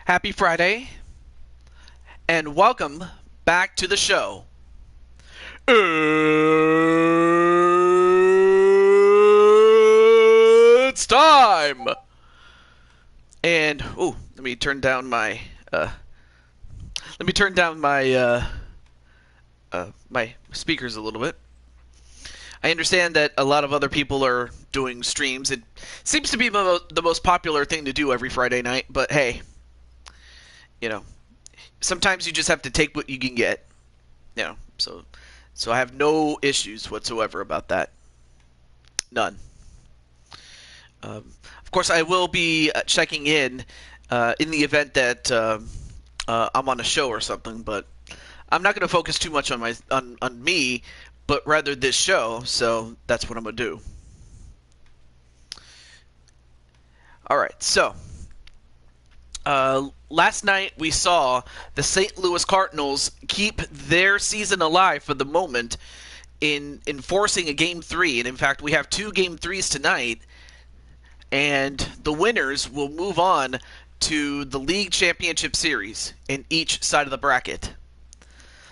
Happy Friday, and welcome back to the show. It's time! And, let me turn down my, my speakers a little bit. I understand that a lot of other people are doing streams. It seems to be the most popular thing to do every Friday night, but hey, sometimes you just have to take what you can get. So I have no issues whatsoever about that. None. Of course, I will be checking in the event that I'm on a show or something, but I'm not going to focus too much on me, but rather this show, so that's what I'm going to do. Alright, so last night we saw the St. Louis Cardinals keep their season alive for the moment in enforcing a Game 3, and in fact we have 2 Game 3s tonight, and the winners will move on to the League Championship Series in each side of the bracket.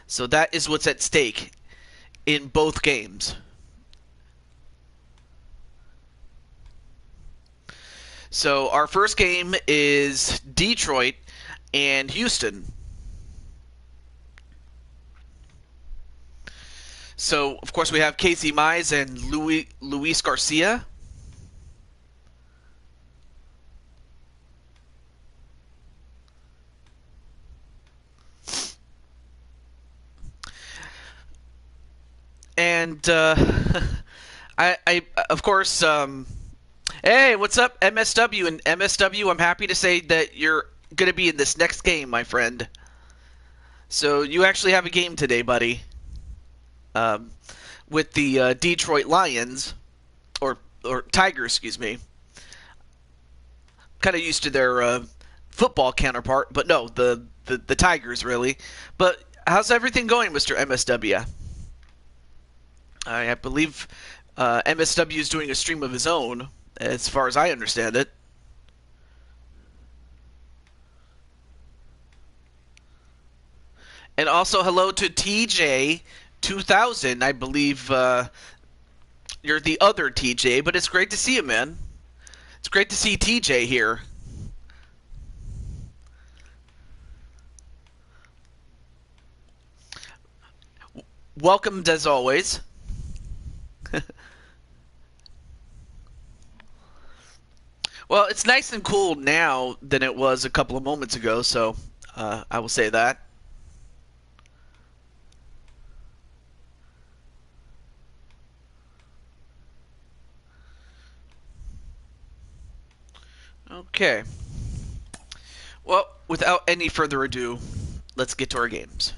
So that is what's at stake in both games. So our first game is Detroit and Houston. So, of course, we have Casey Mize and Luis Garcia. And I of course, hey, what's up, MSW? And MSW, I'm happy to say that you're going to be in this next game, my friend. So you actually have a game today, buddy, with the Detroit Lions, or Tigers, excuse me. Kind of used to their football counterpart, but no, the Tigers, really. But how's everything going, Mr. MSW? I believe MSW is doing a stream of his own, as far as I understand it. And also hello to TJ2000. I believe you're the other TJ, but it's great to see you, man. It's great to see TJ here. Welcomed as always. Well, it's nice and cool now than it was a couple of moments ago, so I will say that. Okay. Well, without any further ado, let's get to our games.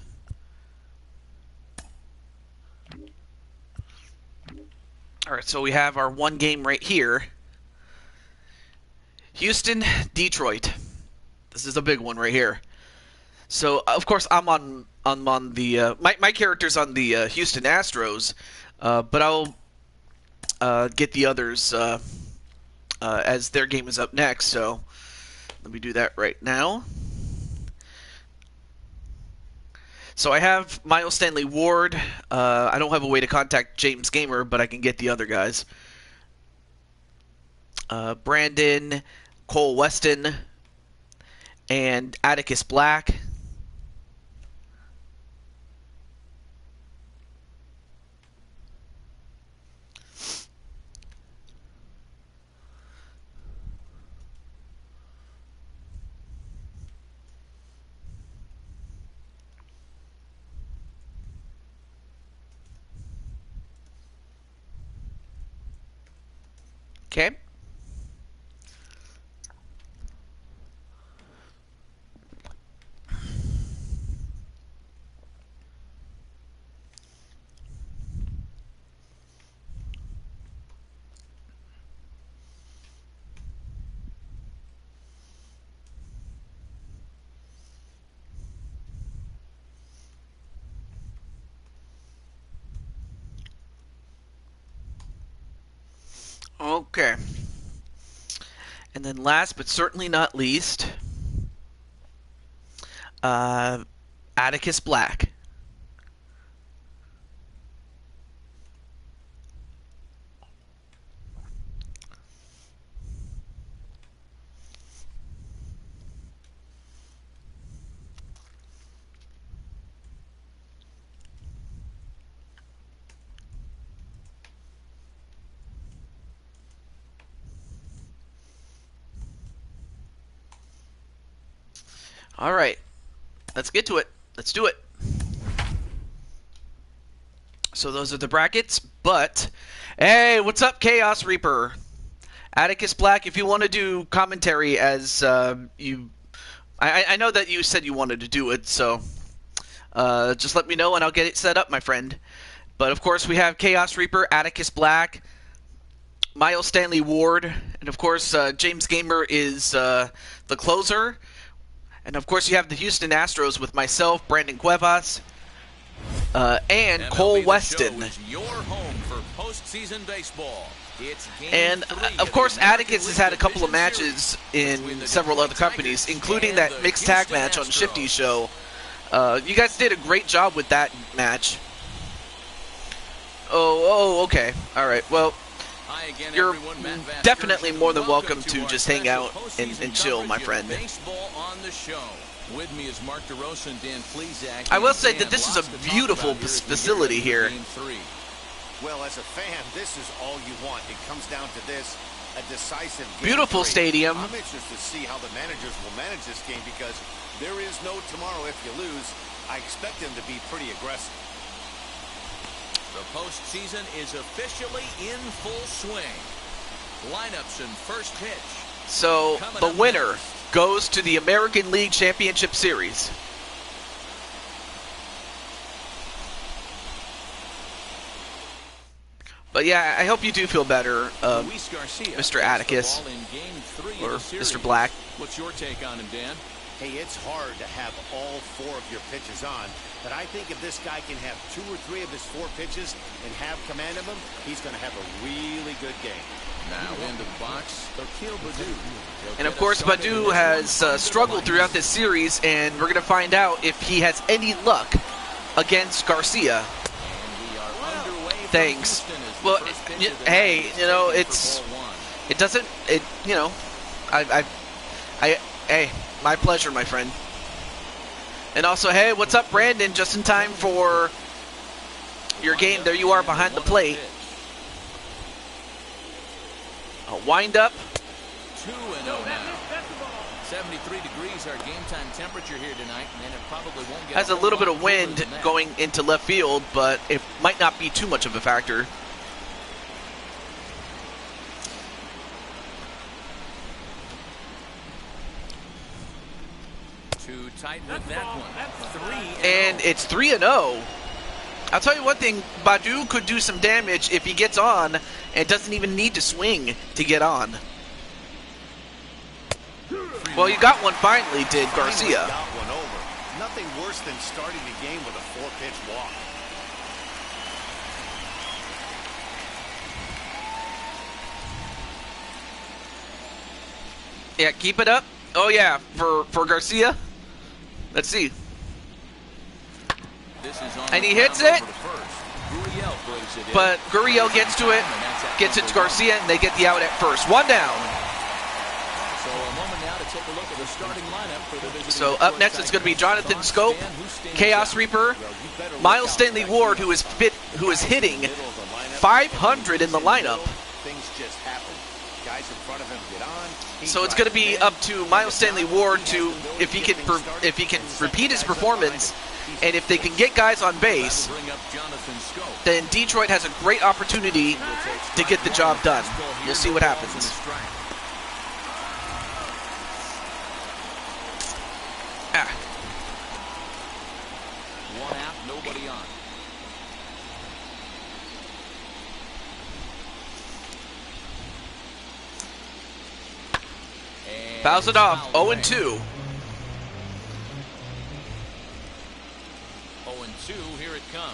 Alright, so we have our one game right here. Houston, Detroit. This is a big one right here. So, of course, I'm on the my character's on the Houston Astros, but I'll get the others as their game is up next. So, let me do that right now. So I have Miles Stanley Ward. I don't have a way to contact James Gamer, but I can get the other guys. Brandon, Cole Weston, and Atticus Black. Okay. Okay. And then last but certainly not least, Uh, Atticus Black. All right, let's get to it. Let's do it. So those are the brackets, but hey, what's up, Chaos Reaper? Atticus Black, if you want to do commentary as I know that you said you wanted to do it, so just let me know and I'll get it set up, my friend. But of course, we have Chaos Reaper, Atticus Black, Miles Stanley Ward, and of course, James Gamer is the closer. And of course, you have the Houston Astros with myself, Brandon Cuevas, and MLB Cole Weston. Your home for postseason baseball. It's And of course, Atticus has had a couple of matches in several other companies, including that mixed tag match on Shifty's show. You guys did a great job with that match. Oh, okay. All right. Well, you're definitely more than welcome to just hang out and chill, my friend. I will say that this is a beautiful facility here. Well, as a fan, this is all you want. It comes down to this, a decisive game. Beautiful stadium. I'm interested to see how the managers will manage this game because there is no tomorrow if you lose. I expect them to be pretty aggressive. The postseason is officially in full swing. Lineups and first pitch. So the winner goes to the American League Championship Series. But yeah, I hope you do feel better, Mr. Atticus, or Mr. Black. What's your take on him, Dan? Hey, it's hard to have all 4 of your pitches on, but I think if this guy can have 2 or 3 of his 4 pitches and have command of them, he's going to have a really good game. Now into the box, Badu. And of course, Badu has struggled throughout this series, and we're going to find out if he has any luck against Garcia. Thanks. Well, hey, you know, hey, my pleasure, my friend. And also, hey, what's up, Brandon? Just in time for your game. There you are behind the plate. A wind up. 2-0 now. 73 degrees our game time temperature here tonight, and it probably won't get Has a little bit of wind going into left field, but it might not be too much of a factor. Too tight with that one. 3-0. And it's 3-0. I'll tell you one thing, Badu could do some damage if he gets on and doesn't even need to swing to get on. Well, you got one finally, did Garcia. Got one over. Nothing worse than starting the game with a 4-pitch walk. Yeah, keep it up. Oh yeah, for Garcia. Let's see. And he hits it. But Gurriel gets to it, gets it to Garcia, and they get the out at first. 1 down. So a moment now to take a look at the starting lineup for the visiting. So up next it's going to be Jonathan Scope, Chaos Reaper, Miles Stanley Ward, who is hitting 500 in the lineup. Things just happen. Guys in front of him get on. So it's going to be up to Miles Stanley Ward to if he can repeat his performance, and if they can get guys on base, then Detroit has a great opportunity to get the job done. We'll see what happens. One out, nobody on. Fouls it off. 0-2. 0-2, here it comes.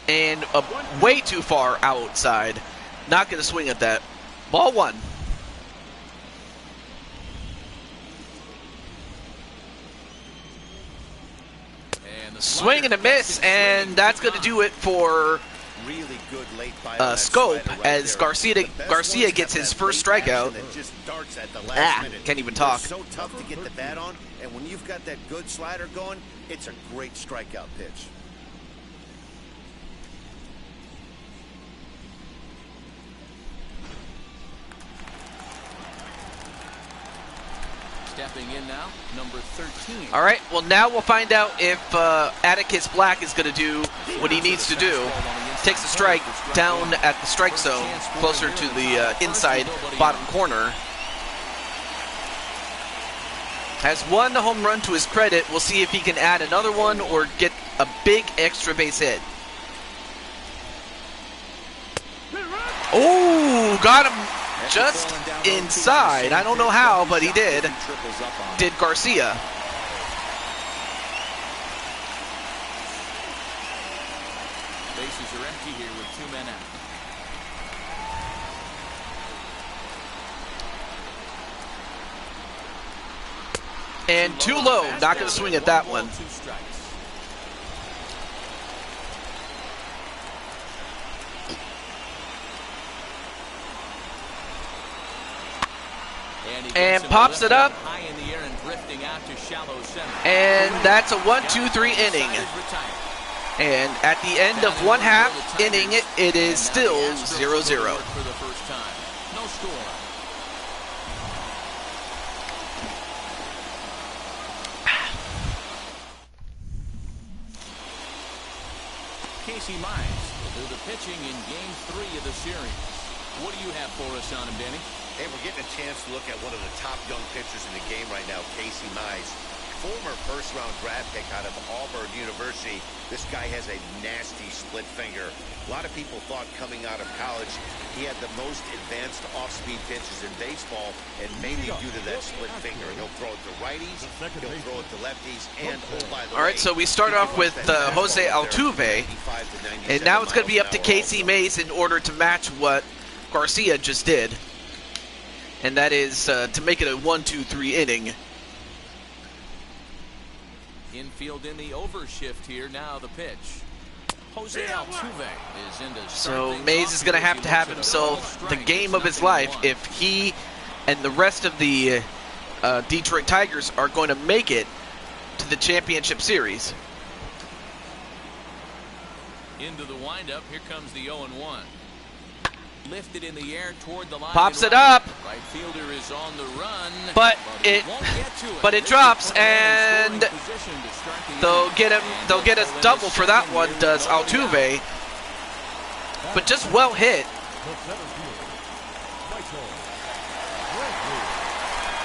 And way too far outside. Not going to swing at that. Ball 1. Swing and a miss, and that's going to do it for Really good late bite on that Scope slider right as there. Garcia gets his first strikeout. Just darts at the last minute. Can't even talk. They're so tough to get the bat on, and when you've got that good slider going, it's a great strikeout pitch. Stepping in now, number 13. All right, well, now we'll find out if Atticus Black is going to do what he needs to do. Takes a strike down at the strike zone, closer to the inside bottom corner. Has one home run to his credit. We'll see if he can add another one or get a big extra base hit. Oh, got him just inside. I don't know how, but he did. Did Garcia. Bases are empty here with 2 men out. And too low. Not going to swing at that one. 2 strikes. And pops it up. High in the air and drifting out to shallow center. And that's a 1-2-3 inning. And at the end of one half inning, it is still 0-0. For the first time. No score. Casey Mize will do the pitching in Game 3 of the series. What do you have for us on him, Danny? Hey, we're getting a chance to look at one of the top young pitchers in the game right now, Casey Mize. Former first-round draft pick out of Auburn University. This guy has a nasty split finger. A lot of people thought coming out of college he had the most advanced off-speed pitches in baseball, and mainly due to that split finger. He'll throw it to righties, he'll throw it to lefties, and by the way, All right, so we start off with Jose Altuve, and now it's going to be up to Casey Mize in order to match what Garcia just did, and that is to make it a 1-2-3 inning. Infield in the overshift here. Now the pitch. Jose Altuve is into So Mize is going to have himself the game of his life if he and the rest of the Detroit Tigers are going to make it to the championship series. Into the windup. Here comes the 0-1. Lifted in the air toward the line. Pops it up. Right fielder is on the run. But it it drops, and they'll get a double for that one, does Altuve. But just well hit.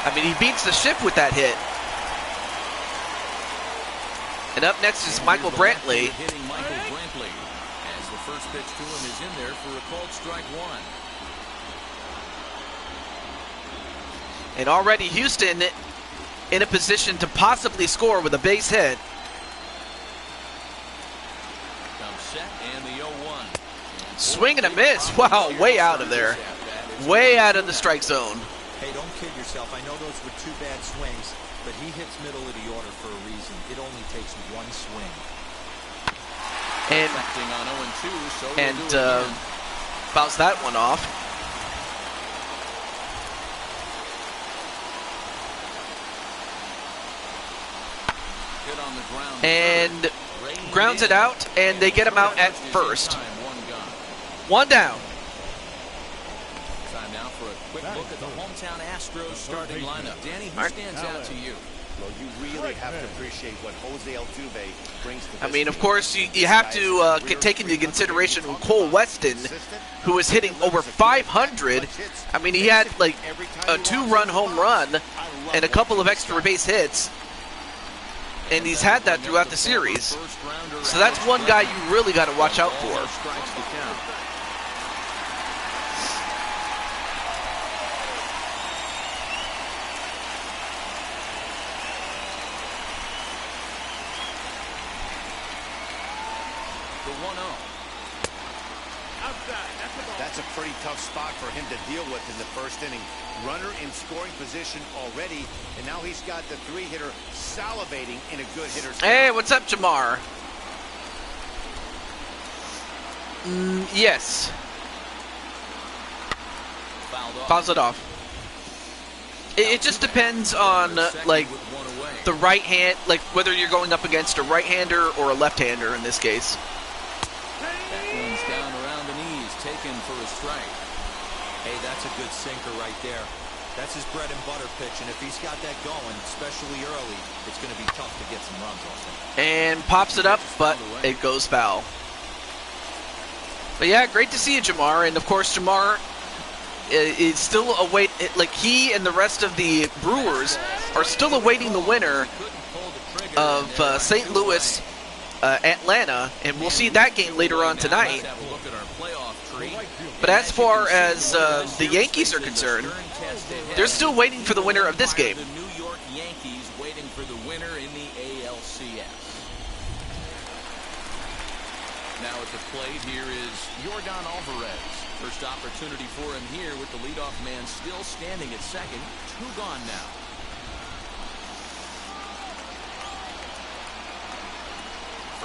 I mean, he beats the ship with that hit. And up next is Michael Brantley. Hitting Michael Brantley. As the first pitch to him is in there for a called strike 1. And already Houston in a position to possibly score with a base hit. Comes set and the 0-1. Swing and a miss. Wow, way out of there. Way out of the strike zone. Hey, don't kid yourself. I know those were 2 bad swings, but he hits middle of the order for a reason. It only takes 1 swing. And fouls that one off. Hit on the ground. And grounds it out, and they get him out at first. 1 down. Time now for a quick look at the hometown Astros starting lineup. Danny, who stands out to you? Well, you really have to appreciate what Jose Altuve brings to this. I mean, of course, you have to take into consideration Cole Weston, who is hitting over 500. I mean, he had like a 2-run home run and a couple of extra base hits, and he's had that throughout the series. So that's one guy you really got to watch out for. That's a pretty tough spot for him to deal with in the first inning. Runner in scoring position already, and now he's got the three-hitter salivating in a good hitter's Hey, count. what's up, Jamar? Yes. Fouls it off. It just depends on, like, the right hand, like, whether you're going up against a right-hander or a left-hander in this case. That one's down around the knees, taken for a strike. Hey, that's a good sinker right there. That's his bread and butter pitch, and if he's got that going, especially early, it's going to be tough to get some runs off him. And pops it up, but it goes foul. But yeah, great to see you, Jamar. And of course, Jamar is still await. Like, he and the rest of the Brewers are still awaiting the winner of St. Louis, Atlanta, and we'll see that game later on tonight. But as far as the Yankees are concerned, they're still waiting for the winner of this game. The New York Yankees waiting for the winner in the ALCS. Now at the plate here is Yordan Alvarez. First opportunity for him here with the leadoff man still standing at second. 2 gone now.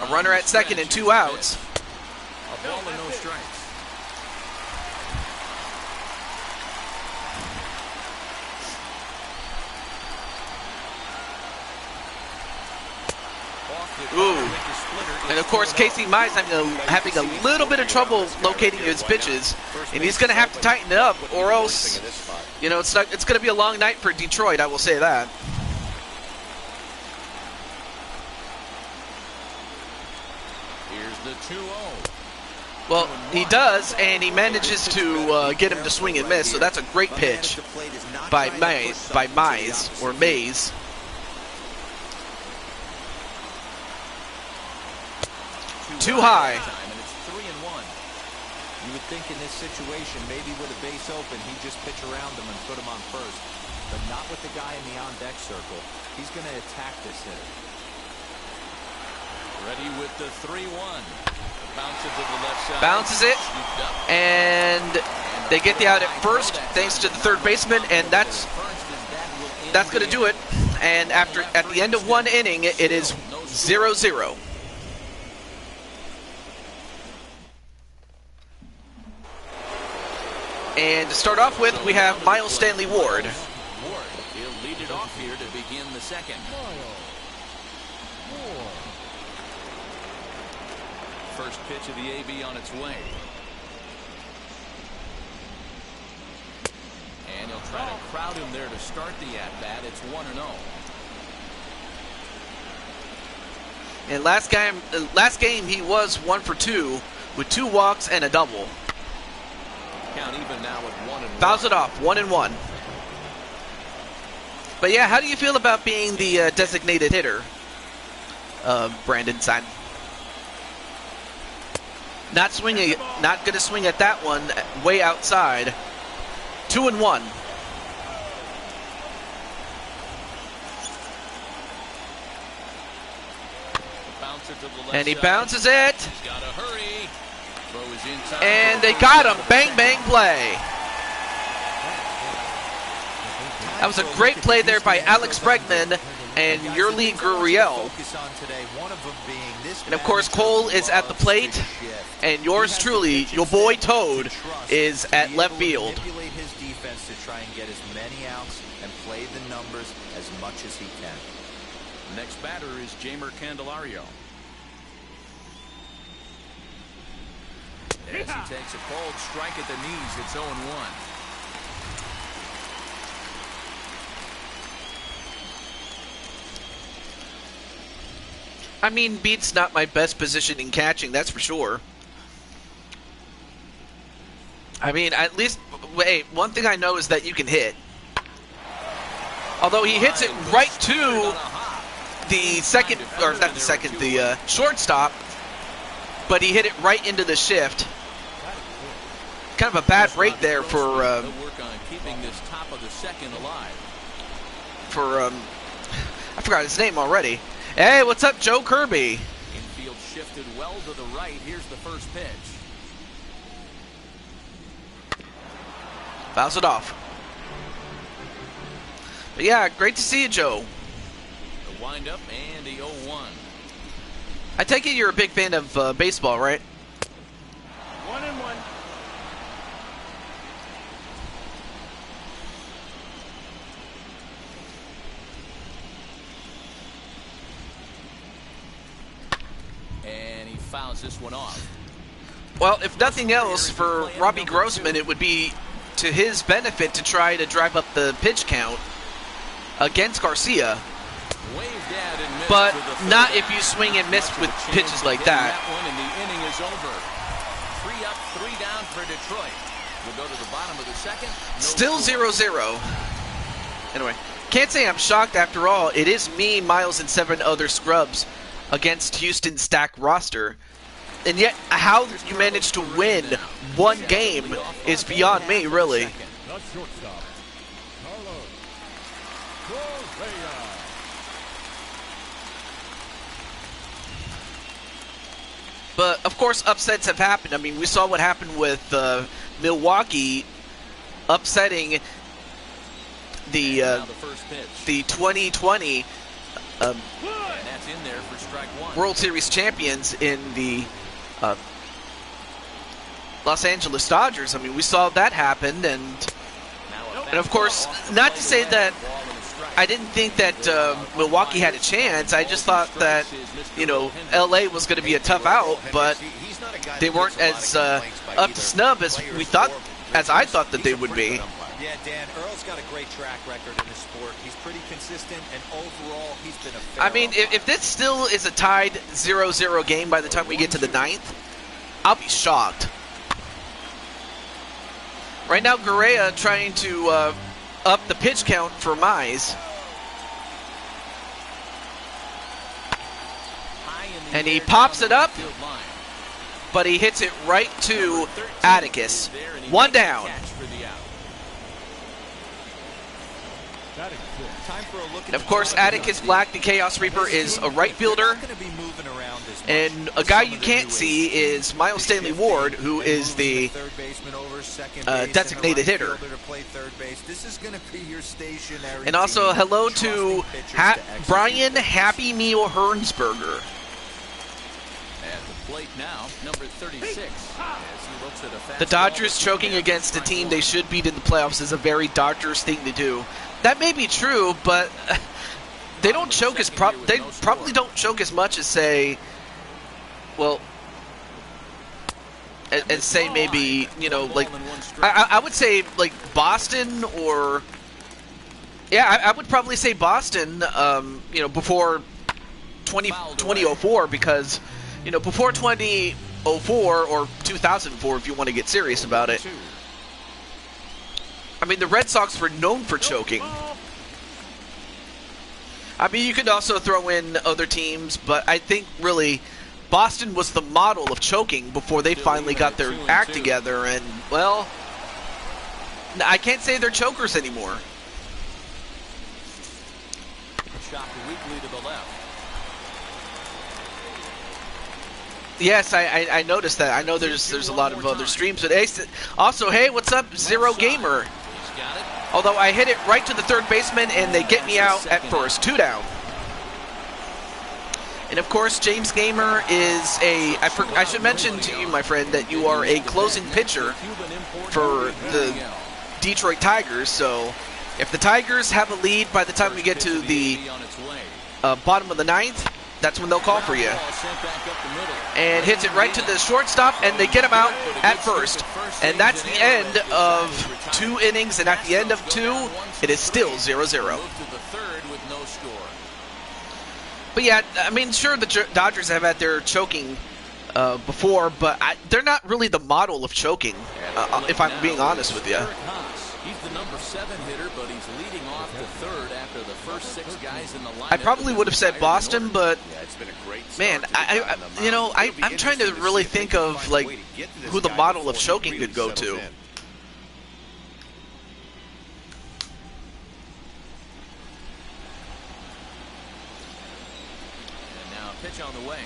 A runner at second and 2 outs. A ball and no strikes. Ooh. And of course, Casey Mize having a little bit of trouble locating his pitches, and he's going to have to tighten it up, or else, you know, it's going to be a long night for Detroit. I will say that. Here's the 2-0. Well, he does, and he manages to get him to swing and miss. So that's a great pitch by Mize or Mays. Too high. And it's 3-1. You would think in this situation, maybe with a base open, he'd just pitch around him and put him on first. But not with the guy in the on-deck circle. He's going to attack this hitter. Ready with the 3-1. Bounces to the left side. Bounces it, and they get the out at first thanks to the third baseman, and that's going to do it. And at the end of 1 inning, it is 0-0. And to start off with, we have Miles Stanley Ward. He'll lead it off here to begin the second. First pitch of the AB on its way. And he'll try to crowd him there to start the at-bat. It's 1-0. And last game he was 1 for 2 with 2 walks and a double. Count even now with 1-1. Fouls it off, 1-1. But yeah, how do you feel about being the designated hitter, Brandon Simon? Not going to swing at that one, way outside. 2-1. And he bounces it. He's got to hurry. Throw is in time. And they got him. Bang, bang, play. That was a great play there by Alex Bregman and Yurli Gurriel. And of course, Cole is at the plate, and yours truly, your boy Toad, is at left field. Manipulate his defense to try and get as many outs and play the numbers as much as he can. Next batter is Jamer Candelario. As he takes a cold strike at the knees, it's 0-1. I mean, beat's not my best position in catching, that's for sure. I mean, at least, wait, one thing I know is that you can hit. Although he hits it right to the second, or not the second, the shortstop, but he hit it right into the shift. Kind of a bad break there for work on keeping this top of the second alive. I forgot his name already. Hey, what's up, Joe Kirby? Infield shifted well to the right. Here's the first pitch. Fouls it off. But yeah, great to see you, Joe. The windup and the 0-1. I take it you're a big fan of baseball, right? 1-1. And he fouls this one off. Well, if nothing else, for Robbie Grossman, it would be to his benefit to try to drive up the pitch count against Garcia. Waved out and missed But to the third not out. if you swing and miss Much of with a chance pitches of like getting that. one, and the inning is over. 3 up, 3 down for Detroit. We'll go to the bottom of the second. No Still score. 0-0. Anyway, can't say I'm shocked after all. It is me, Miles, and 7 other scrubs against Houston's stacked roster. And yet, how you managed to win one game is beyond me, really. The shortstop, Carlos Correa. But, of course, upsets have happened. I mean, we saw what happened with Milwaukee upsetting the Now the first pitch. the 2020 And that's in there for strike one. World Series champions in the Los Angeles Dodgers. I mean, we saw that happen, Now a and of course, fastball off the not to say plate. that Ball and a strike. I didn't think that Milwaukee had a chance. I just thought that, you know, LA was going to be a tough out, but they weren't as up to snub as we thought, as I thought that they would be. Yeah, Dan, Earl's got a great track record in this sport. He's pretty consistent, and overall, he's been a fair I mean, if this still is a tied 0-0 game by the time we get to the 9th, I'll be shocked. Right now, Correa trying to up the pitch count for Mize. High in the And he air pops down it the up, field line. but he hits it right to Number 13 Atticus. is there, and he One makes the down. catch for the out. That is good. Time for a look at And of course, Atticus Black, the Chaos Reaper, is a right fielder. And a guy you can't see is Miles Stanley Ward, who is the designated hitter. And also, hello to Brian Happy Meal Hernsberger. At the plate now, number 36. As he looks at a The fastball Dodgers that's choking in there for against a strike team one. they should beat in the playoffs is a very Dodgers thing to do. That may be true, but they don't choke as they probably don't choke as much as, say, well, and say maybe, you know, like I would say like Boston, or yeah, I would probably say Boston, you know, before 2004, because, you know, before 2004 or 2004, if you want to get serious about it. I mean, the Red Sox were known for choking. I mean, you could also throw in other teams, but I think really Boston was the model of choking before they finally got their act together, and, well, I can't say they're chokers anymore. Shot weakly to the left. Yes, I noticed that. I know there's a lot of other streams, but also, hey, what's up, Zero Gamer? He's got it. Although I hit it right to the third baseman, and they get me out at first. 2 down. And of course, James Gamer is I should mention to you, my friend, that you are a closing pitcher for the Detroit Tigers. So if the Tigers have a lead by the time we get to the bottom of the 9th, that's when they'll call for you. And hits it right to the shortstop, and they get him out at first. And that's the end of 2 innings, and at the end of 2, it is still 0-0. But yeah, I mean, sure, the Dodgers have had their choking before, but they're not really the model of choking, if I'm being honest with you. He's the number 7 hitter, but he's leading off to third after the first 6 guys in the lineup. I probably would have said Boston, but It's been a great man, start to the you know, It'll be I'm trying to interesting really see if they think can of find a like way to get to this who the guy model of before he choking really could go settles to. in. And now a pitch on the way.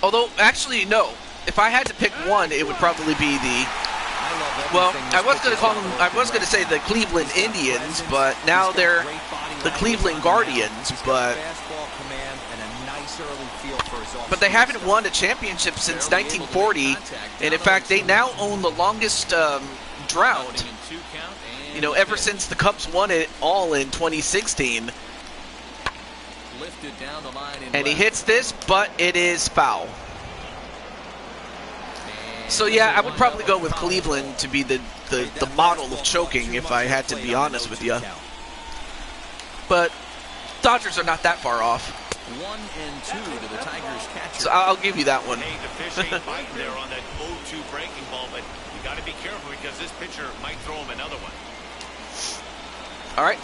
Although, actually, no. If I had to pick one, it would probably be the Well, thing I this was going to pitcher's call not them. I working was going to say the Cleveland Indians, but now they're the Cleveland Guardians. But they haven't won a championship since 1940, and in fact, they now own the longest drought. You know, ever since the Cubs won it all in 2016. And he hits this, but it is foul. So yeah, I would probably go with Cleveland to be the model of choking if I had to be honest with you. But Dodgers are not that far off. 1-2 to the Tigers catcher. So I'll give you that one. Hey, the fish ain't biting there on that 0-2 breaking ball, but you got to be careful because this pitcher might throw him another one. All right.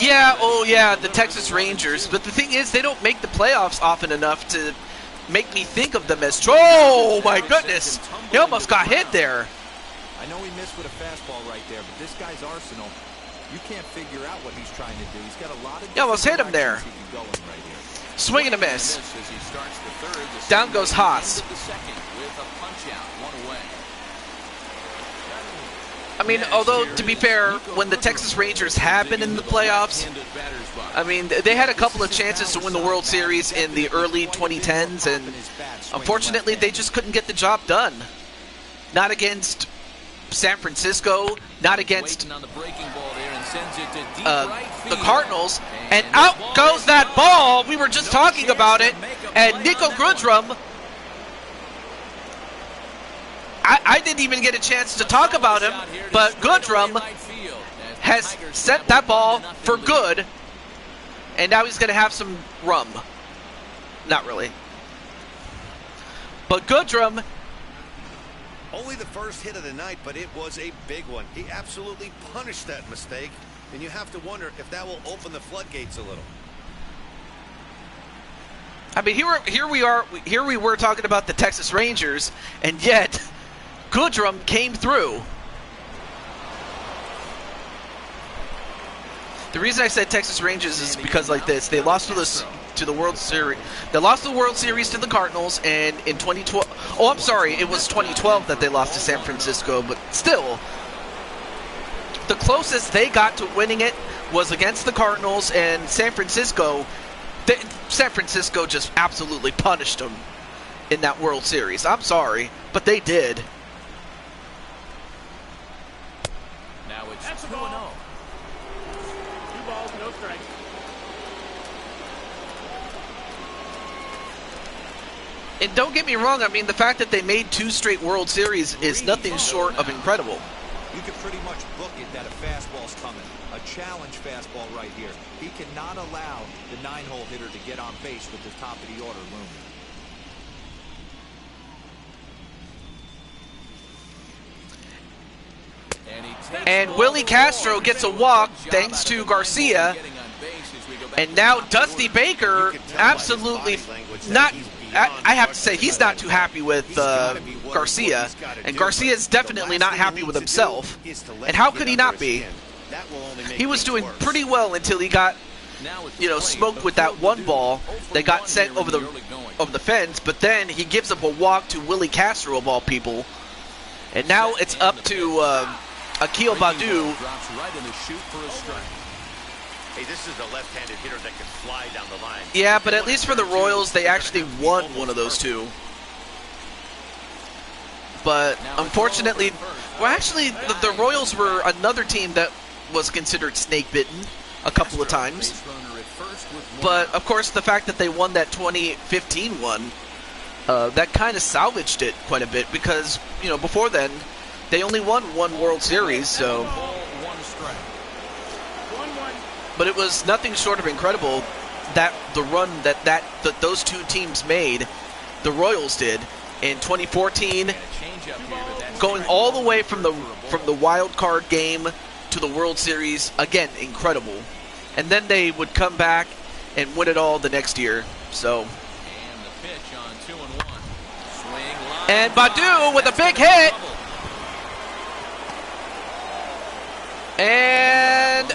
Yeah, oh yeah, the Texas Rangers. But the thing is, they don't make the playoffs often enough to make me think of them as... Oh, my goodness. He almost got hit there. I know he missed with a fastball right there, but this guy's arsenal, you can't figure out what he's trying to do. He's got a lot of... He almost hit him there. Swing and a miss. Down goes Haas. I mean, although, to be fair, when the Texas Rangers have been in the playoffs, I mean, they had a couple of chances to win the World Series in the early 2010s, and unfortunately, they just couldn't get the job done. Not against San Francisco, not against the Cardinals, and out goes that ball. We were just talking about it, and Nico Goodrum... I didn't even get a chance to talk about him, but Goodrum has sent that ball for good, and now he's going to have some rum. Not really. But Goodrum... Only the first hit of the night, but it was a big one. He absolutely punished that mistake, and you have to wonder if that will open the floodgates a little. I mean, here we were talking about the Texas Rangers, and yet... Goodrum came through. The reason I said Texas Rangers is because like this, they lost to the World Series. They lost the World Series to the Cardinals, and in 2012. Oh, I'm sorry, it was 2012 that they lost to San Francisco. But still, the closest they got to winning it was against the Cardinals, and San Francisco. San Francisco just absolutely punished them in that World Series. I'm sorry, but they did. That's 2-0. 2 balls, no strikes. And don't get me wrong, I mean, the fact that they made 2 straight World Series is nothing short of incredible. You can pretty much book it that a fastball's coming. A challenge fastball right here. He cannot allow the 9-hole hitter to get on base with the top of the order looming. And Willie Castro gets a walk thanks to Garcia. And now Dusty Baker absolutely not... I have to say, he's not too happy with Garcia. And Garcia is definitely not happy with himself. And how could he not be? He was doing pretty well until he got, you know, smoked with that one ball that got sent over the fence. But then he gives up a walk to Willie Castro, of all people. And now it's up to... Akil Baddoo. Hey, this is a left-handed hitter that can fly down the line. Yeah, but at least for the Royals, they actually won one of those 2. But unfortunately, well, actually, the Royals were another team that was considered snake-bitten a couple of times. But of course, the fact that they won that 2015 one, that kind of salvaged it quite a bit because, you know, before then, they only won 1 World Series, so... But it was nothing short of incredible that the run that those 2 teams made, the Royals did, in 2014, going all the way from the wild card game to the World Series. Again, incredible. And then they would come back and win it all the next year. So... And Baddoo with a big hit! And,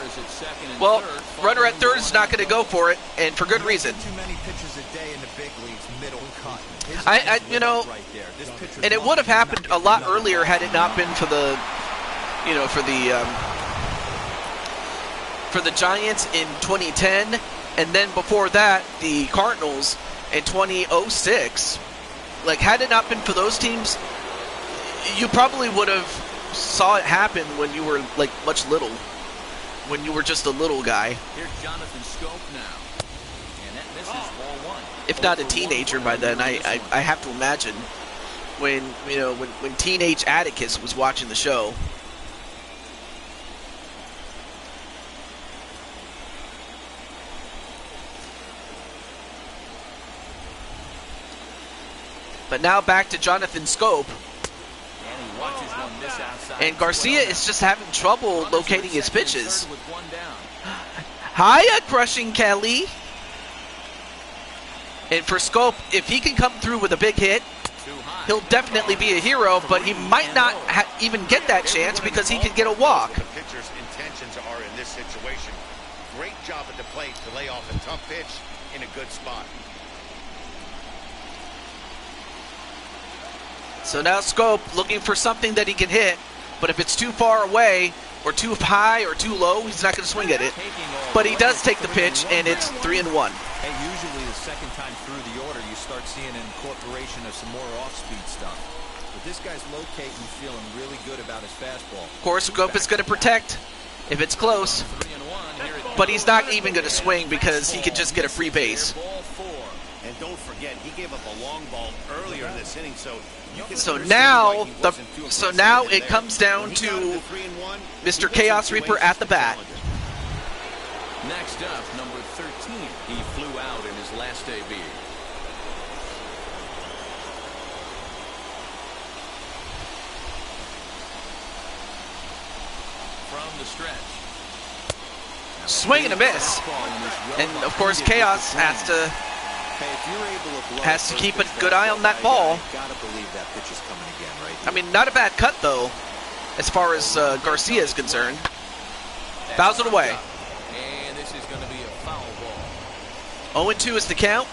well, runner at third is not going to go for it, and for good reason. Too many pitches a day, and in the big leagues, middle cut. And it would have happened a lot earlier had it not been for the, for the Giants in 2010, and then before that, the Cardinals in 2006. Like, had it not been for those teams, you probably would have saw it happen when you were, like, much little. When you were just a little guy. Here's Jonathan Scope now. And that misses ball one. If not a teenager by then, I have to imagine when teenage Atticus was watching the show. But now back to Jonathan Scope. And he watches one miss outside. And Garcia is just having trouble locating his pitches. Hiya, Crushing Kelly. And for Scope, if he can come through with a big hit, he'll definitely be a hero, but he might not even get that chance because he could get a walk. The pitcher's intentions are in this situation. Great job at the plate to lay off a tough pitch in a good spot. So now Scope looking for something that he can hit, but if it's too far away or too high or too low, he's not going to swing at it. But he does take the pitch, and it's 3-1. Hey, usually the second time through the order, you start seeing an incorporation of some more off-speed stuff. But this guy's locating, feeling really good about his fastball. Of course, Scope is going to protect if it's close, but he's not even going to swing because he could just get a free base. And don't forget, he gave up a long ball earlier in this inning, so now it comes down to Mr. Chaos Reaper at the bat. Next up, number 13. He flew out in his last AB. From the stretch. Swing and a miss. And of course, Chaos has to keep a good eye on that ball. I mean, not a bad cut though, as far as Garcia is concerned. Fouls it away. And this is going to be a foul ball. 0-2 is the count.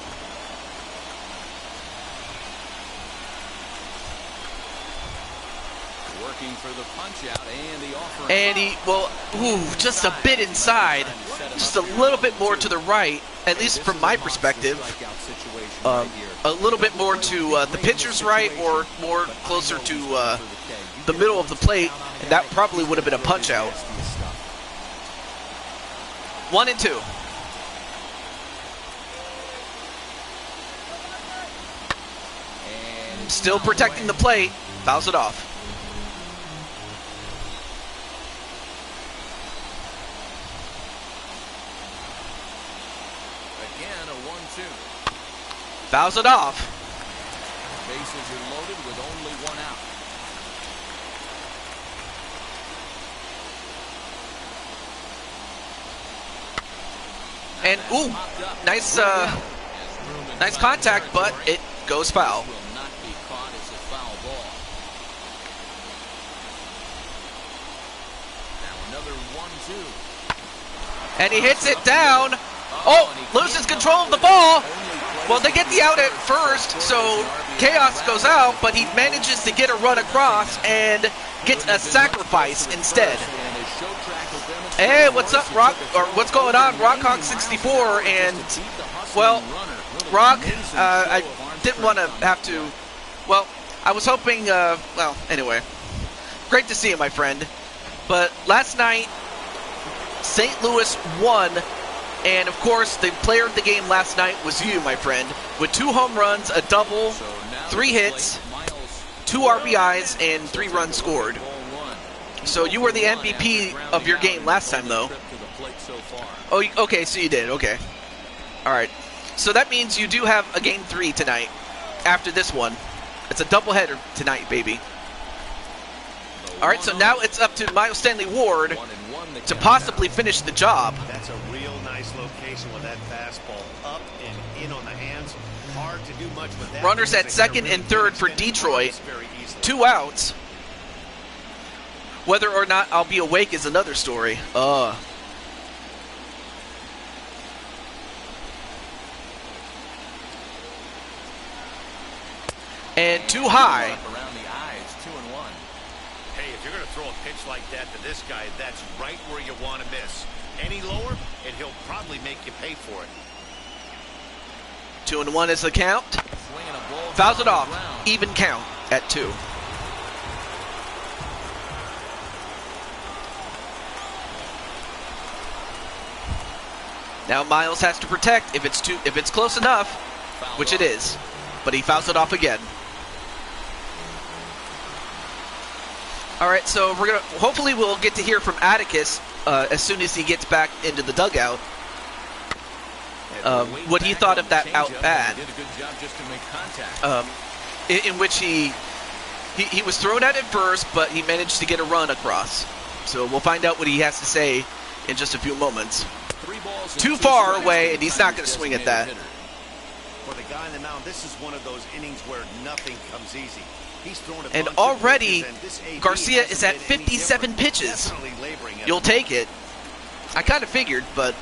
Working for the punch out and the offer. And he, well, just a bit inside, just a little bit more to the right, at least from my perspective. A little bit more to the pitcher's right or more closer to the middle of the plate, and that probably would have been a punch out. 1-2. Still protecting the plate, fouls it off. Again, a 1-2. Fouls it off. Bases are loaded with only one out. And nice contact, but it goes foul. Will not be caught as a foul ball. Now another 1-2. And he hits it down. Oh, loses control of the ball. Well, they get the out at first, so Chaos goes out, but he manages to get a run across and gets a sacrifice instead. Hey, what's up, Rock? Or what's going on, Rockhawk64? And, well, Rock, I didn't want to have to. Well, I was hoping. Well, anyway, great to see you, my friend. But last night, St. Louis won. And, of course, the player of the game last night was you, my friend, with 2 home runs, a double, 3 hits, 2 RBIs, and 3 runs scored. So you were the MVP of your game last time, though. Oh, okay, so you did. Okay. All right. So that means you do have a Game 3 tonight after this one. It's a doubleheader tonight, baby. All right, so now it's up to Miles Stanley Ward to possibly finish the job. That's a real nice location with that fastball up and in on the hands. Hard to do much with that. Runners at second and third for Detroit. 2 outs. Whether or not I'll be awake is another story. too high. Around the eyes, 2-1. Hey, if you're going to throw a pitch like that to this guy, that's right where you want to miss. Any lower, and he'll probably make you pay for it. 2-1 is the count. Swinging a ball Fouls it off. around. Even count at 2. Now Miles has to protect if it's close enough, Fouled which off. it is. But he fouls it off again. All right, so hopefully we'll get to hear from Atticus as soon as he gets back into the dugout. What he thought of that out bat, Did a good job just to make contact. in which he was thrown out at first, but he managed to get a run across. So we'll find out what he has to say in just a few moments. 3 balls and Too 2 far strikes away, to and the he's not Tigers' going to swing at designated that. hitter. For the guy on the mound, this is one of those innings where nothing comes easy. He's thrown a And bunch of already, pitches, and this AB Garcia hasn't is at been any 57 different. pitches. Definitely laboring at You'll the take it. I kind of figured, but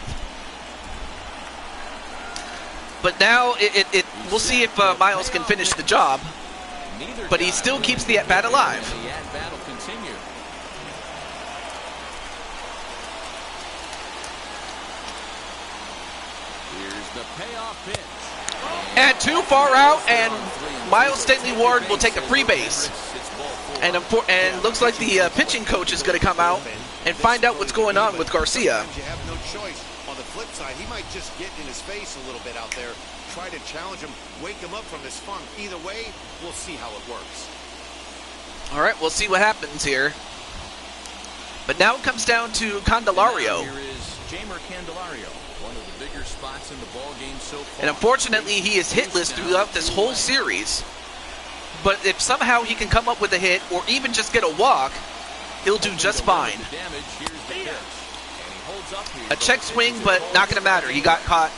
now we'll see if Miles can finish the job. Neither But he guy still really keeps the at-bat alive. and the at-bat will continue. Here's the payoff pitch. And too far out, and Miles Stanley Ward will take a free base. And looks like the pitching coach is going to come out and find out what's going on with Garcia. Sometimes you have no choice. On the flip side, he might just get in his face a little bit out there, try to challenge him, wake him up from his funk. Either way, we'll see how it works. All right, we'll see what happens here. But now it comes down to Candelario. Here is Jamer Candelario, one of the bigger spots in the ball game so far. And unfortunately, he is hitless throughout this whole series. But if somehow he can come up with a hit or even just get a walk, he'll do just fine. A check swing, but not going to matter. He got caught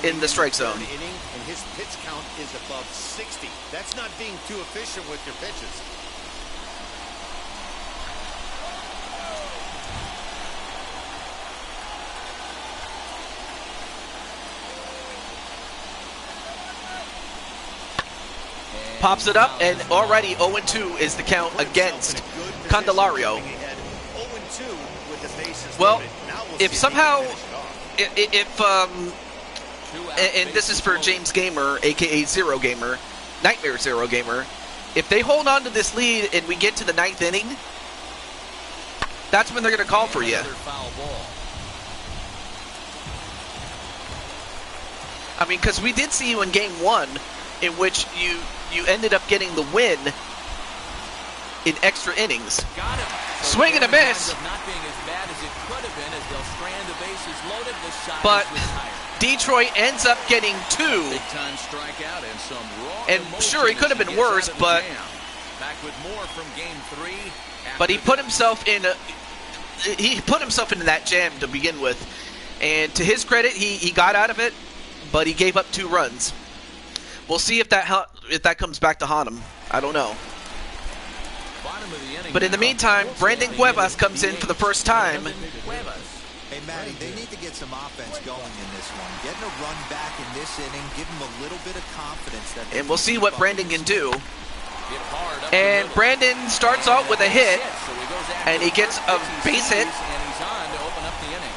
in the strike zone. Inning, and his pitch count is above 60. That's not being too efficient with your pitches. Pops it up, and already 0-2 is the count against Candelario. Well, if somehow, and this is for James Gamer, aka Zero Gamer, Nightmare Zero Gamer, if they hold on to this lead and we get to the 9th inning, that's when they're going to call for you. I mean, because we did see you in Game 1, in which you ended up getting the win in extra innings. Got him. Swing and a miss. Not being as bad as it could have been as they'll strand the bases loaded. The side But is retired. Detroit ends up getting 2. Big time strikeout and some raw And emotion sure, he could have as been gets out worse, of the but jam. Back with more from Game 3. But he put himself in into that jam to begin with. And to his credit, he got out of it, but he gave up 2 runs. We'll see if that comes back to haunt him. I don't know. But in the meantime, Brandon Cuevas comes in for the first time. Hey, Matty, they need to get some offense going in this one. Getting a run back in this inning, give them a little bit of confidence. And we'll see what Brandon can do. And Brandon starts out with a hit, and he gets a base hit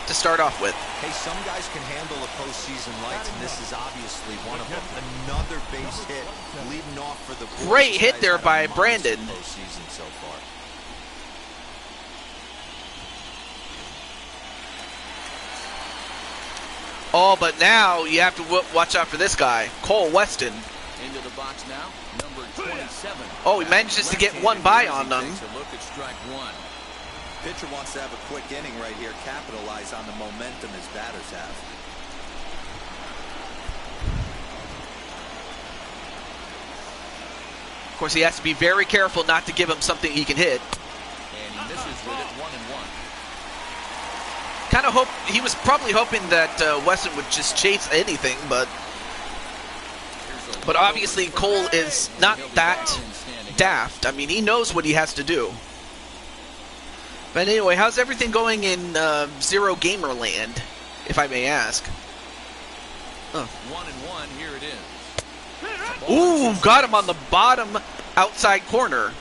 to start off with. Hey, some guys can handle the postseason lights, and this is obviously one of them. Another base hit leading off for the Bulls. Great hit Guys there had a by monster Brandon. Postseason so far. Oh, but now you have to watch out for this guy, Cole Weston. Into the box now, number 27. Oh, he manages to get one by on them. Takes a look at strike 1. Pitcher wants to have a quick inning right here, capitalize on the momentum his batters have. Of course, he has to be very careful not to give him something he can hit. And he misses with it 1-1. Kind of he was probably hoping that Weston would just chase anything, but obviously Cole is not that daft. I mean, he knows what he has to do. But anyway, how's everything going in Zero Gamer Land, if I may ask? 1-1, here it is. Ooh, got him on the bottom outside corner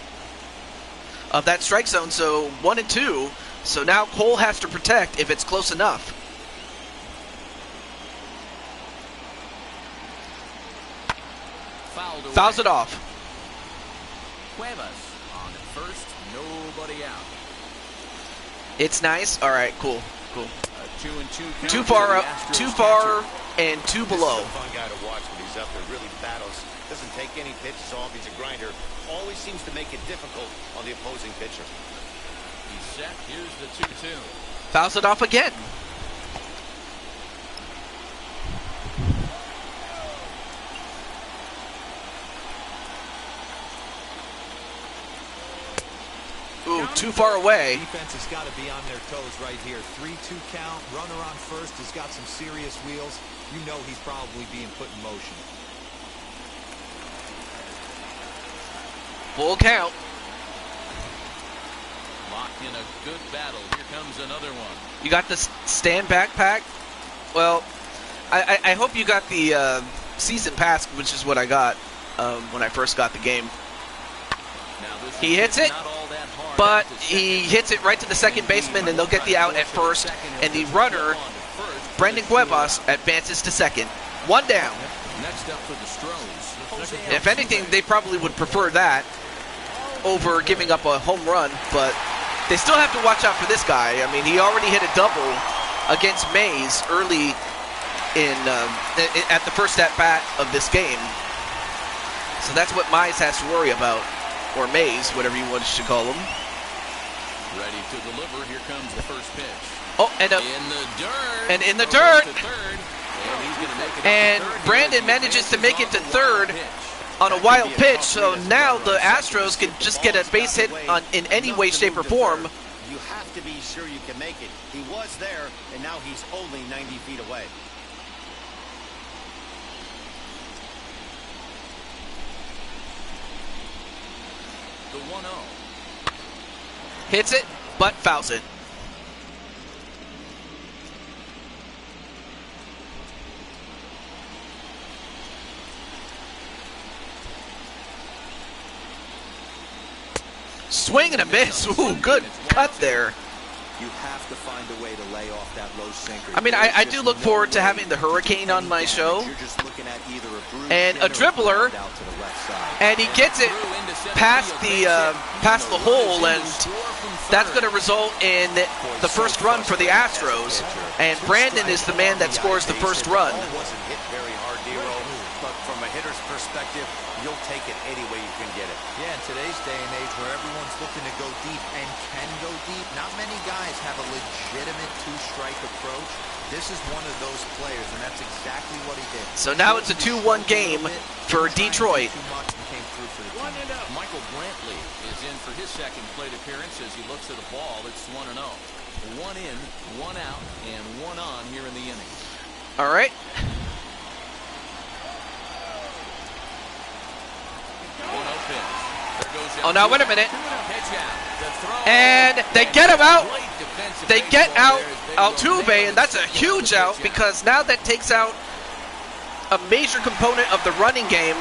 of that strike zone. So 1-2. So now Cole has to protect if it's close enough. Fouls it off. Cuevas on at first, nobody out. It's nice. All right, cool. A 2-2 count Too for far the up, Astros too far, catcher. and too This below. is a fun guy to watch when he's up there. Really battles. Doesn't take any pitches off. He's a grinder. Always seems to make it difficult on the opposing pitcher. He's set. Here's the 2-2. Fouls it off again. Ooh, too far away. Defense has got to be on their toes right here. 3-2 count. Runner on first has got some serious wheels. You know he's probably being put in motion. Full count. Locked in a good battle. Here comes another one. You got the stand backpack? Well, I hope you got the season pass, which is what I got when I first got the game. Now this He hits is it, not all that hard but at the he second. hits it right to the second baseman, and they'll get the out at first. And the runner, Brandon Cuevas, advances to second. One down. Next up for the Stros. If anything, they probably would prefer that over giving up a home run, but they still have to watch out for this guy. I mean, he already hit a double against Mays early in at the first at-bat of this game. So that's what Mize has to worry about, or Mays, whatever you want to call him. Ready to deliver. Here comes the first pitch. Oh, and In the dirt. And in the Over dirt. to third. And he's gonna make it up to And third. Brandon He manages to make it to advances on the wild third pitch. on a wild pitch, so now the Astros can just get a base hit in any way, shape, or form. You have to be sure you can make it. He was there, and now he's only 90 feet away. The 1-0. Hits it, but fouls it. Swing and a miss. Ooh, good cut there. You have to find a way to lay off that low sinker. I mean, I do look forward to having the Hurricane on my show. You're just looking at either a bruised And a shin or dribbler, ground out to the left side. and he gets it past the hole, and that's going to result in the first run for the Astros. And Brandon is the man that scores the first run. The ball wasn't hit very hard, Dero, but from a hitter's perspective, you'll take it any way you can get it. Yeah, in today's day and age where everyone's looking to go deep and can go deep, not many guys have a legitimate two-strike approach. This is one of those players, and that's exactly what he did. So now it's a 2-1 game for Detroit. Michael Brantley is in for his second plate appearance as he looks at a ball. It's 1-0. One in, one out, and one on here in the inning. All right. 1-0 pitch. There goes Oh, now wait a minute. Pitch out. The throw. And they get him out. Great defensive They get baseball out there as they will Altuve, nail and that's the a second huge pitch out because now that takes out a major component of the running game,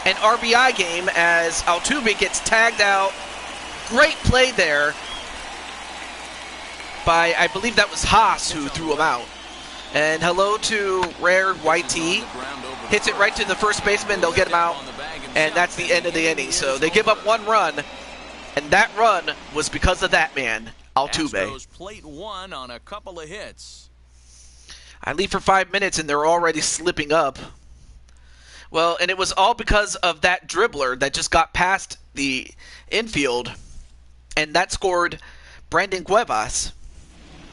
an RBI game, as Altuve gets tagged out. Great play there by, I believe that was Haas who threw him out. And hello to Rare White Tee. Hits it right to the first baseman. They'll get him out. And that's the end of the inning. So they give up one run. And that run was because of that man, Altuve. Astros plate one on a couple of hits. I leave for 5 minutes and they're already slipping up. Well, and it was all because of that dribbler that just got past the infield. And that scored Brandon Cuevas.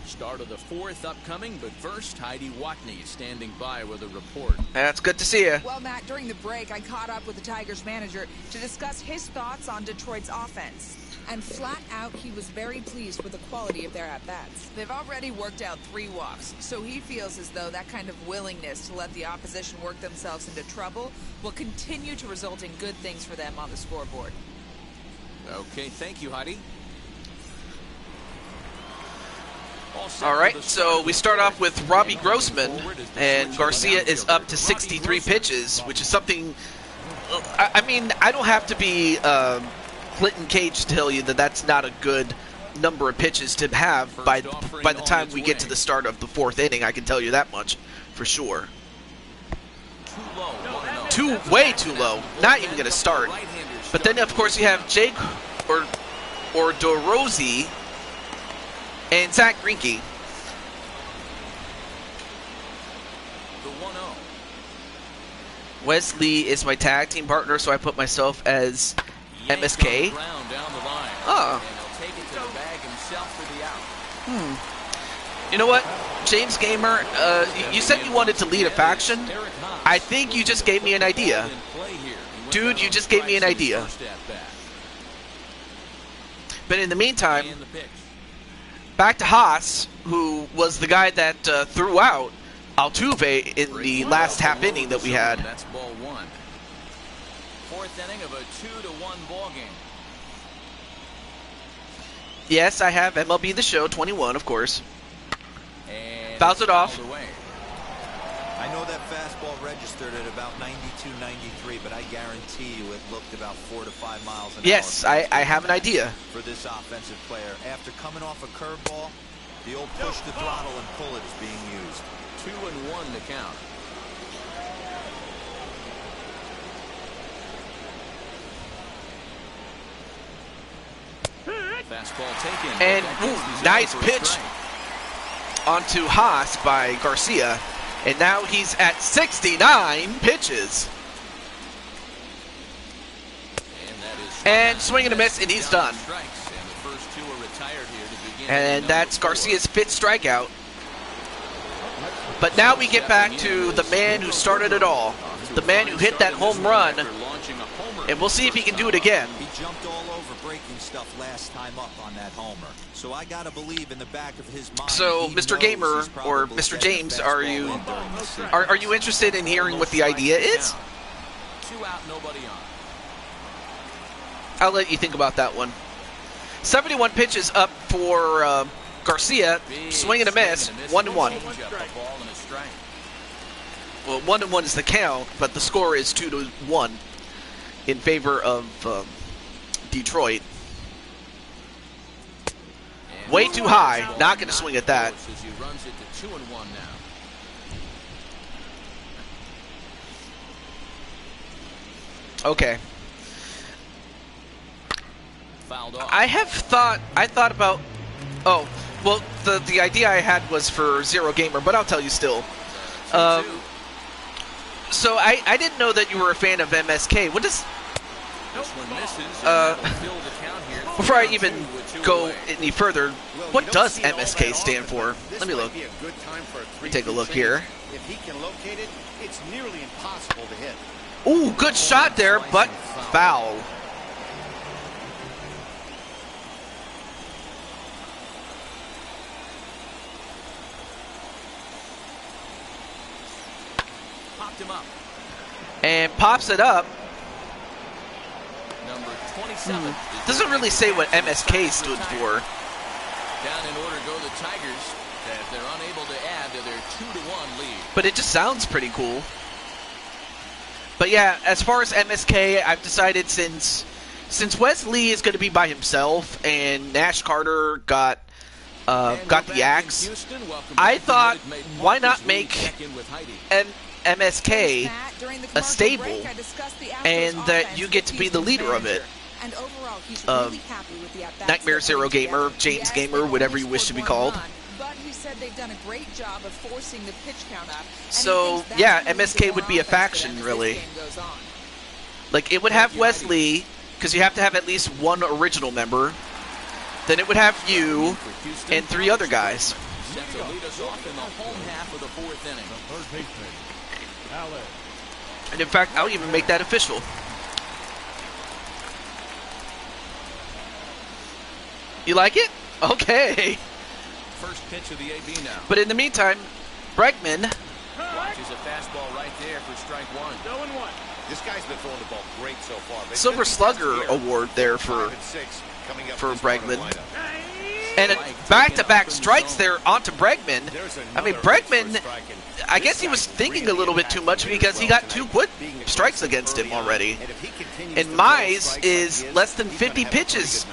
Start of the fourth upcoming, but first, Heidi Watney standing by with a report. That's good to see you. Well, Matt, during the break, I caught up with the Tigers manager to discuss his thoughts on Detroit's offense. And flat out, he was very pleased with the quality of their at-bats. They've already worked out 3 walks, so he feels as though that kind of willingness to let the opposition work themselves into trouble will continue to result in good things for them on the scoreboard. Okay, thank you, Heidi. All right, so we start off with Robbie Grossman, and Garcia is up to 63 pitches, which is something. I mean, I don't have to be Clinton Cage to tell you that that's not a good number of pitches to have by the time we get to the start of the 4th inning. I can tell you that much for sure. Way too low. Not even going to start. But then, of course, you have Jake or DeRosie and Zach Greinke. Wesley is my tag team partner, so I put myself as MSK. Oh. You know what? James Gamer, you said you wanted to lead a faction. I think you just gave me an idea. Dude, you just gave me an idea. But in the meantime, back to Haas, who was the guy that threw out Altuve in the last half inning that we had. That's ball 1. 4th inning of a 2-1 ball game. Yes, I have MLB The Show 21, of course. And fouls it off. I know that fastball registered at about 92, 93, but I guarantee you it looked about 4 to 5 miles an hour. Yes, I have an idea. For this offensive player, after coming off a curveball, the old push the throttle and pull it is being used. 2-1 to count. Fastball taken. And nice pitch onto Haas by Garcia. And now he's at 69 pitches. And swing and a miss, and he's done. And that's Garcia's 5th strikeout. But now we get back to the man who started it all. The man who hit that home run. And we'll see if he can do it again. He jumped all over breaking stuff last time up on that homer. So I gotta believe in the back of his mind. So, Mr. Gamer or Mr. James, are you interested in hearing what the idea is? 2 out, nobody on. I'll let you think about that one. 71 pitches up for Garcia. Swing and a miss. 1-1. Well, 1-1 is the count, but the score is 2-1 in favor of Detroit. Way too high. Not going to swing at that. Okay. I thought about. Oh, well, the idea I had was for Zero Gamer, but I'll tell you still. So I didn't know that you were a fan of MSK. What does? Before I even go any further, what does MSK stand for? Let me look. Let me take a look here. If he can locate it, it's nearly impossible to hit. Ooh, good shot there, but foul. Popped him up. And pops it up. Number 27. Doesn't really say what MSK stood for. Down in order go the Tigers, as they're unable to add to their 2-1 lead. But it just sounds pretty cool. But yeah, as far as MSK, I've decided since Wes Lee is going to be by himself and Nash Carter got the axe, I thought, why not make an MSK a stable, and that you get to be the leader of it. Nightmare Zero Gamer, James Gamer, whatever you wish to be called. But he said they've done a great job of forcing the pitch count up. So yeah, MSK would be a faction, really. Like, it would have Wesley, because you have to have at least one original member. Then it would have you and 3 other guys. Set to lead us off in the home half of the 4th inning. Third baseman, Alex. And in fact, I'll even make that official. You like it? Okay. First pitch of the AB now. But in the meantime, Bregman Watches a fastball right there for strike 1. 0-1. This guy's been throwing the ball great so far. Silver Slugger award there for Bregman. And back-to-back strikes there onto Bregman. I mean, Bregman, I guess he was thinking a little bit too much because he got 2 quick strikes against him already. And Mize is less than 50 pitches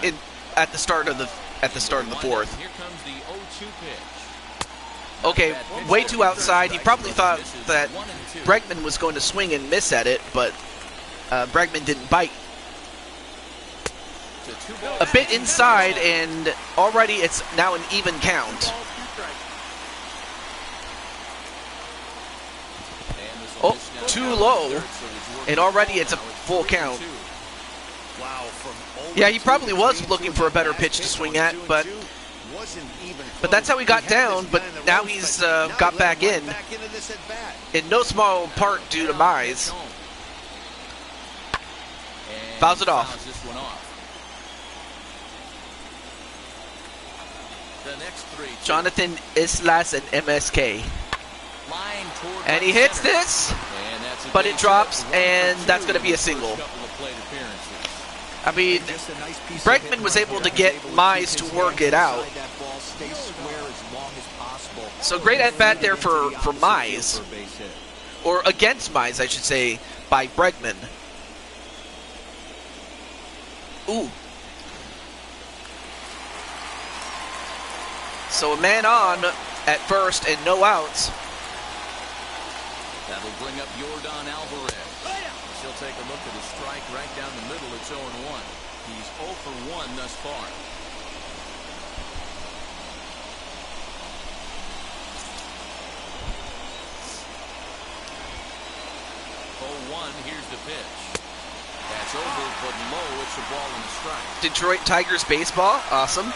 at the start of the 4th. Here comes the 0-2 pitch. Okay, way too outside. He probably thought that Bregman was going to swing and miss at it, but Bregman didn't bite. A bit inside, and already it's now an even count. Oh, too low, and already it's a full count. Yeah, he probably was looking for a better pitch to swing at, but that's how he got down. But now he's got back in no small part due to Mize. Fouls it off. Jonathan Islas and MSK. And he hits this, but it drops, and that's going to be a single. I mean, Bregman was able to get Mize to work it out. So great at-bat there for Mize. Or against Mize, I should say, by Bregman. Ooh. So a man on at first and no outs. That'll bring up Yordan Alvarez. She'll take a look at his strike right down the middle. It's 0-1. He's 0 for 1 thus far. 0-1. Here's the pitch. That's over, but low. It's a ball and a strike. Detroit Tigers baseball. Awesome.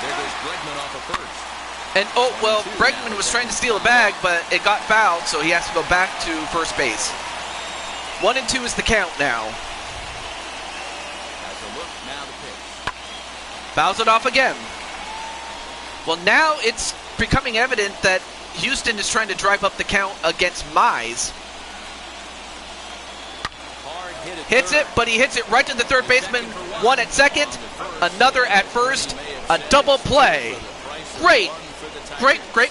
There goes Bregman off of first. And, oh, well, Bregman was trying to steal a bag, but it got fouled, so he has to go back to first base. 1-2 is the count now. Has a look, now the pitch. Fouls it off again. Well, now it's becoming evident that Houston is trying to drive up the count against Mize. Hits it, but he hits it right to the third baseman. One at second, another at first, a double play. Great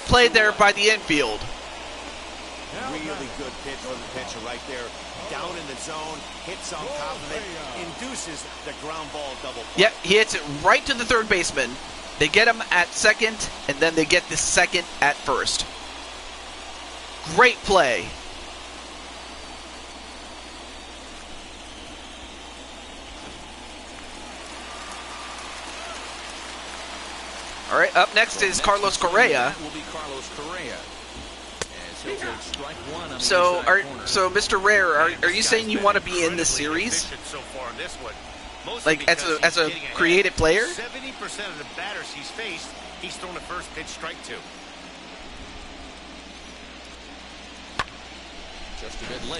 play there by the infield. Really good pitch from the pitcher right there. Down in the zone, hits on top of it, induces the ground ball double play. Yep, he hits it right to the third baseman. They get him at second, and then they get the second at first. Great play. All right, up next is Carlos Correa. So, Mr. Rare, are you saying you want to be in this series? Like as a creative player? 70% of the batters he's faced, he's thrown a first pitch strike to.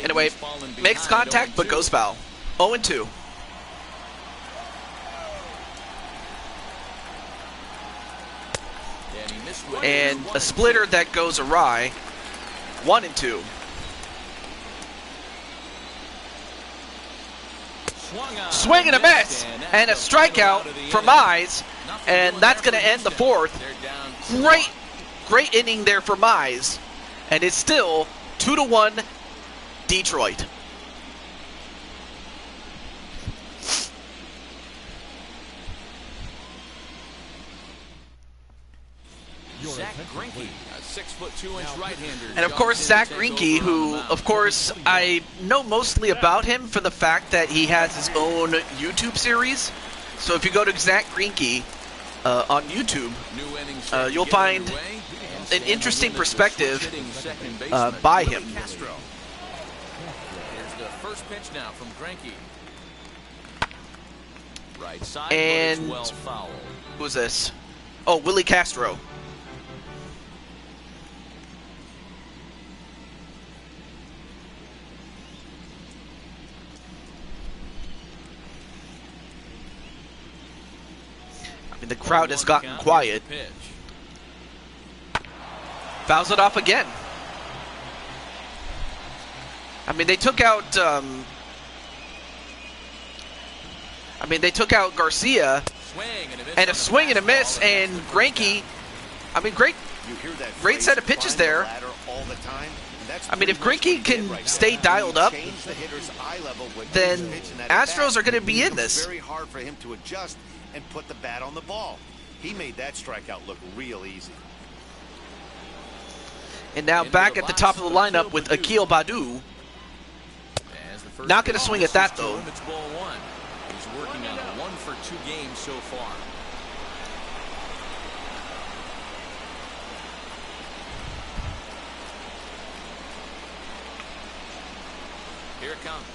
Anyway, makes contact but goes foul. 0-2. And a splitter that goes awry. 1-2. Swing and a miss, and a strikeout for Mize, and that's going to end the fourth. Great inning there for Mize, and it's still 2-1 Detroit. Zach Greinke, a 6'2" right-hander. And of course, Zach Greinke, who, of course, I know mostly about him for the fact that he has his own YouTube series. So if you go to Zach Greinke on YouTube, you'll find an interesting perspective by him. Here's the first pitch now from Greinke. Right side, and but it's well foul. Who's this? Oh, Willie Castro. I mean, the crowd has gotten quiet. Fouls it off again. I mean, they took out I mean, they took out Garcia, and a swing and a miss, and Greinke, I mean, great set of pitches there. I mean, if Greinke can stay dialed up, then Astros are going to be in this. It's very hard for him to adjust and put the bat on the ball. He made that strikeout look real easy. And now back at the top of the lineup with Akil Baddoo. Not going to swing at that, though. It's ball one. He's working on a 1-for-2 game so far. Here it comes.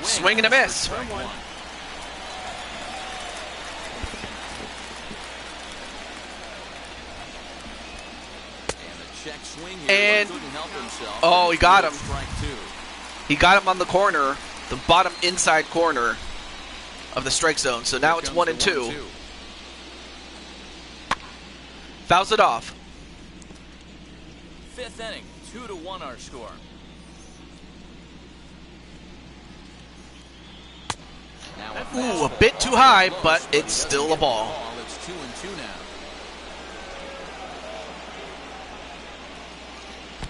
Swing and a miss. And oh, he got him. He got him on the corner, the bottom inside corner of the strike zone. So now it's 1-2. Fouls it off. Fifth inning, 2-1 our score. Ooh, a bit too high, but it's still a ball. It's 2-2 now.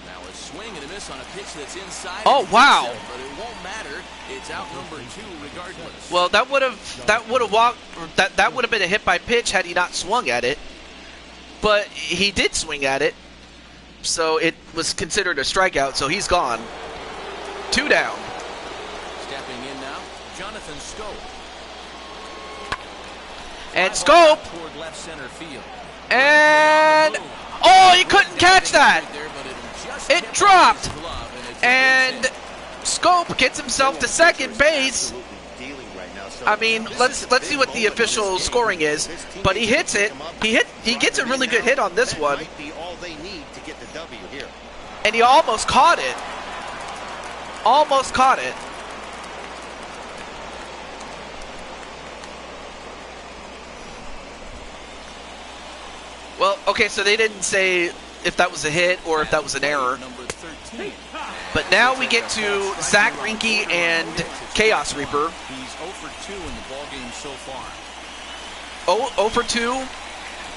Now a swing and a miss on a pitch that's inside. Oh wow! But it won't matter. It's out number 2 regardless. Well, that would have been a hit by pitch had he not swung at it. But he did swing at it, so it was considered a strikeout. So he's gone. 2 down. Stepping in now, Jonathan Scope. And Scope. Toward left center field. And oh, he couldn't catch that. It dropped. And Scope gets himself to second base. I mean, let's see what the official scoring is. But he hits it. He gets a really good hit on this one. And he almost caught it. Almost caught it. Well, okay, so they didn't say if that was a hit or if that was an error. But now we get to Zach Greinke and Chaos Reaper. He's 0 for 2 in the ballgame so far. 0 for 2,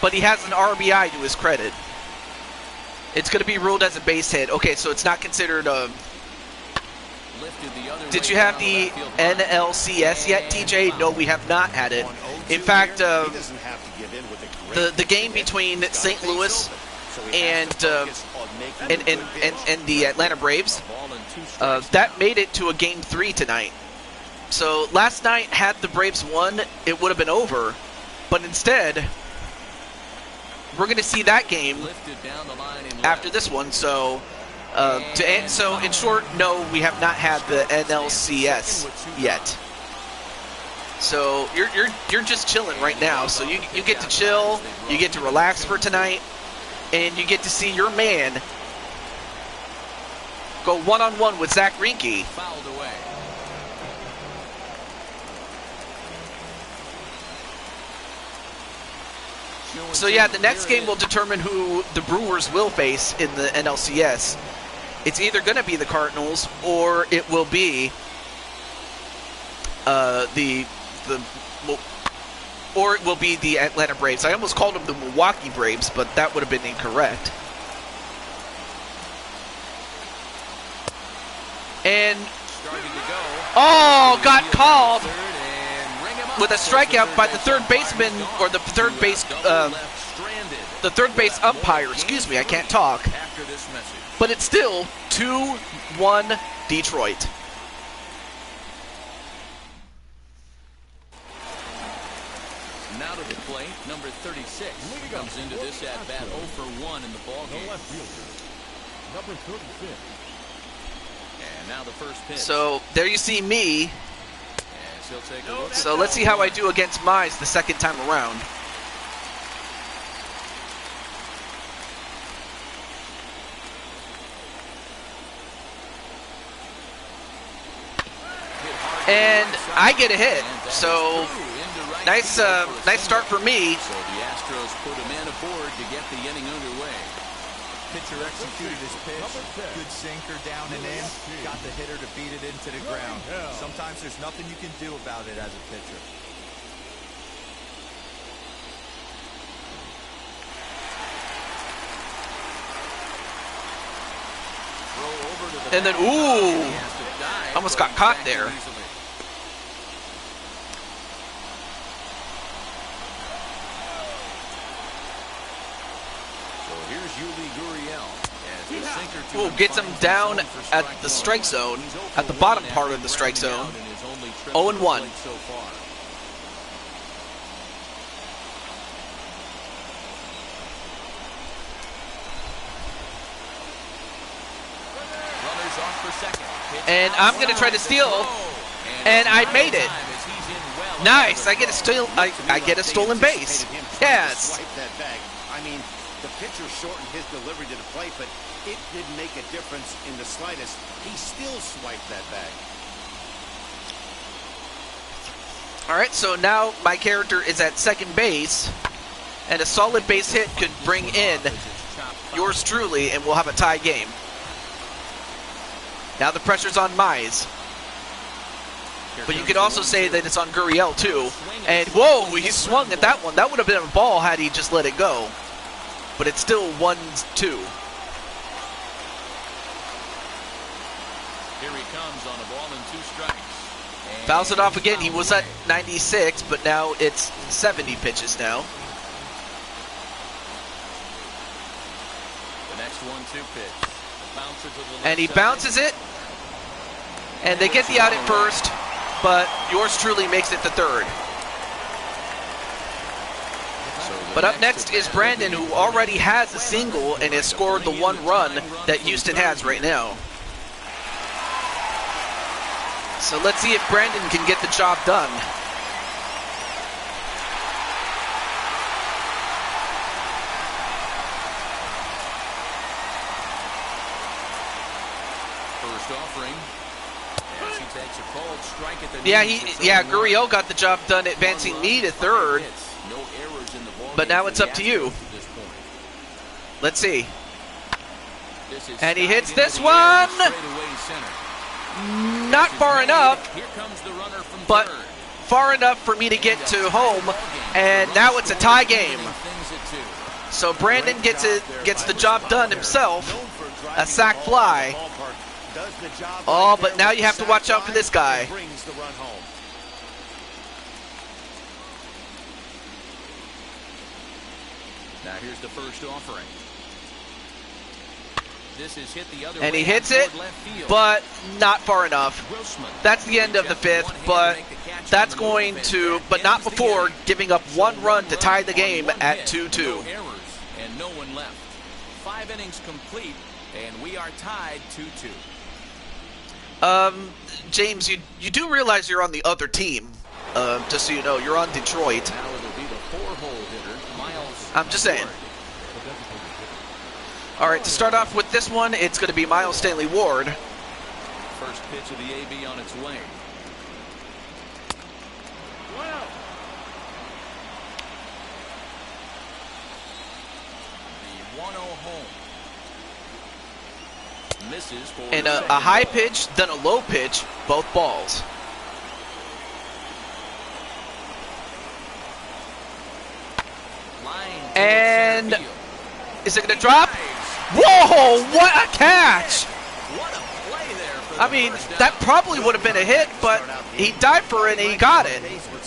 but he has an RBI to his credit. It's going to be ruled as a base hit. Okay, so it's not considered a... Did you have the NLCS yet, TJ? No, we have not had it. In fact, the game between St. Louis and the Atlanta Braves, that made it to a Game 3 tonight. So last night, had the Braves won, it would have been over. But instead, we're going to see that game after this one. So, so in short, no, we have not had the NLCS yet. So you're just chilling right now. So you get to chill, you get to relax for tonight, and you get to see your man go one-on-one with Zach Greinke. Fouled away. So yeah, the next game will determine who the Brewers will face in the NLCS. It's either going to be the Cardinals or it will be the Atlanta Braves. I almost called them the Milwaukee Braves, but that would have been incorrect. And oh, got called with a strikeout by the third baseman, or the third base umpire. Excuse me, I can't talk. But it's still 2-1 Detroit. Now to the plate, number 36 comes into this at bat 0 for 1 in the ballgame. The left fielder, number 36. And now the first pitch. So there you see me. So let's see how I do against Mize the second time around. And I get a hit. So nice start for me. So the Astros put a man aboard to get the inning underway. Pitcher executed his pitch. Good sinker down and in. Got the hitter to beat it into the ground. Sometimes there's nothing you can do about it as a pitcher. And then, ooh, almost got caught there. Ooh, gets him down at the strike zone, at the bottom part of the strike zone. 0-1. And I'm going to try to steal, and I made it. Nice, I get a steal. I get a stolen base. Yes. I mean, the pitcher shortened his delivery to the plate, but it didn't make a difference in the slightest. He still swiped that bag. All right, so now my character is at second base, and a solid base hit could bring in yours truly, and we'll have a tie game. Now the pressure's on Mize. But you could also say that it's on Gurriel too. And whoa, he swung at that one. That would have been a ball had he just let it go. But it's still 1-2. Here he comes on a ball and 2 strikes. Fouls it off again. He was at 96, but now it's 70 pitches now. The next 1-2 pitch. And he bounces it. And they get the out at first, but yours truly makes it to third. But up next is Brandon, who already has a single and has scored the 1 run that Houston has right now. So let's see if Brandon can get the job done. First offering. As he takes a cold strike at the Gurriel got the job done advancing me to third. But now it's up to you. Let's see. And he hits this one. Not far enough, but far enough for me to get to home. And now it's a tie game. So Brandon gets the job done himself. A sac fly. Oh, but now you have to watch out for this guy. Now here's the first offering. This is hit the other and way he hits it, but not far enough. That's the end of the 5th, but that's going to, but not before giving up 1 run to tie the game at 2-2. No errors and no one left. 5 innings complete, and we are tied 2-2. James, you do realize you're on the other team, just so you know. You're on Detroit. Now it'll be the 4-hole hitter, Miles. I'm just saying. All right, to start off with this one, it's going to be Miles Stanley Ward. First pitch of the AB on its way. The 1-0 home. Misses for And a high pitch, then a low pitch, both balls. And is it going to drop? Whoa, what a catch! What a play there for I mean, that probably would have been a hit, but he dived for it and he got it.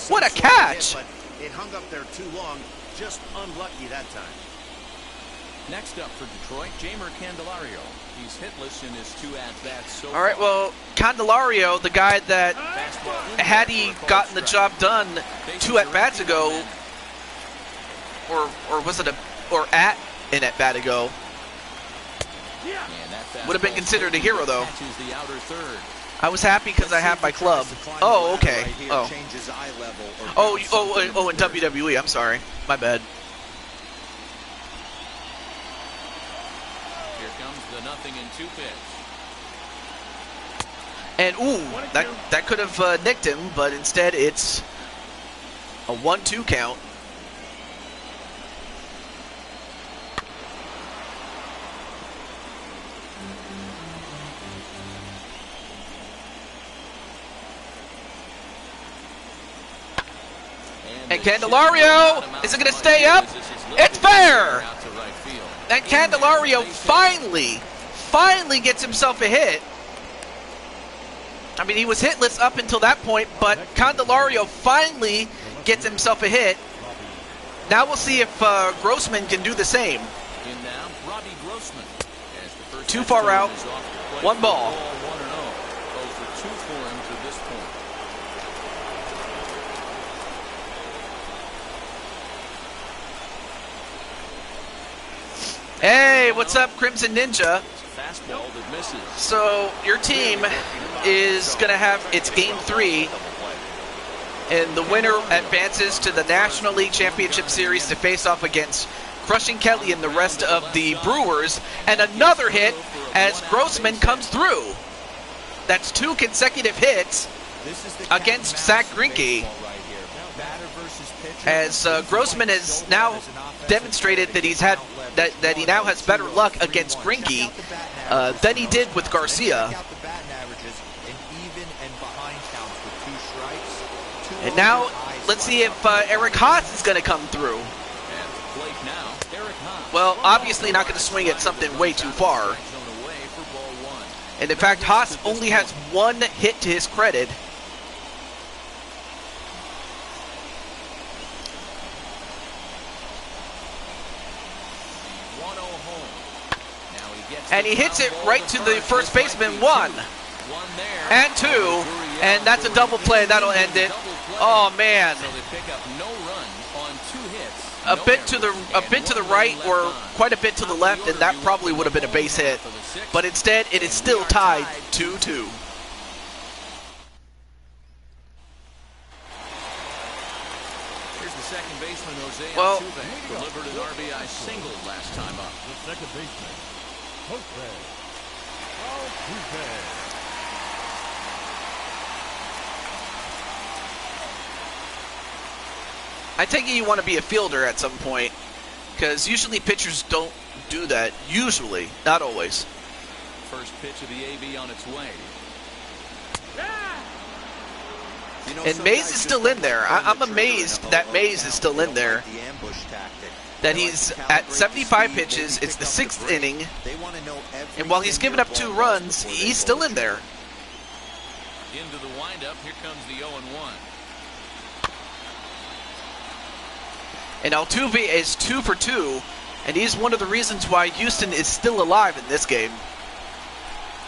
What a catch! It hung up there too long, just unlucky that time. Next up for Detroit, Jeimer Candelario. He's hitless in his 2 at-bats so All right, well, Candelario, the guy that had he gotten the job done 2 at-bats ago, or was it at an at-bat ago, would have been considered a hero, though. I was happy because I have my club. Oh, okay. Oh, in WWE. I'm sorry. My bad. Here comes the 0-2 pitch. And ooh, that could have nicked him, but instead it's a 1-2 count. And Candelario, is it going to stay up? It's fair! And Candelario finally gets himself a hit. I mean, he was hitless up until that point, but Candelario finally gets himself a hit. Now we'll see if Grossman can do the same. Too far out, one ball. Hey, what's up, Crimson Ninja? So your team is going to have its Game 3, and the winner advances to the National League Championship Series to face off against Crushing Kelly and the rest of the Brewers. And another hit as Grossman comes through. That's 2 consecutive hits against Zach Greinke. As Grossman has now demonstrated that that he now has better luck against Greinke than he did with Garcia. And now let's see if Eric Haas is going to come through. Well, obviously not going to swing at something way too far. And in fact, Haas only has 1 hit to his credit. And he hits it right to the first baseman. 1 and 2, and that's a double play. That'll end it. Oh man! A bit to the right, or quite a bit to the left, and that probably would have been a base hit. But instead, it is still tied 2-2. Well, delivered an RBI single last time up. The second baseman, Jose. I take it you want to be a fielder at some point, because usually pitchers don't do that. Usually, not always. First pitch of the AB on its way. And Mays is still in there. I'm amazed that Mays is still in there. That he's at 75 pitches. It's the 6th inning. And while he's given up 2 runs, he's still in there. Into the windup. Here comes the 0-1. And Altuve is 2 for 2. And he's one of the reasons why Houston is still alive in this game.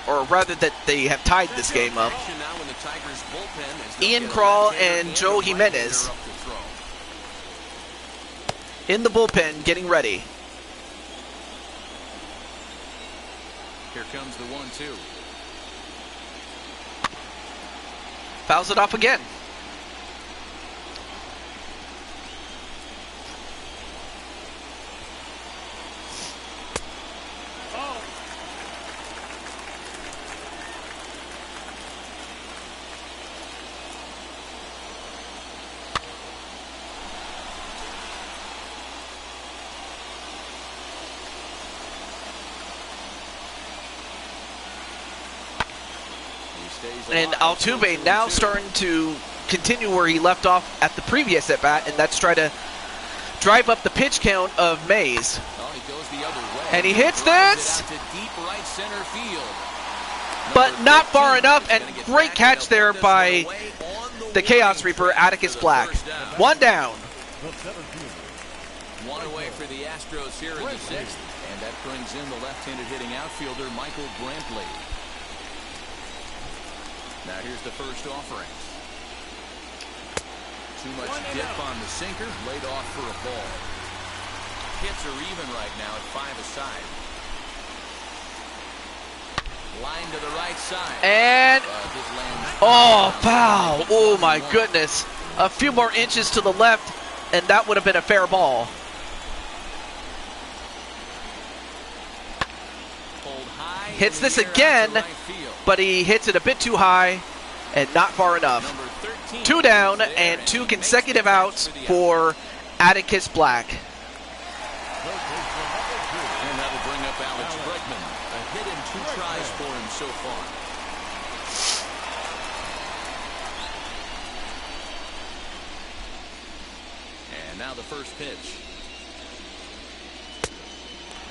Or rather that they have tied this game up. Ian Krall and Joe Jimenez in the bullpen getting ready. Here comes the 1-2. Fouls it off again. And Altuve now starting to continue where he left off at the previous at-bat, and that's try to drive up the pitch count of Mays. And he hits this, but not far enough, and great catch there by the Chaos Reaper, Atticus Black. 1 down. 1 away for the Astros here in the 6th, and that brings in the left-handed hitting outfielder, Michael Brantley. Now here's the first offering. Too much dip on the sinker, laid off for a ball. Hits are even right now at 5 aside. Line to the right side. And oh, foul! Oh my goodness! A few more inches to the left, and that would have been a fair ball. Hits this again, but he hits it a bit too high and not far enough. 2 down and 2 consecutive outs for Atticus Black. And that'll bring up Alex Bregman. A hit in 2 tries for him so far. Now the first pitch.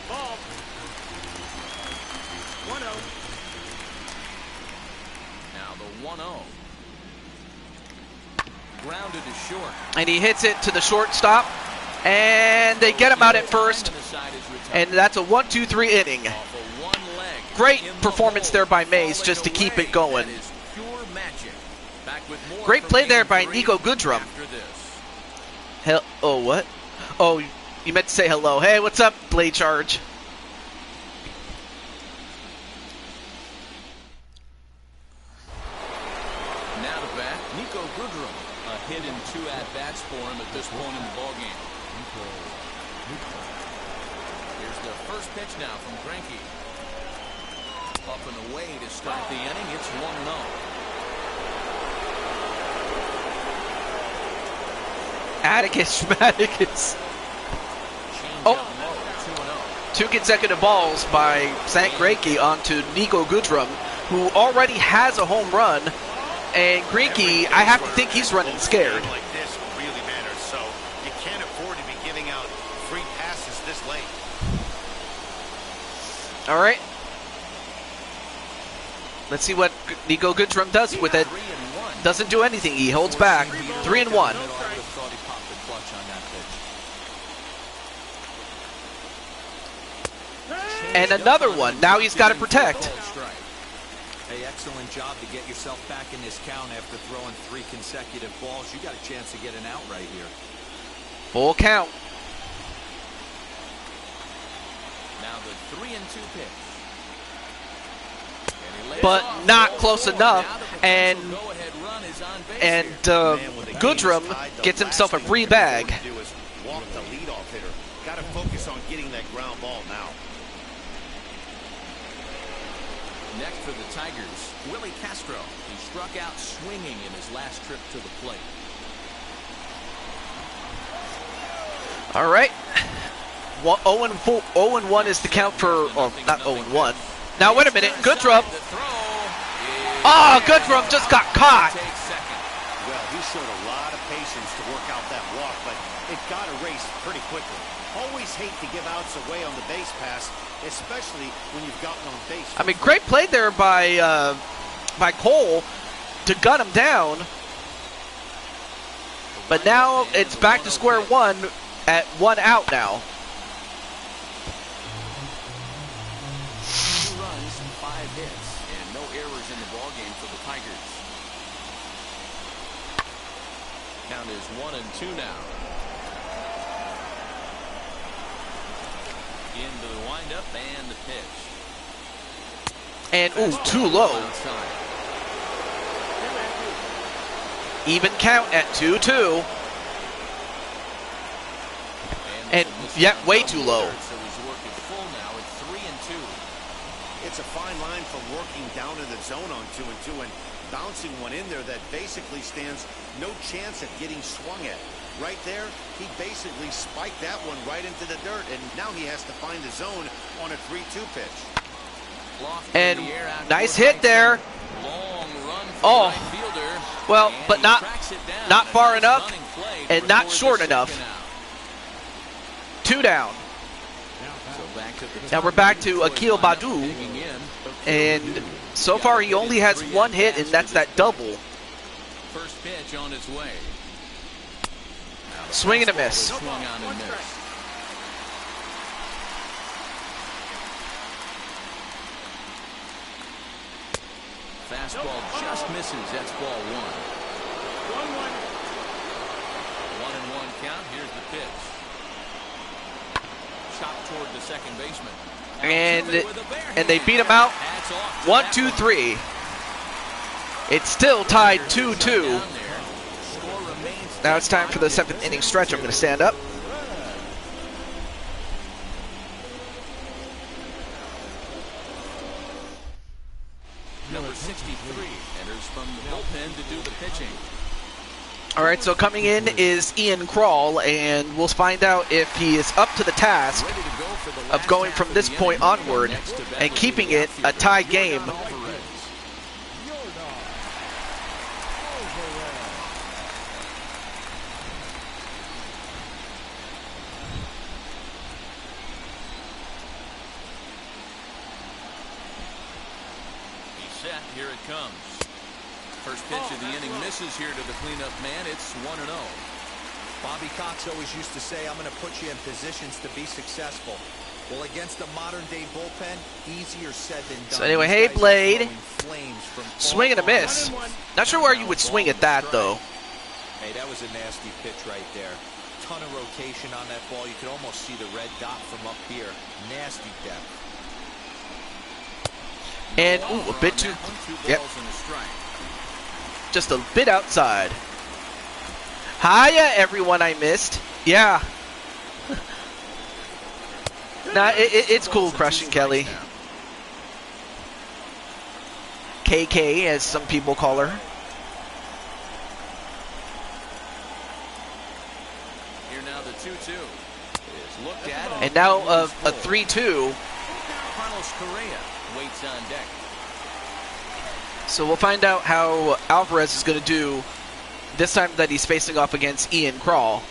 Ball. 1-0. Now the 1-0. Grounded to short. And he hits it to the shortstop. And they get him out at first. And that's a 1-2-3 inning. Great performance there by Mays just to keep it going. Great play there by Nico Goodrum. Oh, what? Oh, you meant to say hello. Hey, what's up, Blade Charge? Now to bat, Nico Goodrum. A hit in 2 at-bats for him at this point in the ballgame. Here's the first pitch now from Greinke. Up and away to start the inning. It's 1-0. Atticus Schmaticus. Oh, 2 consecutive balls by St. Greinke onto Nico Goodrum, who already has a home run. And Greinke, I have to think he's running scared. Like this really matters, so you can't afford to be giving out free passes this late. All right. Let's see what Nico Goodrum does with it. Doesn't do anything. He holds back. 3-1. And another one. Now he's got to protect. Hey, excellent job to get yourself back in this count after throwing 3 consecutive balls. You got a chance to get an out right here. Full count. Now the 3-2 pitch. But not close enough. And Goodrum gets himself a free bag. Walk the leadoff hitter. Got to focus on getting that ground ball now. Next for the Tigers, Willie Castro. He struck out swinging in his last trip to the plate. All right. 0-1 is the count for, or not 0-1. Now wait a minute, Goodrum. Oh, Goodrum just got caught. Well, he showed a lot of patience to work out that walk, but it got erased pretty quickly. Always hate to give outs away on the base pass, especially when you've gotten on base. I mean, great play there by Cole to gun him down. But now it's back to square one at 1 out now. 2 runs, 5 hits, and no errors in the ballgame for the Tigers. Count is 1-2 now. Into the windup and the pitch. And, ooh, too low. Even count at 2-2. And, yeah, way too low. So he's working full now at 3-2. It's a fine line from working down in the zone on 2-2 and bouncing one in there that basically stands no chance at getting swung at. Right there, he basically spiked that one right into the dirt, and now he has to find the zone on a 3-2 pitch. And nice hit there. Oh, well, but not far enough and not short enough. 2 down. Now we're back to Akil Badu, and so far he only has 1 hit, and that's that double. First pitch on its way. Swing and a miss. Swung on and missed. Fastball just misses. That's ball 1. 1-1 count. Here's the pitch. Chopped toward the second baseman. And they beat him out. 1-2-3. It's still tied 2-2. Now it's time for the 7th inning stretch. I'm going to stand up. Number 63 enters from the bullpen to do the pitching. All right, so coming in is Ian Krall, and we'll find out if he is up to the task of going from this point onward and keeping it a tie game. Here it comes. First pitch of the inning misses here to the cleanup man. It's 1-0. Bobby Cox always used to say, I'm going to put you in positions to be successful. Well, against the modern-day bullpen, easier said than done. So anyway, These hey, guys are Blade. throwing flames from Swing and a miss. Not sure where you would swing at that, though. Hey, that was a nasty pitch right there. Ton of rotation on that ball. You could almost see the red dot from up here. Nasty depth. And, ooh, a bit too... Yep. Just a bit outside. Hiya, everyone I missed. Yeah. Nah, it's cool, Crushing Kelly. KK, as some people call her. Here now the 2-2 is looked at. And now a 3-2. Carlos Correa waits on deck. So we'll find out how Alvarez is going to do this time that he's facing off against Ian Krall.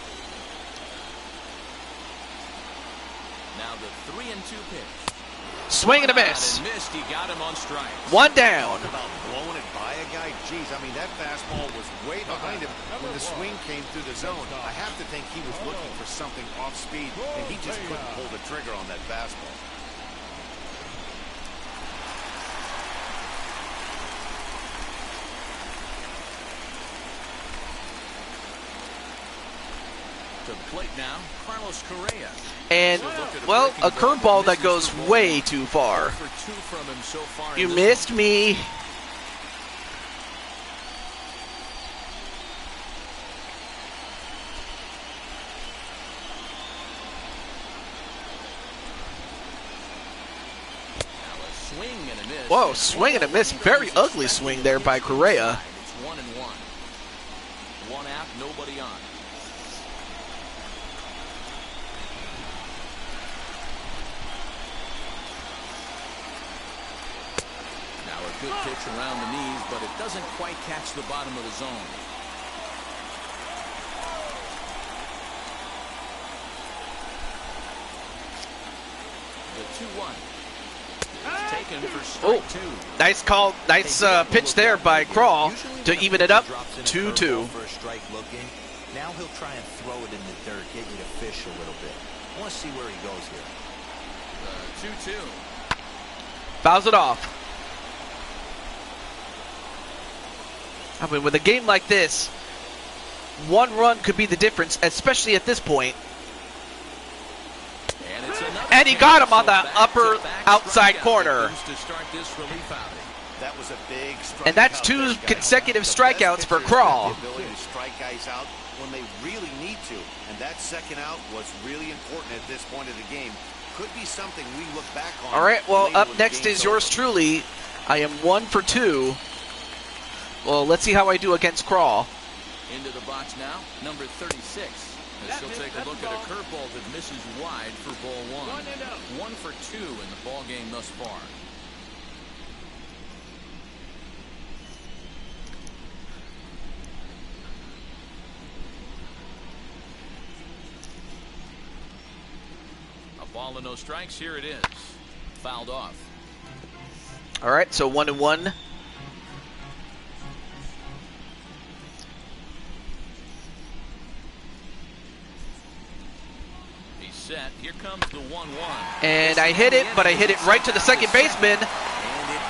Now the 3-2 pitch. Swing and a miss. Missed. He got him on strike. One down. Talk about blowing it by a guy. Geez, I mean, that fastball was way behind him when the swing came through the zone. I have to think he was looking for something off speed, and he just couldn't pull the trigger on that fastball. To the plate now, Carlos Correa. And, well, a curveball that goes way too far. You missed me. Whoa, swing and a miss. Very ugly swing there by Correa. It's 1-1. One out, nobody on. Now a good pitch around the knees, but it doesn't quite catch the bottom of the zone. The 2-1. Taken for strike two. Nice call, nice pitch there by Krall to even it up. 2-2. For a strike looking. Now he'll try and throw it in the dirt, get you to fish a little bit. I want to see where he goes here. 2-2. Fouls it off. I mean, with a game like this, one run could be the difference, especially at this point. And he got him on the upper outside corner. That was a big strikeout. And that's two consecutive strikeouts for Krall. The ability to strike guys out when they really need to. And that second out was really important at this point of the game. Could be something we look back on. All right, well, up next is yours truly. I am 1 for 2. Well, let's see how I do against Krall. Into the box now, number 36. As he'll take a look at a curveball that misses wide for ball 1. 1 for 2 in the ball game thus far. A ball and no strikes. Here it is. Fouled off. All right, so 1-1. Set. Here comes the 1-1. And I hit it, but I hit it right to the second baseman.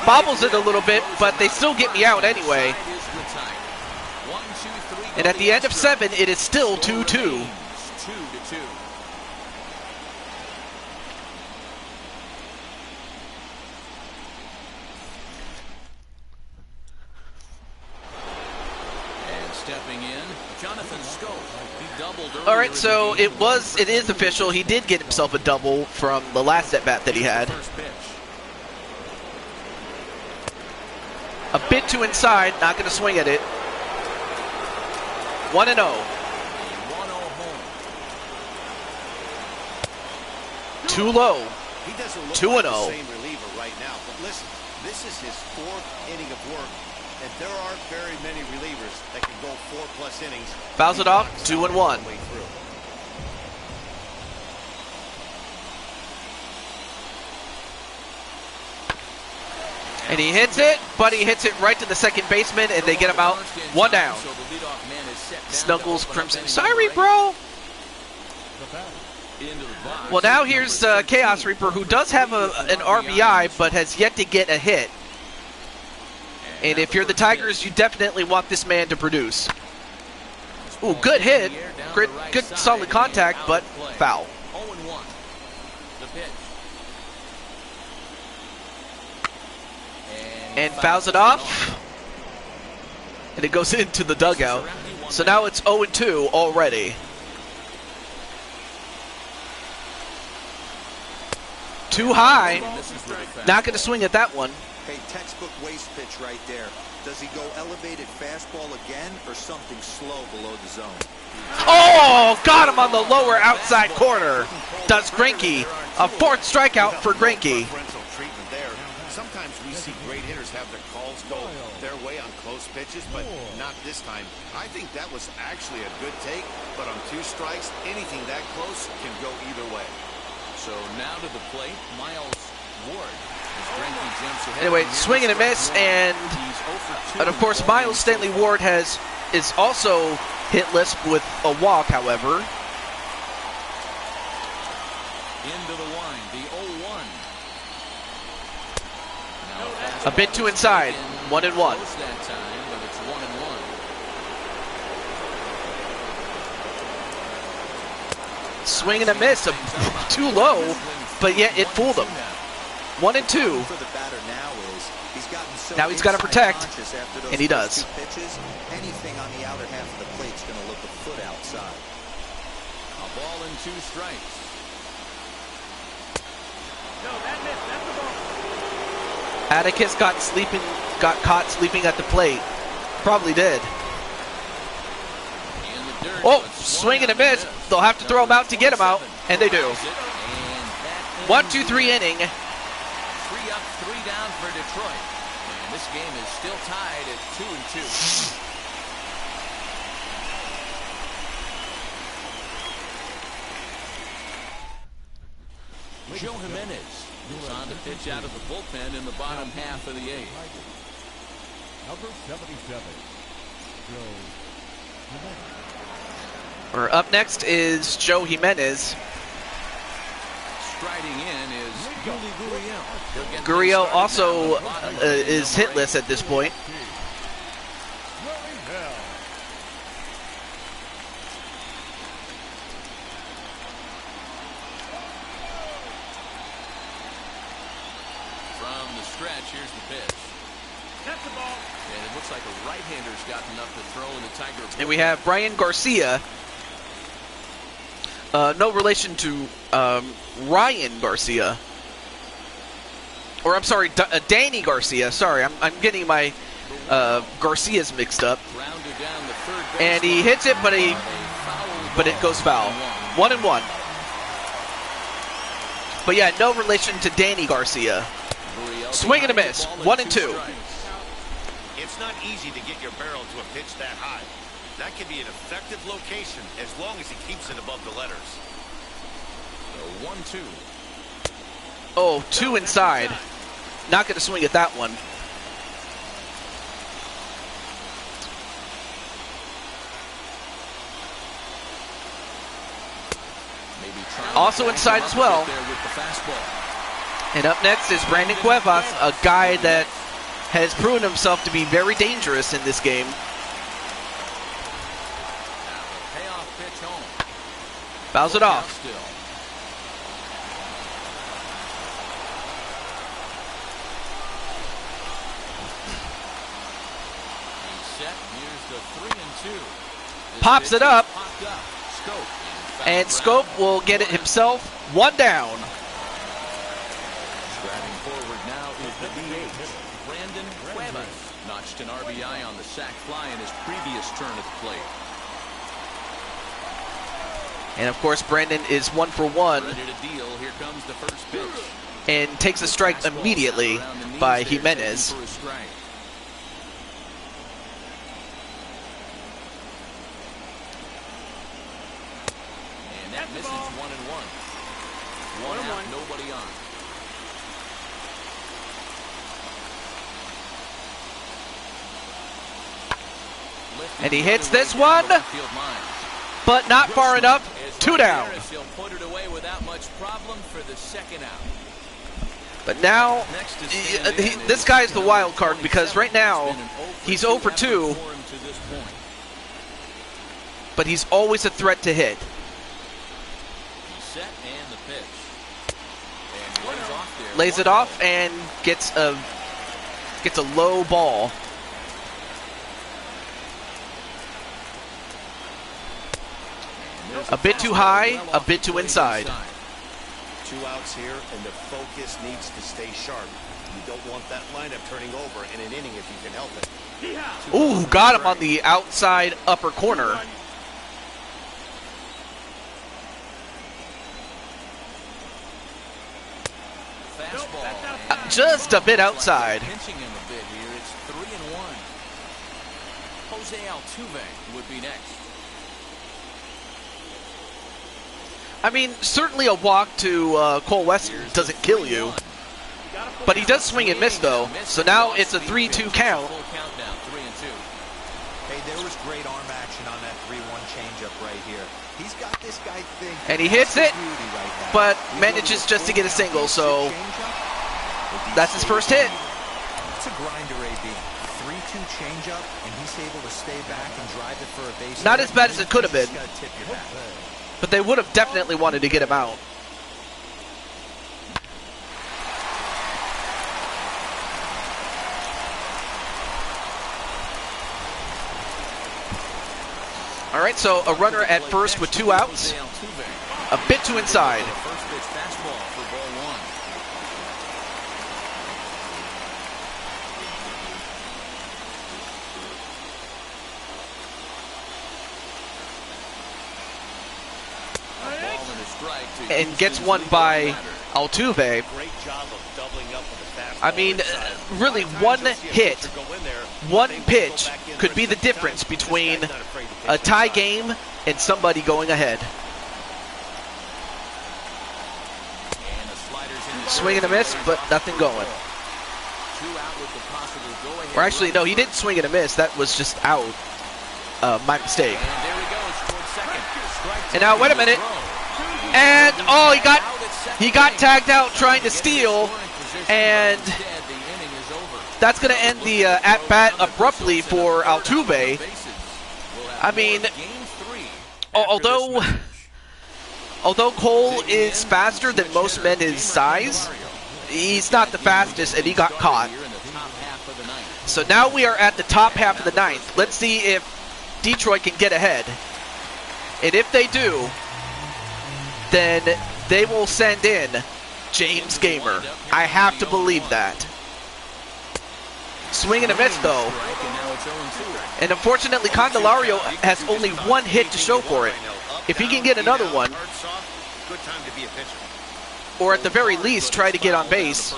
Bobbles it a little bit, but they still get me out anyway. And at the end of 7, it is still 2-2. 2-2. And stepping in, Jonathan Scope. All right, so it is official. He did get himself a double from the last at-bat that he had. A bit too inside, not going to swing at it. 1-0. 1-0 home. Too low. He doesn't look 2-0. like the same reliever right now, but listen, this is his 4th inning of work, and there aren't very many relievers that can go 4+ innings. Fouls it off, 2-1. And he hits it, but he hits it right to the second baseman, and they get him out. 1 down. Snuggles Crimson. Sorry, bro. Well, now here's Chaos Reaper, who does have an RBI, but has yet to get a hit. And if you're the Tigers, you definitely want this man to produce. Ooh, good hit. Good solid contact, but foul. 0-1. The pitch. And fouls it off. And it goes into the dugout. So now it's 0-2 already. Too high. Not going to swing at that one. Hey, textbook waste pitch right there. Does he go elevated fastball again or something slow below the zone? Oh, got him on the lower outside corner. Does Greinke. A 4th strikeout for Greinke. Sometimes we see great hitters have their calls go their way on close pitches, but not this time. I think that was actually a good take, but on 2 strikes, anything that close can go either way. So now to the plate, Miles Ward. Anyway, swing and a miss, and of course Miles Stanley Ward is also hitless with a walk, however. Into the wind, the 0-1. A bit too inside, 1-1. That time, but it's 1-1. Swing and a miss, too low, but yet it fooled him. 1-2. Now he's got to protect, and he does. Anything on the outer half of the plate's going to look a foot outside. A ball and 2 strikes. Atticus got caught sleeping at the plate. Probably did. Oh, swing and a miss. They'll have to throw him out to get him out, and they do. 1-2-3 inning. 3 up, 3 down for Detroit. And this game is still tied at 2-2. Joe Jimenez is on to pitch out of the bullpen in the bottom half of the 8th. Number 77, Joe Jimenez. Or up next is Joe Jimenez. Striding in is Yuli Gurriel. Gurriel also is hitless at this point. From the stretch, here's the pitch. That's the ball. And it looks like a right-hander's got enough to throw in the Tiger. And we have Brian Garcia. No relation to Ryan Garcia. Or I'm sorry, Danny Garcia. Sorry, I'm getting my Garcias mixed up. And he hits it, but it goes foul. 1-1. But yeah, no relation to Danny Garcia. Swing and a miss. 1-2. It's not easy to get your barrel to a pitch that high. That can be an effective location as long as he keeps it above the letters. So 1-2. Oh, 2 inside. Not going to swing at that one. Also inside as well. And up next is Brandon Cuevas, a guy that has proven himself to be very dangerous in this game. Fouls it off. Pops it up. And Scope will get it himself. 1 down. Driving forward now is the DH, Brandon Cuevas. Notched an RBI on the sac fly in his previous turn at the plate. And of course, Brandon is 1 for 1. Ready to deal. Here comes the first pitch. And takes a strike immediately by Jimenez. And that misses 1-1. 1 out, nobody on. And he hits this one, but not far enough. 2 down. He'll put it away without much problem for the second out. But now, this guy's the wild card because right now, he's 0 for 2, but he's always a threat to hit. Set and the pitch. And lays off there. Lays it off and gets a low ball. A bit too high, a bit too inside. 2 outs here, and the focus needs to stay sharp. You don't want that lineup turning over in an inning if you can help it. Ooh, got him on the outside upper corner. Just a bit outside. Pinching him a bit here. It's 3-1. Jose Altuve would be next. I mean, certainly a walk to Cole West doesn't kill you, but he does swing and miss though. So now it's a 3-2 count. Hey, there was great arm action on that 3-1 changeup right here. He's got this guy thinking. And he hits it, but manages just to get a single. So that's his first hit. It's a grinder, AB. 3-2 changeup, and he's able to stay back and drive it for a base. Not as bad as it could have been, but they would have definitely wanted to get him out. All right, so a runner at first with 2 outs. A bit too inside. First pitch fastball for ball 1. And gets one by Altuve. Great job of doubling up with the fastball. I mean, really, one hit, one pitch could be the difference between a tie game and somebody going ahead. Swing and a miss, but nothing going. Or actually, no, he didn't swing and a miss. That was just out. My mistake. And now, wait a minute. And oh, he got tagged out trying to steal, and that's going to end the at-bat abruptly for Altuve. I mean, although Cole is faster than most men his size, he's not the fastest, and he got caught. So now we are at the top half of the 9th. Let's see if Detroit can get ahead. And if they do, then they will send in James Gamer. I have to believe that. Swing and a miss, though. And unfortunately, Candelario has only 1 hit to show for it. If he can get another one, or at the very least, try to get on base,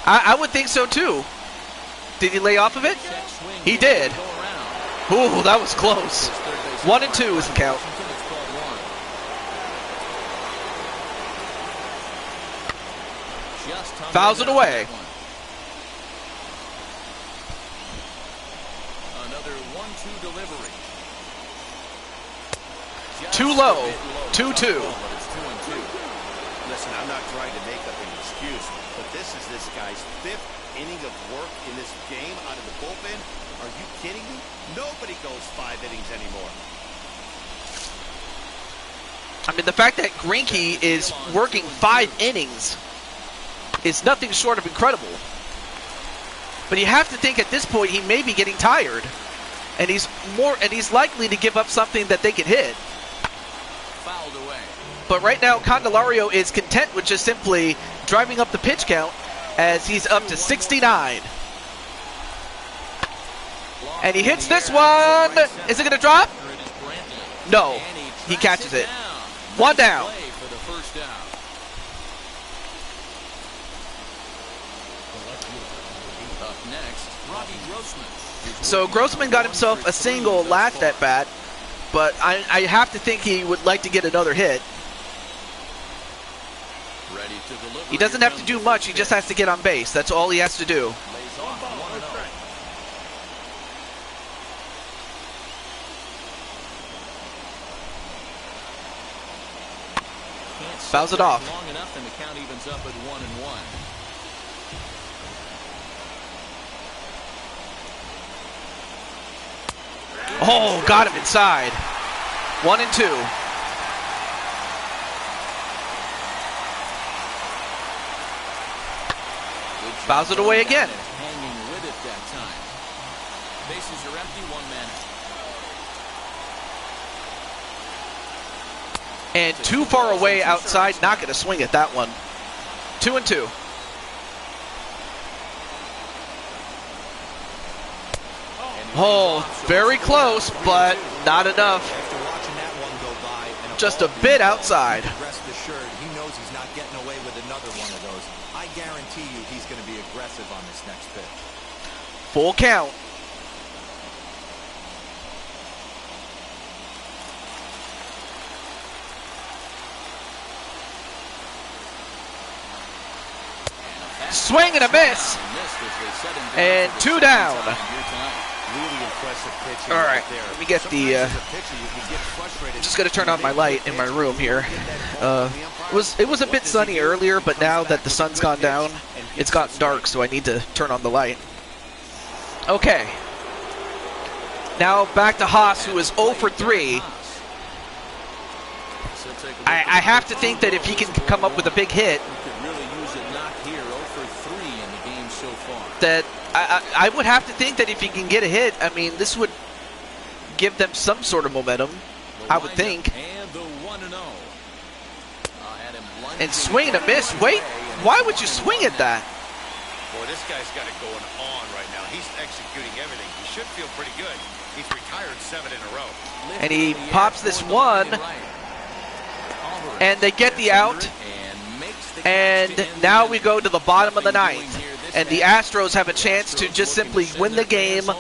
I would think so, too. Did he lay off of it? He did. Ooh, that was close. 1 and 2 is the count. Fouls it away. Another 1-2 delivery. Too low. 2-2. Listen, I'm not trying to make up an excuse, but this is this guy's 5th inning of work in this game out of the bullpen. Are you kidding me? Nobody goes 5 innings anymore. I mean, the fact that Greinke is working 5 innings is nothing short of incredible. But you have to think at this point he may be getting tired, and he's likely to give up something that they could hit. Fouled away. But right now, Candelario is content with just simply driving up the pitch count as he's up to 69. And he hits this one. Is it going to drop? No. He catches it. 1 down. So Grossman got himself a single last at bat, but I have to think he would like to get another hit. He doesn't have to do much. He just has to get on base. That's all he has to do. Fouls it off. Long enough, and the count evens up at 1-1. Oh, got him inside. 1-2. Fouls it away again. Hanging with it that time. Bases are empty, one man. And too far away outside, not going to swing at that one. 2-2. Oh, very close, but not enough. After watching that one go by, and Just a bit outside. Rest assured, he knows he's not getting away with another one of those. I guarantee you he's going to be aggressive on this next pitch. Full count. Swing and a miss. And 2 down. Really impressive pitching. All right, there. let me get the. I'm just gonna turn on my light in my room here. It was a bit sunny earlier, but now that the sun's gone down, it's gotten dark, so I need to turn on the light. Okay. Now back to Haas, who is 0 for 3. I have to think that if he can come up with a big hit, that I would have to think that if he can get a hit, I mean, this would give them some sort of momentum, I would think. And swing and a miss. Wait, why would you swing at that? Boy, this guy's got it going on right now. He's executing everything. He should feel pretty good. He's retired 7 in a row. And he pops this one, and they get the out. And now we go to the bottom of the 9th. And the Astros have a chance to just simply win the game.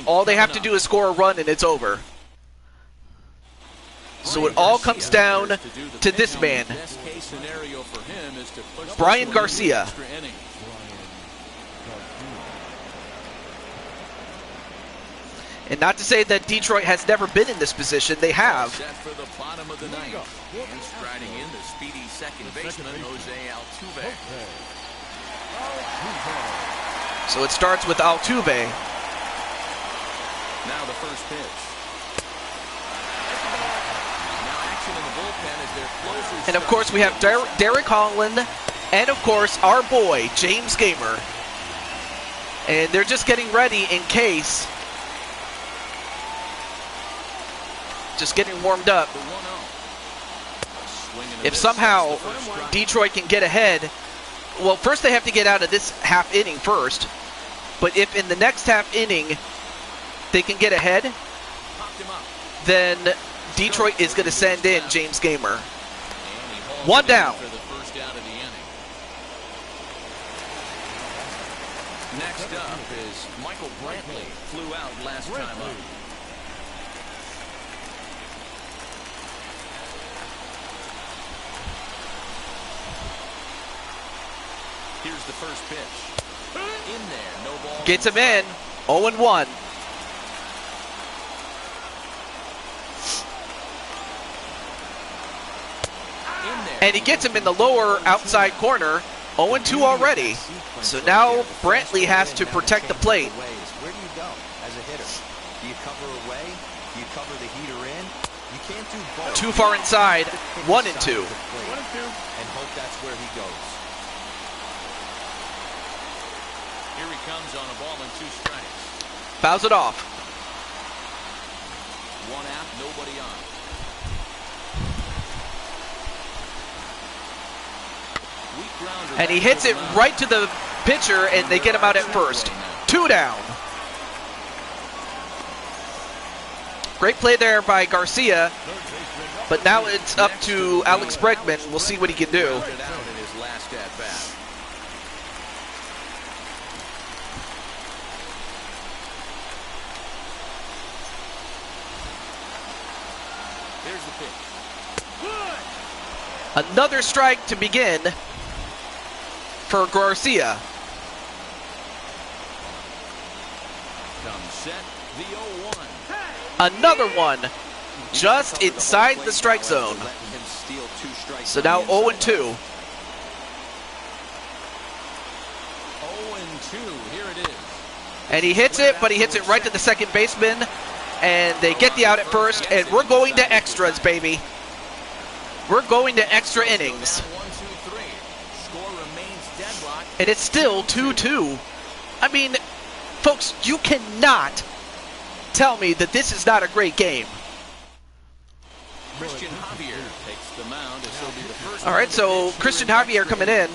All they have to do is score a run and it's over. So it all comes down to this man, Brian Garcia. And not to say that Detroit has never been in this position, they have. For the bottom of the 9th. And striding in the speedy second baseman, Jose Altuve. So it starts with Altuve. Now the first pitch. Now action in the bullpen as their closers. And of course we have Derek Holland and of course our boy, James Gamer. And they're just getting ready in case. Just getting warmed up. If somehow Detroit can get ahead, well, first they have to get out of this half inning first. But if in the next half inning they can get ahead, then Detroit is going to send in James Gamer. 1 down. Next up is Michael Brantley. Flew out last time up. Here's the first pitch. In there, no ball. Gets him in. 0-1. And he gets him in the lower outside corner. 0-2 already. So now Brantley has to protect the plate. Where do you go as a hitter? Do you cover away? Do you cover the heater in? You can't do both. Too far inside. 1-2. And hope that's where he goes. Here he comes on a ball and 2 strikes. Fouls it off. 1 out, nobody on. And he hits it right to the pitcher, and they get him out at first. 2 down. Great play there by Garcia, but now it's up to Alex Bregman. We'll see what he can do. Another strike to begin for Garcia. Set the 0-1. Another one just inside the strike zone. Letting him steal 2 So now 0-2. 0-2, here it is. And he hits it, but he hits it right to the second baseman. And they get the out at first, and we're going to extras, baby. We're going to extra innings. And it's still 2-2. I mean, folks, you cannot tell me that this is not a great game. Christian Javier takes the mound as he'll be the first. All right, so Christian Javier coming in.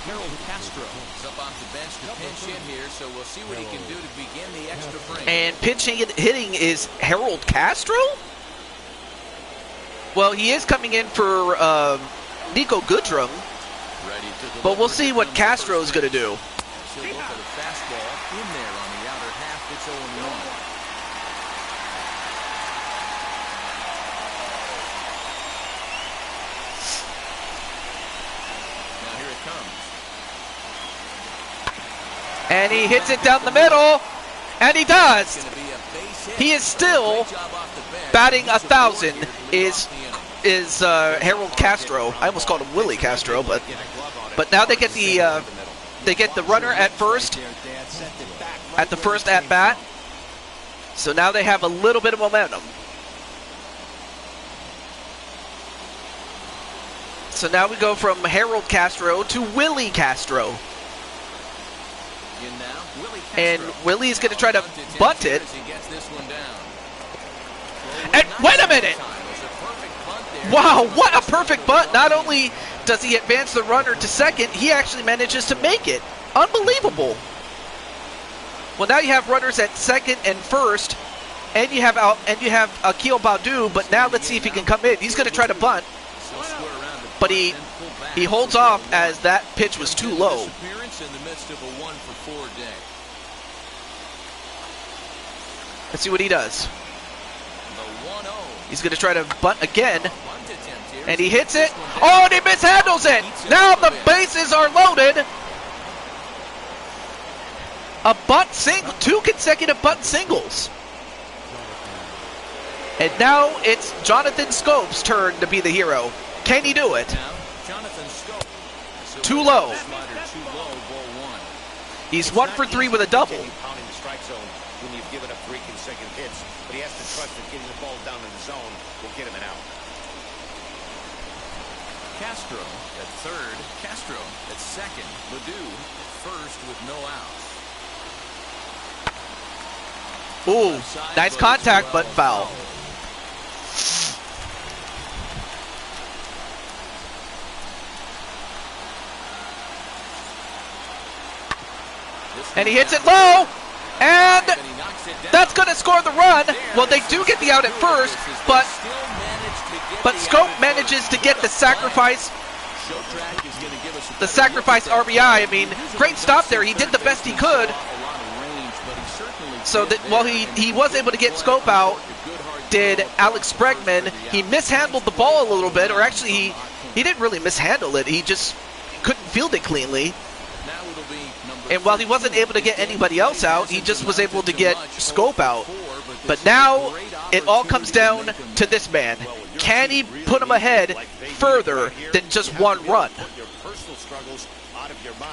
Harold Castro is up off the bench to pinch hit here, so we'll see what he can do to begin the extra frame. And pitching and hitting is Harold Castro? Well, he is coming in for Nico Goodrum, but we'll see what Castro is going to do. He'll look at a fastball in there on the outer half. It's 0-1. Now here it comes. And he hits it down the middle, and he does. It's gonna be a base hit. He is still Great job off the bench. batting 1,000 is Harold Castro. I almost called him Willie Castro, but now they get the runner at first, at the first at bat. So now they have a little bit of momentum. So now we go from Harold Castro to Willie Castro. In now, Willie And Castro. Willie's going to try to bunt it. As he gets this one down. And wait a minute! Time. It's a perfect bunt there. Wow, what a perfect bunt. Not only does he advance the runner to second, he actually manages to make it. Unbelievable. Well, now you have runners at second and first, and you have Akil Baudou, but now let's see if he can come in. He's going to try to bunt, So square around to but bunt, he then pull back. holds off as that pitch was too low. Disappearance in the midst of a 1-for-4 day. Let's see what he does. The 1-0. He's going to try to bunt again, Bunt attempt here. and he hits it. Oh, and he mishandles it. Now the bases are loaded. A bunt single, 2 consecutive bunt singles. And now it's Jonathan Scope's turn to be the hero. Can he do it? Now, Jonathan Scope. Too low. Slider too low, ball 1. He's 1 for 3 with a double. Pounding the strike zone when you've given up 3 consecutive hits, but he has to trust that getting the ball down in the zone will get him an out. Castro at third. Castro at second. Baudou at first with no outs. Ooh, nice contact, but foul. And he hits it low, and that's going to score the run. Well, they do get the out at first, but Scope manages to get the sacrifice RBI. I mean, great stop there. He did the best he could. So that while he was able to get Scope out, did Alex Bregman. He mishandled the ball a little bit, or actually he didn't really mishandle it. He just couldn't field it cleanly. And while he wasn't able to get anybody else out, he just was able to get Scope out. But now it all comes down to this man. Can he put him ahead further than just one run?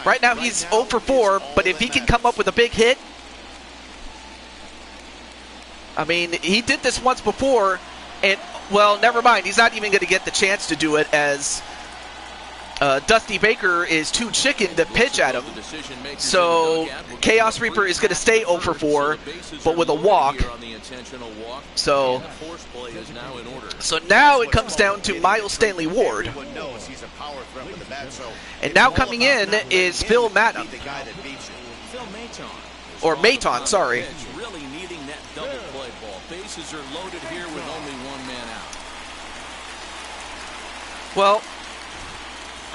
Right now he's 0 for 4, but if he can come up with a big hit, I mean, he did this once before, and, well, never mind. He's not even going to get the chance to do it as Dusty Baker is too chicken to pitch at him. So Chaos Reaper is going to stay 0 for 4, but with a walk. So now it comes down to Miles Stanley Ward. And now coming in is Phil Maton. Or Maton, sorry. Really needing that double play ball. Bases are loaded here with only one man out. Well,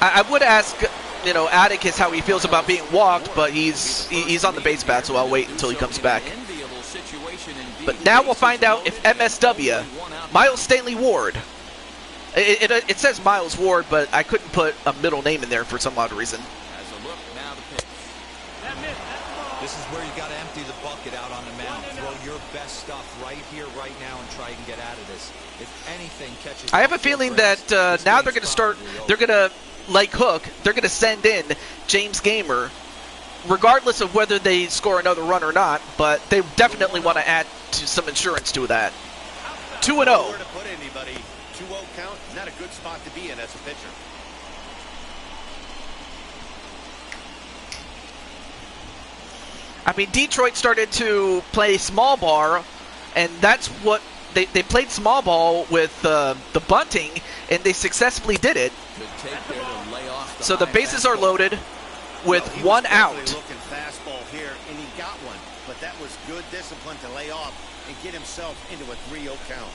I would ask, Atticus how he feels about being walked, but he's on the base bat, so I'll wait until he comes back. But now we'll find out if MSW, Miles Stanley Ward. It says Miles Ward, but I couldn't put a middle name in there for some odd reason. As a look, now the pitch. This is where you got to empty the bucket out on the mound. Throw your best stuff right here, right now, and try and get out of this. If anything catches... I have a feeling that now they're going to start, they're going to, like Hook, they're going to send in James Gamer, regardless of whether they score another run or not, but they definitely want to add some insurance to that. 2-0. Nowhere to put anybody. 2-0 count, not a good spot to be in as a pitcher. I mean, Detroit started to play small ball, and that's what they played small ball with the bunting, and they successfully did it. So the bases are loaded with one out. Looking fastball here, and he got one, but that was good discipline to lay off and get himself into a 3-0 count.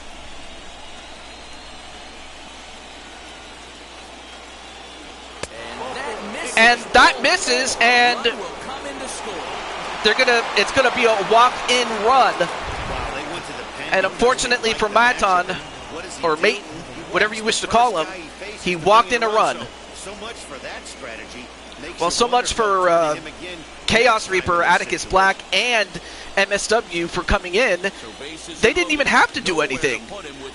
And that misses, and it's gonna be a walk-in run. And unfortunately for Maton, or Maton, whatever you wish to call him, he walked in a run. Well, so much for Chaos Reaper, Atticus Black, and MSW for coming in. They didn't even have to do anything.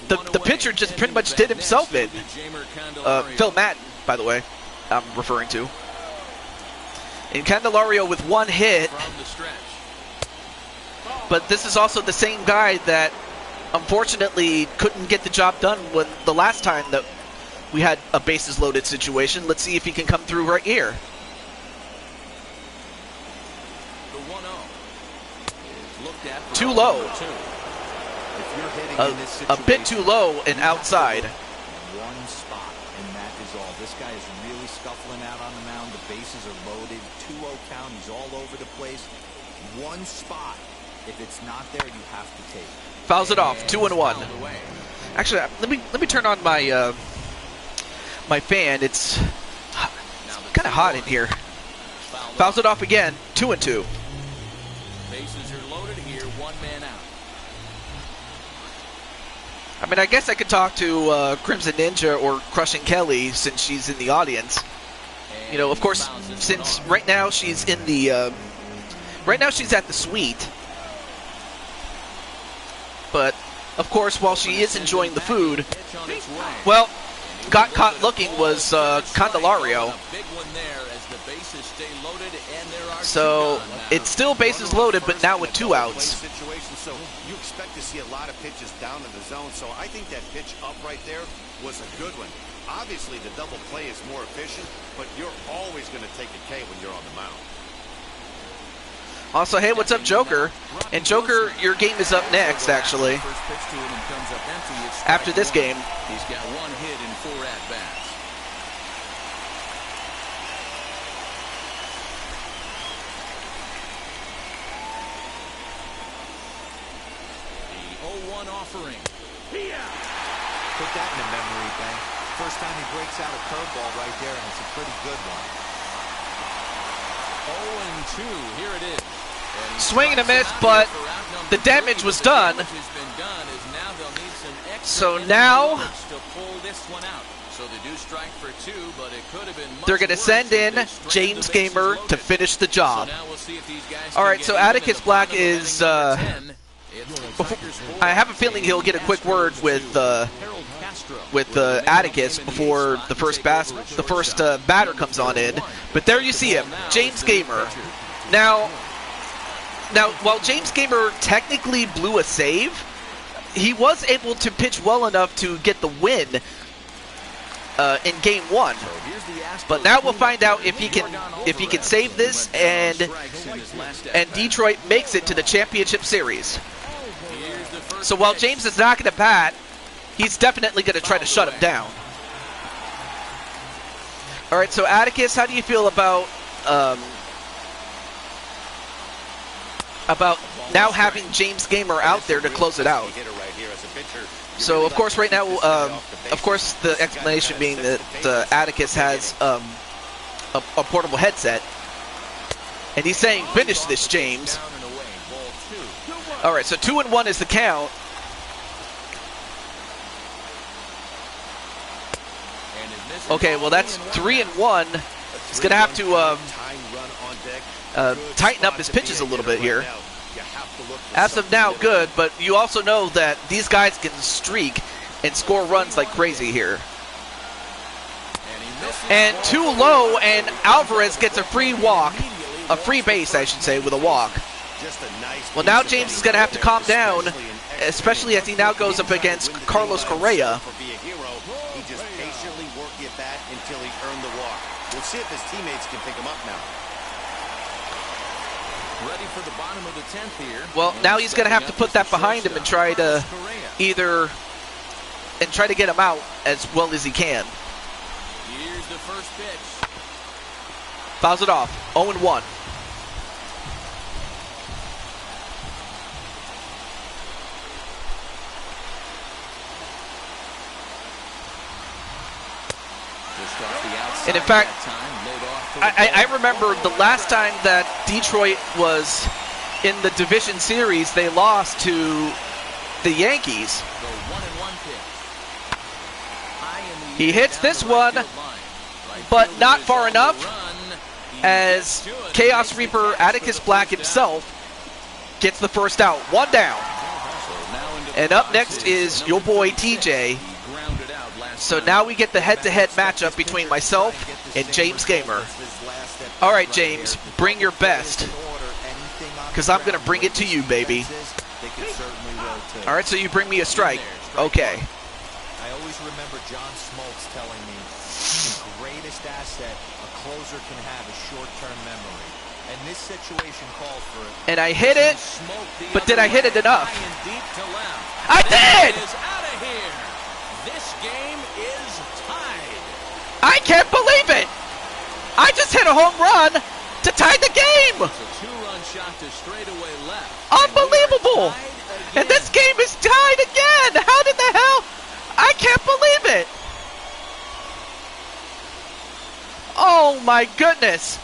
The pitcher just pretty much did himself in. Phil Madden, by the way, I'm referring to. And Candelario with one hit. But this is also the same guy that unfortunately couldn't get the job done when the last time that we had a bases loaded situation. Let's see if he can come through right here. Too low. A bit too low and outside. One spot, and that is all. This guy is really scuffling out on the mound. The bases are loaded. 2-0 count. He's all over the place. One spot. If it's not there, you have to take it. Fouls it off. 2-1. Actually, let me turn on my my fan. It's kind of hot in here. Fouls it off again. 2-2. Bases are loaded here. One man out. I mean, I guess I could talk to Crimson Ninja or Crushing Kelly since she's in the audience. You know, of course, since right now she's in the right now she's at the suite. But of course, while she is enjoying the food, well, got caught looking was Candelario. So it's still bases loaded, but now with 2 outs. So you expect to see a lot of pitches down in the zone. So I think that pitch up right there was a good one. Obviously, the double play is more efficient, but you're always going to take a K when you're on the mound. Also, hey, what's up, Joker? And Joker, your game is up next, actually. After this game. He's got 1 hit in 4 at-bats. The 0-1 offering. Put that in a memory bank. First time he breaks out a curveball right there, and it's a pretty good one. 0-2, here it is. Swing and a miss, but the damage was done. So now they're going to send in James Gamer to finish the job. All right, so Atticus Black is... I have a feeling he'll get a quick word with Atticus before the first batter comes on in. But there you see him, James Gamer. Now, while James Gamer technically blew a save, he was able to pitch well enough to get the win in Game 1. But now we'll find out if he can save this and Detroit makes it to the championship series. So while James is not going to bat, he's definitely going to try to shut him down. All right, so Atticus, how do you feel about now having James Gamer out there to close it out? So of course, right now, of course, the explanation being that Atticus has a portable headset, and he's saying, "Finish this, James." All right, so 2-1 is the count. Okay, well that's 3-1. He's gonna have to tighten up his pitches a little bit here. As of now, good, but you also know that these guys can streak and score runs like crazy here. And too low, and Alvarez gets a free walk, a free base, I should say, with a walk. Well, now James is going to have to calm down, especially as he now goes up against Carlos Correa. He just patiently worked the at-bat until he earned the walk. We'll see if his teammates can pick him up now. Ready for the bottom of the 10th here. Well, now he's going to have to put that behind him and try to try to get him out as well as he can. Here's the first pitch. Fouls it off. 0-1. And in fact, I remember the last time that Detroit was in the division series, they lost to the Yankees. He hits this one, but not far enough, as Chaos Reaper Atticus Black himself gets the first out. One down. And up next is your boy TJ. So now we get the head-to-head matchup between myself and James Gamer. All right, James, bring your best, because I'm going to bring it to you, baby. All right, so you bring me a strike. Okay. I always remember John Smoltz telling me the greatest asset a closer can have is short-term memory. And this situation calls for it. And I hit it, but did I hit it enough? I did! This game is tied. I can't believe it! I just hit a home run to tie the game! It's a two-run shot to straightaway left. Unbelievable! And this game is tied again! How did the hell? I can't believe it! Oh my goodness!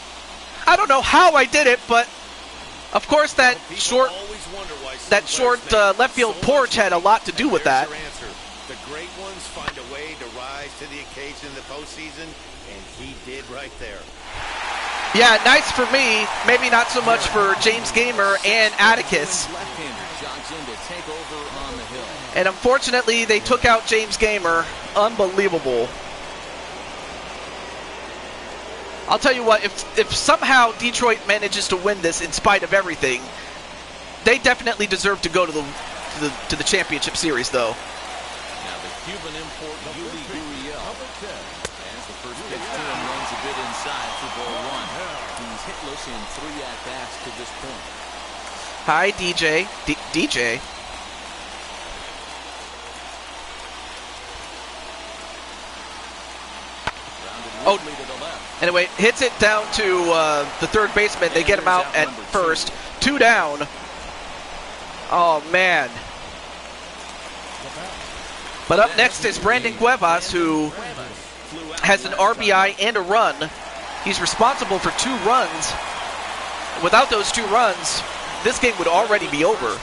I don't know how I did it, but of course that short left field porch had a lot to do with that. The great ones find a way to rise to the occasion in the postseason, and he did right there. Yeah, nice for me, maybe not so much for James Gamer and Atticus. And unfortunately, they took out James Gamer. Unbelievable. I'll tell you what, if somehow Detroit manages to win this in spite of everything, they definitely deserve to go to the championship series, though. Now the Cuban import Yuli Gurriel. As the first pitch to him runs a bit inside for ball one. He's hitless in 3 at-bats to this point. Hi, DJ. DJ. Oh, anyway, hits it down to the third baseman. They get him out at first. 2 down. Oh, man. But up next is Brandon Cuevas, who has an RBI and a run. He's responsible for 2 runs. Without those 2 runs, this game would already be over.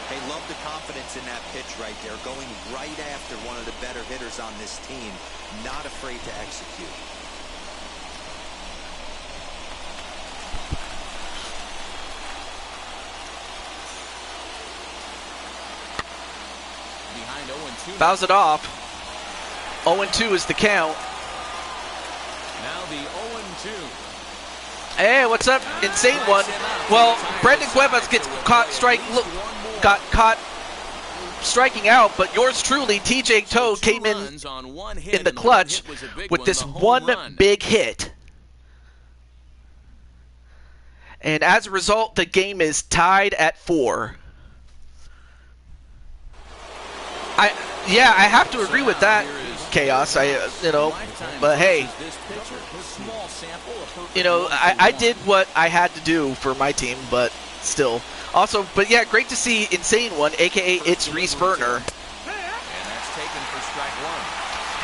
Hey, love the confidence in that pitch right there, going right after one of the better hitters on this team, not afraid to execute. Fouls it off. 0-2 is the count. Now the 0-2. Hey, what's up? Insane one. Well, Brandon Cuevas got caught striking out, but yours truly, TJ Toad, came in the clutch with this one big hit. And as a result, the game is tied at 4. I have to agree with that, Chaos. But hey, I did what I had to do for my team, but still. Also, but yeah, great to see Insane One, aka It's Reese Burner.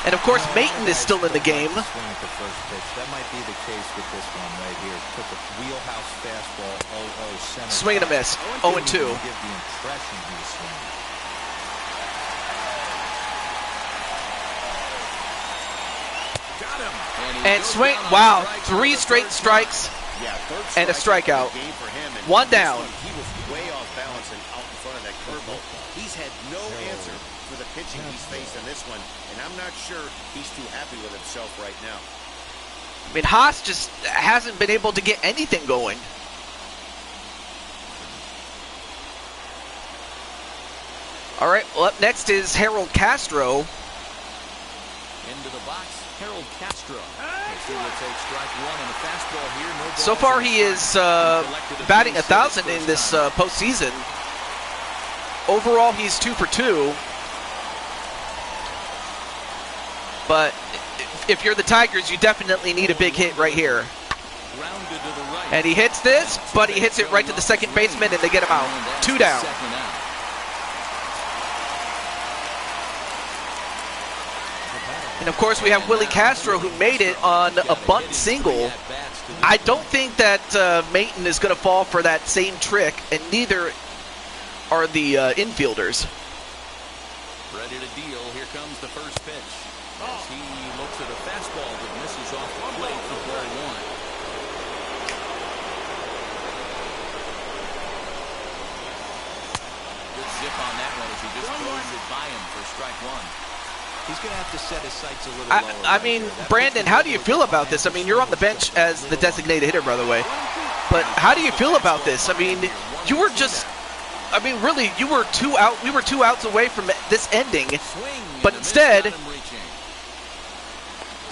And of course, Mayton is still in the game. That might be the case with this one right here. Took a wheelhouse fastball, swing and a miss, 0-2. And swing. Wow, 3 straight strikes Yeah, third and a strike strikeout. of the game for him, and 1 this down. one, he was way off balance and out in front of that curveball. He's had no answer for the pitching he's faced in this one, and I'm not sure he's too happy with himself right now. I mean, Haas just hasn't been able to get anything going. All right, well, up next is Harold Castro. Into the box, Harold Castro. He will take strike 1 on the fastball here. No balls So far, in the he is strike. batting Collected 1,000 base in this first time. postseason. Overall, he's 2 for 2. But if you're the Tigers, you definitely need a big hit right here. Rounded to the right. And he hits this, but he hits it right to the second baseman, and they get him out. And that's 2 the down. second out. And of course, we have Willie Castro, who made it on a bunt single. I don't think that Mayton is going to fall for that same trick, and neither are the infielders. Ready to deal. Here comes the first pitch. As he looks at a fastball that misses off the plate for ball 1. Good zip on that one as he just throws it by him for strike 1. He's going to have to set his sights a little I lower. mean, Brandon, how do you feel about this? I mean, you're on the bench as the designated hitter, by the way. But how do you feel about this? I mean, you were just... I mean, really, you were 2 out. We were 2 outs away from this ending. Swing, But and a miss instead, got him reaching.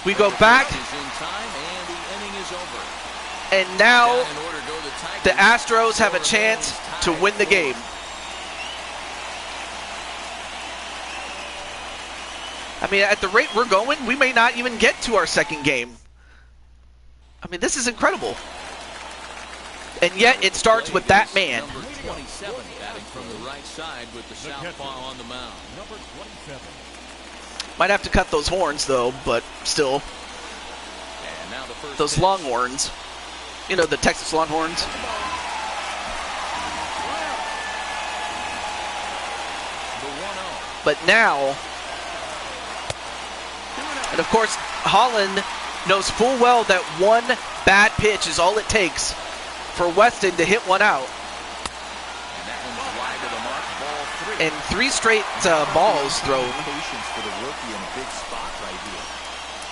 we go back, Is in time, and the inning is over. and now Down in order go the Tigers. the Astros have a Score chance remains to tied win the 4. game. I mean, at the rate we're going, we may not even get to our second game. I mean, this is incredible. And yet, it starts with that man. Number 27 batting from the right side with the southpaw on the mound. Number 27. Might have to cut those horns, though, but still. And now the first Those pitch. Longhorns. You know, the Texas Longhorns. The 1-0. But now, and of course, Holland knows full well that one bad pitch is all it takes for Weston to hit one out. And that one's wide of the mark, ball 3. And 3 straight balls thrown. Patience for the rookie in a big spot right here.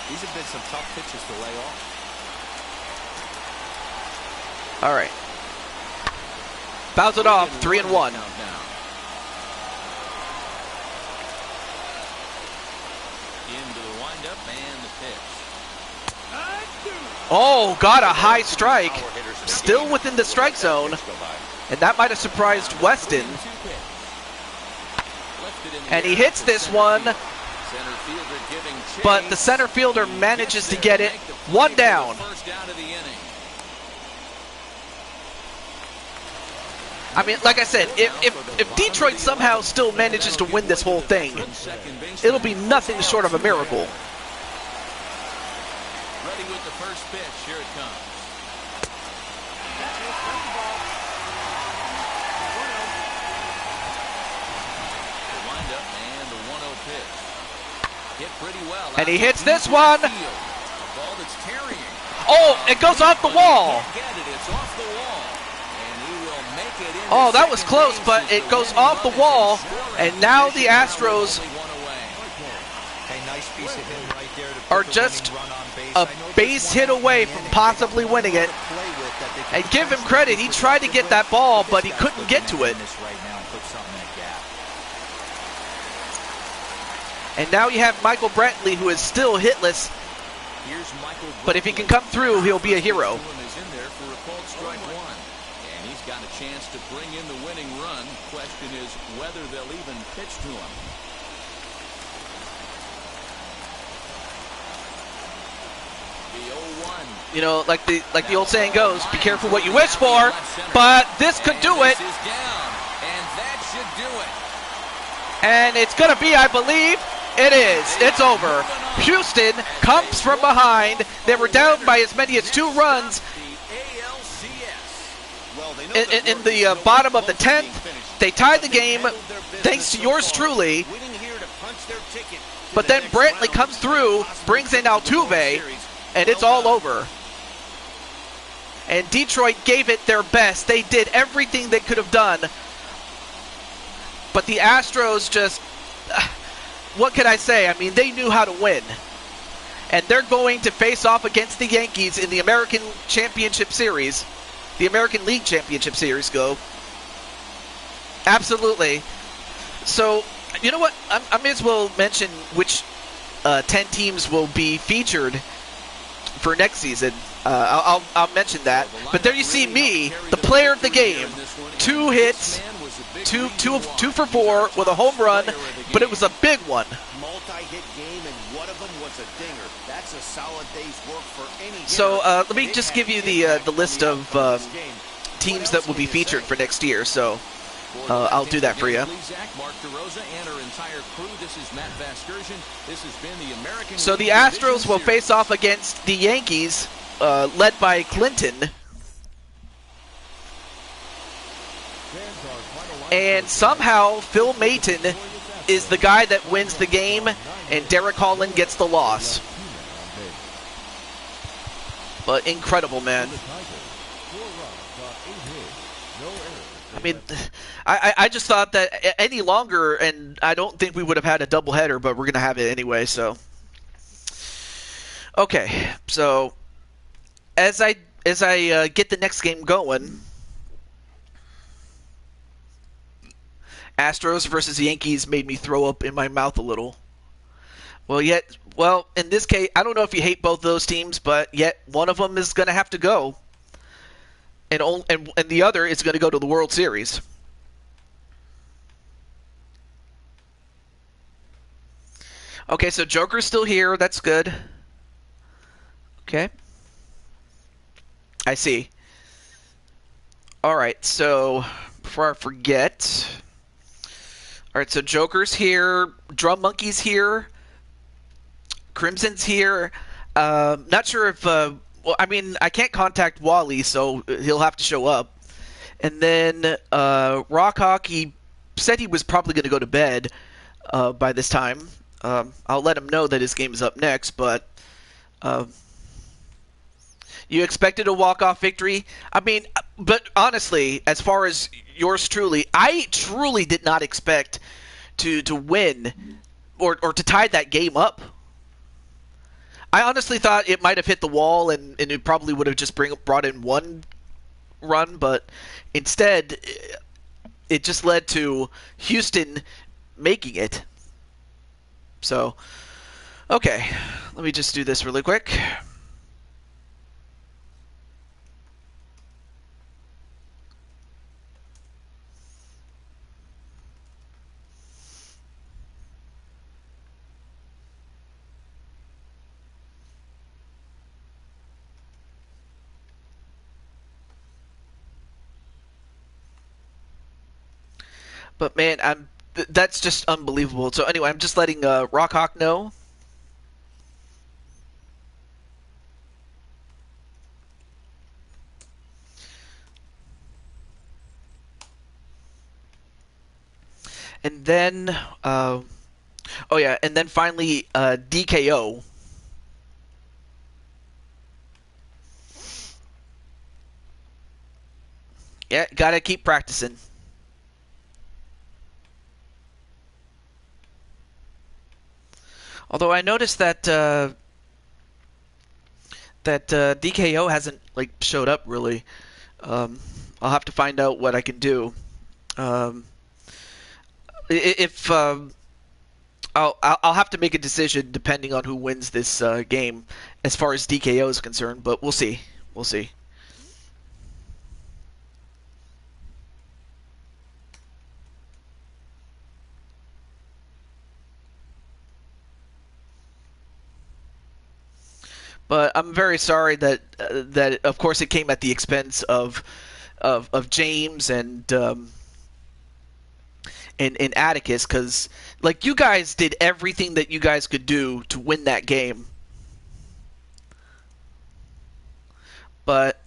These have been some tough pitches to lay off. All right. Bounce it off, 3-1. Now. Into the windup and the pitch. Oh, got a high strike. Power hitters in the Still game. within the strike zone. Pitch go by. And that might have surprised Weston. 2 pitch. Lifted in the And he air hits to this center one. field. Center fielder giving chase. But the center fielder manages to get it. Make the play 1 for down. the first out of the inning. I mean, like I said, if Detroit somehow still manages to win this whole thing, it'll be nothing short of a miracle. Ready with the first pitch. Here it comes. The windup and the 1-0 pitch. Hit pretty well. And he Out hits to this deep one. field. A ball that's carrying. Oh, it goes off the wall. Can't get it. It's off the wall. And he will make it in. Oh, that was close, but it goes off the wall. And now the Astros Hey, nice piece of him right there to are put the just winning run on base. a I know base just hit one away out in from the possibly inning. winning it. Play with that they And can give him constantly credit, he keep tried to get that ball, but he This couldn't guy's get looking to at it. this right now and put something in a gap. And now you have Michael Brantley, who is still hitless. Here's Michael But if he can Brantley. come through, he'll be a hero. First pitch to him is in there for a called strike 1. And he's got a chance to bring in the winning run. Question is whether they'll even pitch to him. The 0-1. You know, like the old saying goes, be careful what you wish for. But this could do it. This is down, and that should do it. And it's going to be, I believe, it is. It's over. Houston comes from behind. They were down by as many as 2 runs The ALCS. Well, they know in that the bottom of the 10th. They tied the game thanks to yours truly. Winning here to punch But then Brantley comes through, brings in Altuve, and it's all over. And Detroit gave it their best. They did everything they could have done. But the Astros just, what can I say? I mean, they knew how to win. And they're going to face off against the Yankees in the American Championship Series. The American League Championship Series, go. Absolutely. So, you know what? I may as well mention which 10 teams will be featured for next season. I'll mention that. But there you see me, the player of the game. 2 hits, two for 4 with a home run, but it was a big one. Multi-hit game, and one of them was a dinger. That's a solid day's work for any. So let me just give you the list of teams that will be featured for next year. So I'll do that for you. So the Astros will face off against the Yankees, led by Clinton. And somehow Phil Maton is the guy that wins the game, and Derek Holland gets the loss. But incredible, man. I mean, I just thought that any longer, and I don't think we would have had a doubleheader, but we're going to have it anyway, so. Okay, so as I get the next game going, Astros versus Yankees made me throw up in my mouth a little. Well, in this case, I don't know if you hate both those teams, but yet one of them is going to have to go. And the other is going to go to the World Series. Okay, so Joker's still here. That's good. Okay. I see. All right, so before I forget. All right, so Joker's here. Drum Monkey's here. Crimson's here. Not sure if... well, I mean, I can't contact Wally, so he'll have to show up. And then Rockhawk, he said he was probably going to go to bed by this time. I'll let him know that his game is up next, but you expected a walk-off victory? I mean, but honestly, as far as yours truly, I truly did not expect to win or to tie that game up. I honestly thought it might have hit the wall and it probably would have just brought in one run, but instead it just led to Houston making it. So, okay, let me just do this really quick. But man, that's just unbelievable. So anyway, I'm just letting Rockhawk know. And then, oh yeah, and then finally DKO. Yeah, gotta keep practicing. Although I noticed that DKO hasn't showed up really. I'll have to find out what I can do. If I'll have to make a decision depending on who wins this game as far as DKO is concerned. But we'll see. We'll see. But I'm very sorry that of course it came at the expense of James and Atticus, because you guys did everything that you guys could do to win that game. But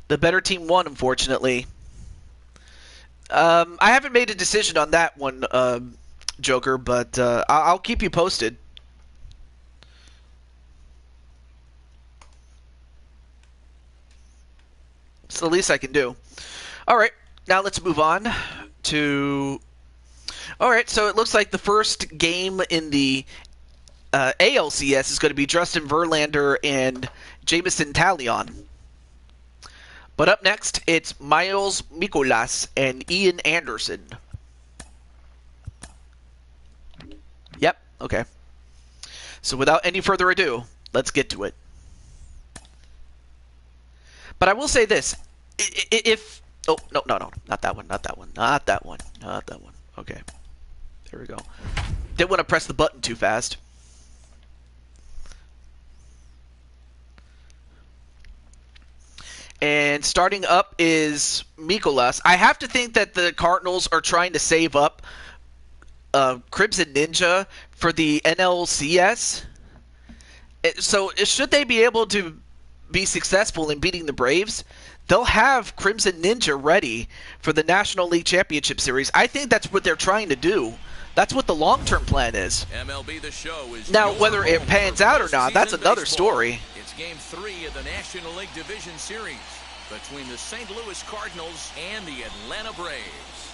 the better team won, unfortunately. I haven't made a decision on that one Joker, but I'll keep you posted. It's the least I can do. All right, now let's move on to... All right, so it looks like the first game in the ALCS is going to be Justin Verlander and Jameson Taillon. But up next, it's Miles Mikolas and Ian Anderson. Yep, okay. So without any further ado, let's get to it. But I will say this. If... Oh, no, not that one, not that one, not that one, not that one. Okay, there we go. Didn't want to press the button too fast. And starting up is Mikolas. I have to think that the Cardinals are trying to save up Crimson Ninja for the NLCS. So should they be able to be successful in beating the Braves, they'll have Crimson Ninja ready for the National League Championship Series. I think that's what they're trying to do. That's what the long-term plan is. MLB The Show is now, whether it pans out or not, that's another story. It's Game 3 of the National League Division Series between the St. Louis Cardinals and the Atlanta Braves.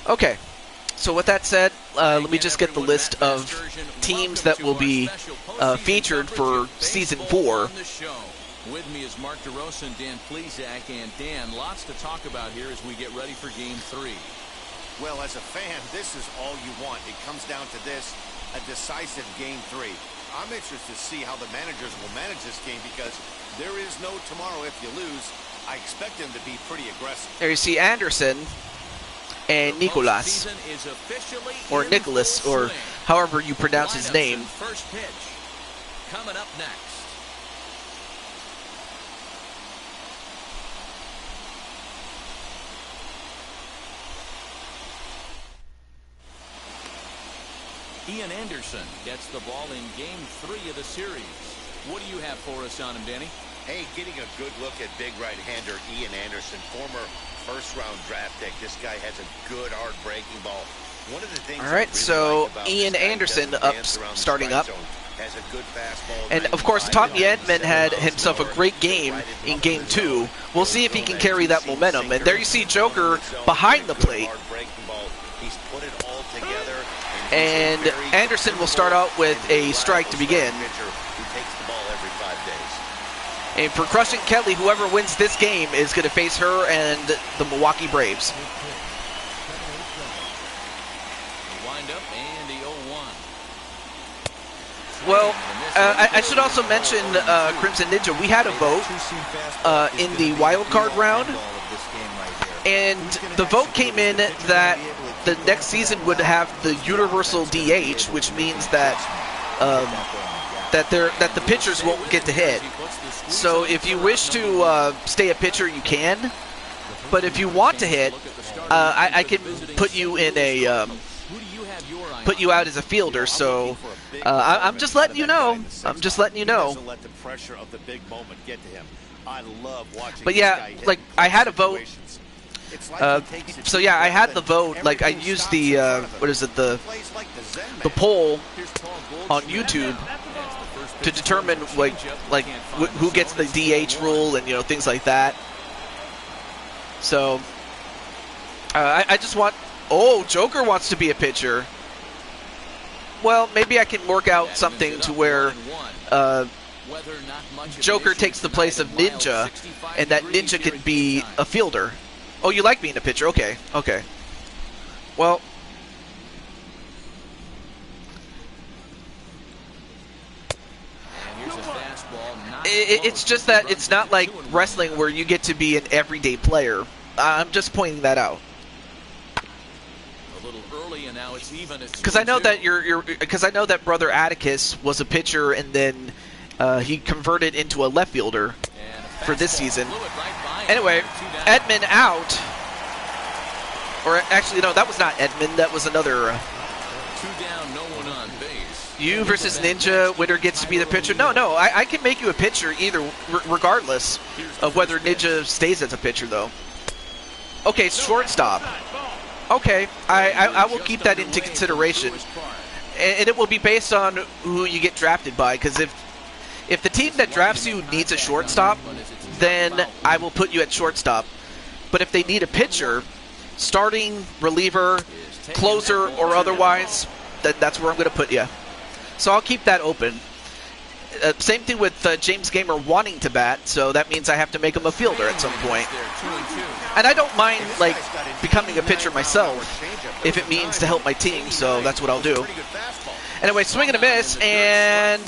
Okay, so with that said, let me just get the list of teams that will be featured for Season 4. With me is Mark DeRosa and Dan Plesac. And Dan, lots to talk about here as we get ready for Game 3. Well, as a fan, this is all you want. It comes down to this, a decisive Game 3. I'm interested to see how the managers will manage this game because there is no tomorrow if you lose. I expect them to be pretty aggressive. There you see Anderson and Nicolas, or Nicholas, or however you pronounce his name. First pitch coming up next. Ian Anderson gets the ball in Game 3 of the series. What do you have for us on him, Danny? Hey, getting a good look at big right-hander Ian Anderson, former first-round draft pick. This guy has a good hard breaking ball. One of the things. All right, really so like Ian Anderson up, starting up. Has a good fastball, and of course, Tommy Edman had himself a great game in Game 2. We'll see if he can carry that momentum. And there you see Joker behind the plate. He's put it all together. And Anderson will start out with a strike to begin. And for Crushing Kelly, whoever wins this game is going to face her and the Milwaukee Braves. Wind up and the 0-1. Well, I should also mention Crimson Ninja. We had a vote in the wild card round, and the vote came in that the next season would have the universal DH, which means that that the pitchers won't get to hit. So if you wish to stay a pitcher, you can. But if you want to hit, I can put you in a put you out as a fielder. So I'm just letting you know. I'm just letting you know. But yeah, like I had a vote. So yeah, I had the vote. Like I used the what is it, the poll on YouTube to determine like who gets the DH rule and things like that. So I just want. Oh, Joker wants to be a pitcher. Well, maybe I can work out something to where Joker takes the place of Ninja, and that Ninja can be a fielder. Oh, you like being a pitcher? Okay, okay. Well, it's just that it's not like wrestling where you get to be an everyday player. I'm just pointing that out. A little early, and now it's even. Because I know that because I know that Brother Atticus was a pitcher, and then he converted into a left fielder for this season. Anyway, Edman out. Or actually, no, that was not Edman. That was another. 2 down, no one on base. You versus Ninja, winner gets to be the pitcher. No, I can make you a pitcher either, regardless of whether Ninja stays as a pitcher, though. Okay, shortstop. Okay, I will keep that into consideration. And it will be based on who you get drafted by, because if the team that drafts you needs a shortstop, then I will put you at shortstop. But if they need a pitcher, starting, reliever, closer, or otherwise, that's where I'm going to put you. So I'll keep that open. Same thing with James Gamer wanting to bat, so that means I have to make him a fielder at some point. And I don't mind, like, becoming a pitcher myself if it means to help my team, so that's what I'll do. Anyway, swing and a miss, and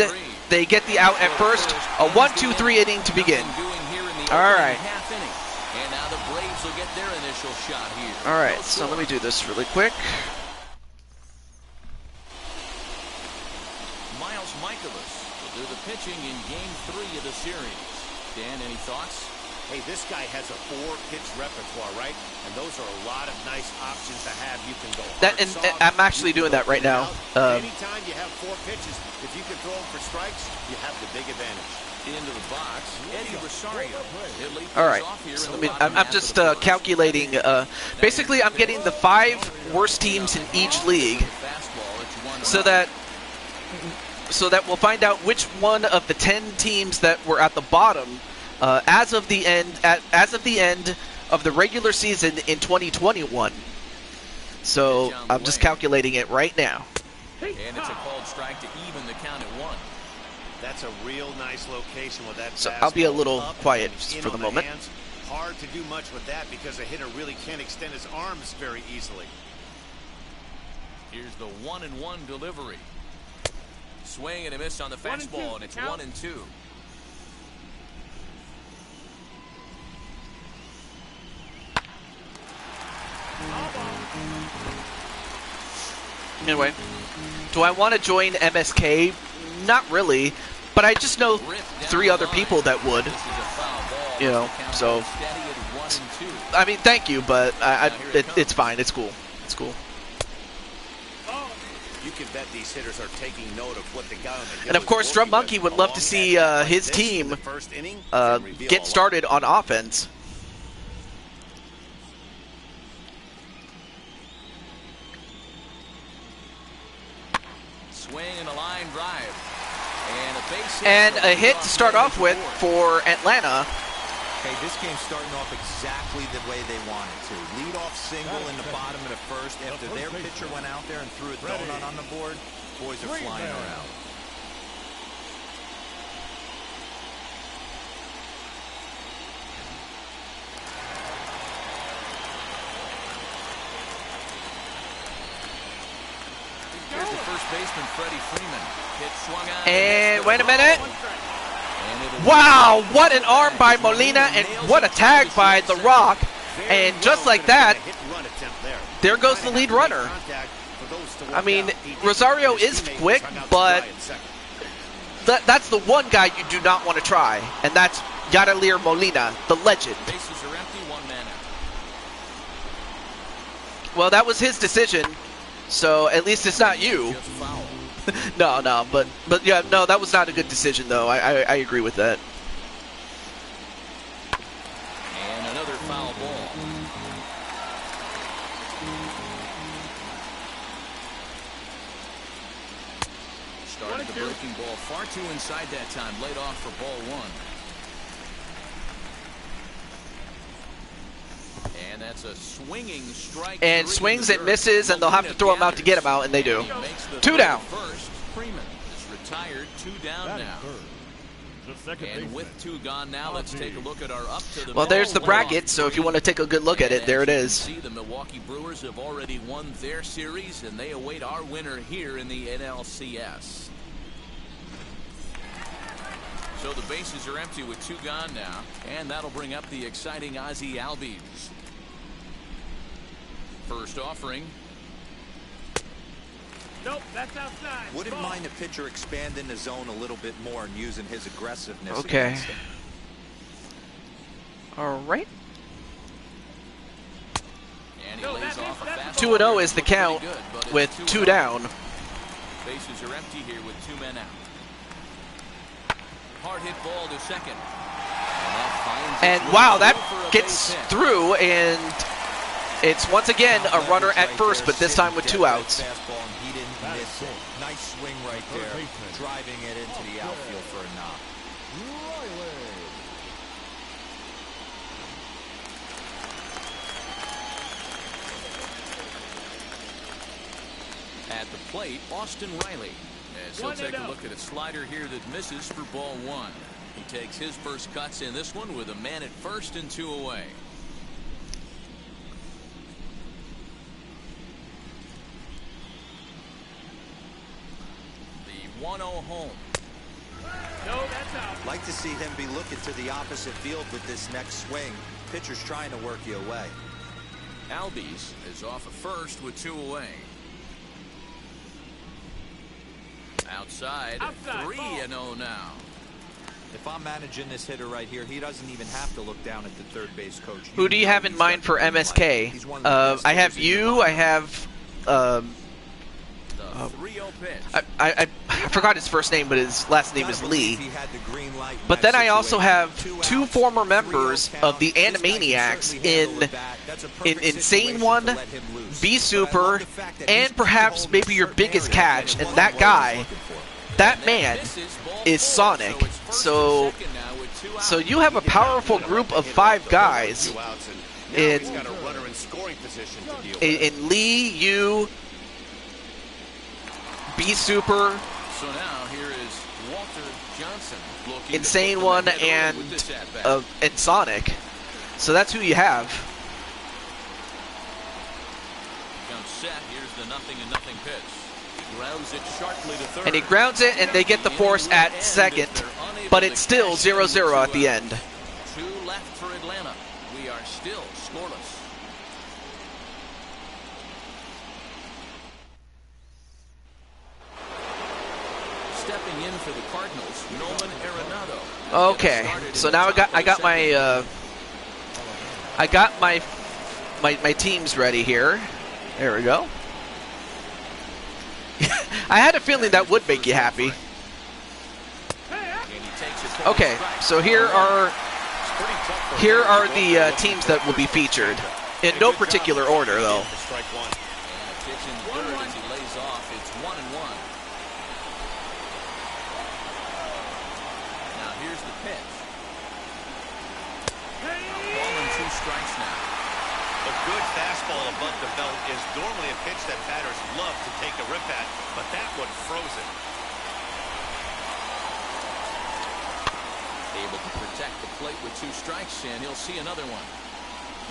they get the out at first. A 1-2-3 inning to begin. All right. All right, so let me do this really quick. Will do the pitching in Game 3 of the series. Dan, any thoughts? Hey, this guy has a 4-pitch repertoire, right? And those are a lot of nice options to have. You can go hard, and soft, I'm actually doing that right now. Anytime you have 4 pitches, if you can throw them for strikes, you have the big advantage. Into the box, Eddie Rosario. All right, so I'm just calculating. Basically, I'm getting the 5 worst teams in each league, so that we'll find out which one of the 10 teams that were at the bottom as of the end of the regular season in 2021. So I'm just calculating it right now. And it's a called strike to even the count at 1. That's a real nice location with that. So I'll be a little quiet for the moment. Hard to do much with that because a hitter really can't extend his arms very easily. Here's the 1-1 delivery. Swing and a miss on the fastball, and it's 1-2. Anyway, do I want to join MSK? Not really, but I just know 3 other people that would. You know, so I mean, thank you, but it's fine. It's cool. It's cool. You can bet these hitters are taking note of what the guy on the hill. And of course, Drum Monkey would love to see his team get started on offense. Swing and a line drive. And a hit to start off with for Atlanta. Okay, this game's starting off exactly the way they wanted to. Lead off single in the bottom of the first. After their pitcher went out there and threw a donut on the board, boys are flying around. Here's the first baseman, Freddie Freeman. Hit swung on. And wait a minute. Wow, what an arm by Molina, and what a tag by The Rock. And just like that, there goes the lead runner. I mean, Rosario is quick, but that's the one guy you do not want to try, and that's Yadier Molina, the legend. Bases are empty, 1 man out. Well, that was his decision, so at least it's not you. No, but yeah, no, that was not a good decision, though. I agree with that. And another foul ball. Started the breaking ball far too inside that time. Laid off for ball 1. And that's a swinging strike. And swings and misses, and they'll have to throw him out to get him out, and they do. 2 down. First, Freeman is retired. 2 down now. And with 2 gone now, let's take a look at our up to the. Well, there's the bracket, so if you want to take a good look at it, there it is. See, the Milwaukee Brewers have already won their series, and they await our winner here in the NLCS. So the bases are empty with 2 gone now, and that'll bring up the exciting Ozzie Albies. First offering. Nope, that's outside. Wouldn't mind a pitcher expanding the zone a little bit more and using his aggressiveness. Okay. Against him. All right. And he lays off a fastball. 2-0 is the count with 2 down. Bases are empty here with 2 men out. Hard hit ball to second. And wow, that gets through, and it's once again a runner at first, but this time with 2 outs. He didn't miss it. Nice swing right there, driving it into the outfield for a knock. At the plate, Austin Riley. As he'll take a look at a slider here that misses for ball 1. He takes his first cuts in this one with a man at first and 2 away. The 1-0 home. No, that's out. Like to see him be looking to the opposite field with this next swing. Pitcher's trying to work you away. Albies is off at first with 2 away. Outside 3-0 now. If I'm managing this hitter right here, he doesn't even have to look down at the third base coach. Who do you have in mind for MSK? I have you. I have. The 3-0 pitch. I forgot his first name, but his last name is Lee. But then I also have 2 former members of the Animaniacs in Insane One, Be Super, and perhaps maybe your biggest catch, and that guy, that man, is Sonic. So you have a powerful group of 5 guys in Lee, you, Be Super, So now here is Walter Johnson, Insane One, and Sonic. So that's who you have. Comes set. Here's the 0-0 pitch. He grounds it sharply to third. And he grounds it, and they get the force at second, but it's still 0-0 at the end. 2 left for Atlanta. We are still scoreless. Stepping in for the Cardinals, Nolan Arenado. Okay, so now I got my teams ready here. There we go. I had a feeling that would make you happy. Okay, so here are the teams that will be featured in no particular order, though. Above the belt is normally a pitch that batters love to take a rip at, but that one froze it. Able to protect the plate with 2 strikes, and he'll see another one.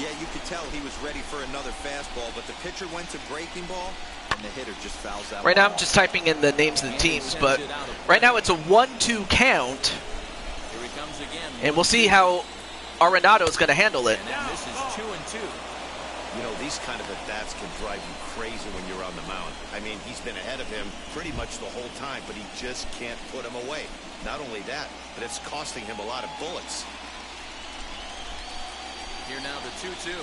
Yeah, you could tell he was ready for another fastball, but the pitcher went to breaking ball, and the hitter just fouls out. Right now I'm just typing in the names of the teams, but right now it's a 1-2 count. Here he comes again. And we'll see how Arenado is going to handle it. And this is 2-2. You know, these kind of at-bats can drive you crazy when you're on the mound. I mean, he's been ahead of him pretty much the whole time, but he just can't put him away. Not only that, but it's costing him a lot of bullets. Here now the 2-2.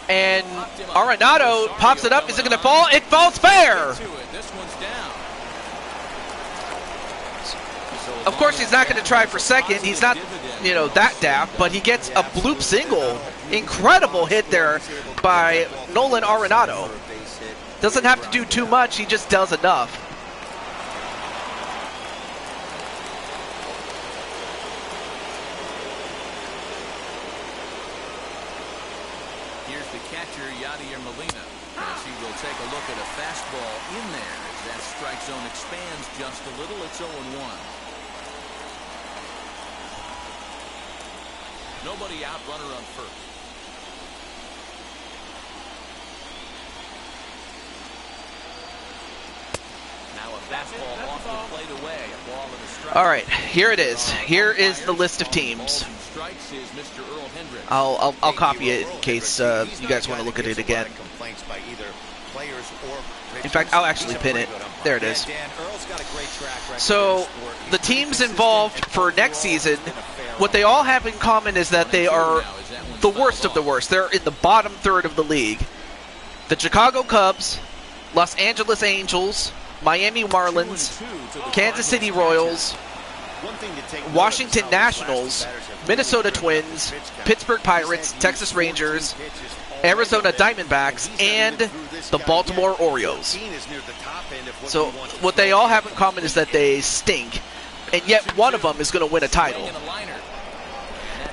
And Arenado pops it up. Is it going to fall? It falls fair. This one's down. Of course, he's not going to try for second. He's not, that daft, but he gets a bloop single. Incredible hit there by Nolan Arenado. Doesn't have to do too much. He just does enough. Take a look at a fastball in there as that strike zone expands just a little. It's 0-1. Nobody out, runner on first. Now Fastball off the plate away. A ball and a strike. All right, here it is. Here is the list of teams. Strikes is Mr. Earl Hendricks. I'll copy it in case you guys want to look at it again. In fact, I'll actually pin it. There it is. So the teams involved for next season, what they all have in common is that they are the worst of the worst. They're in the bottom third of the league. The Chicago Cubs, Los Angeles Angels, Miami Marlins, Kansas City Royals, Washington Nationals, Minnesota Twins, Pittsburgh Pirates, Texas Rangers, Arizona Diamondbacks, and the Baltimore Orioles. So what they all have in common is that they stink, and yet one of them is going to win a title.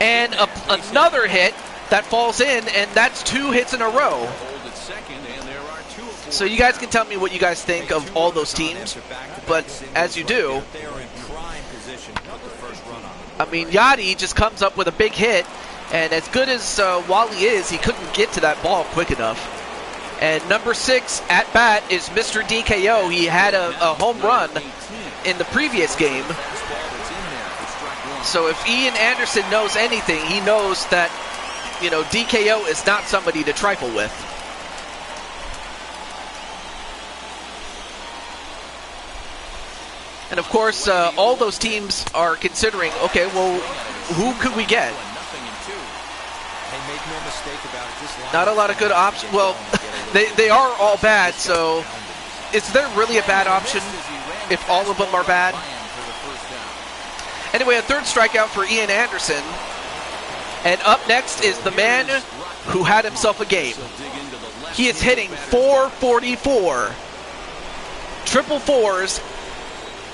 And another hit that falls in, and that's 2 hits in a row. So you guys can tell me what you guys think of all those teams, but as you do, I mean, Yachty just comes up with a big hit, and as good as Wally is, he couldn't get to that ball quick enough. And number 6 at bat is Mr. DKO. He had a home run in the previous game. So if Ian Anderson knows anything, he knows that, you know, DKO is not somebody to trifle with. And of course, all those teams are considering, okay, well, who could we get? Not a lot of good options. Well, they are all bad, so is there really a bad option if all of them are bad? Anyway, a third strikeout for Ian Anderson. And up next is the man who had himself a game. He is hitting .444, triple fours,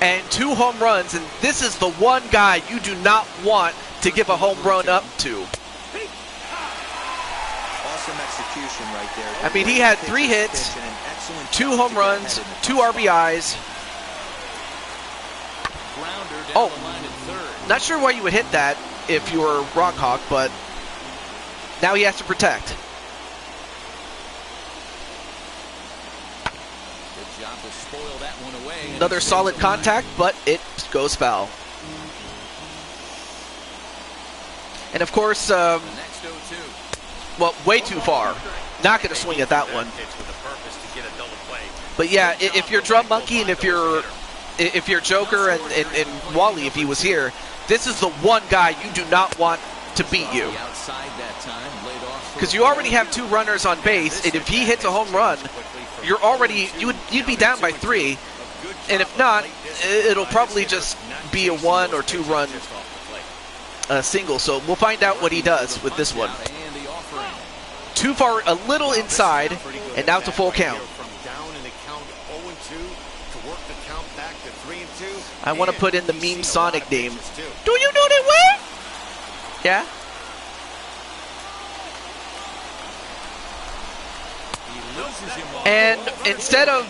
and 2 home runs, and this is the one guy you do not want to give a home run up to. Awesome execution right there. I mean, he had 3 hits, 2 home runs, 2 RBIs. Oh, not sure why you would hit that if you were Rockhawk, but now he has to protect. Another solid contact, but it goes foul. And of course, well, way too far. Not going to swing at that one. But yeah, if you're Drum Monkey and if you're Joker and Wally, if he was here, this is the one guy you do not want to beat you. Because you already have 2 runners on base, and if he hits a home run, you'd be down by 3. And if not, it'll probably just be a 1 or 2 run single. So we'll find out what he does with this one. Too far, a little inside, and now it's a full count. I want to put in the meme Sonic name. Do you know that way? Yeah? And instead of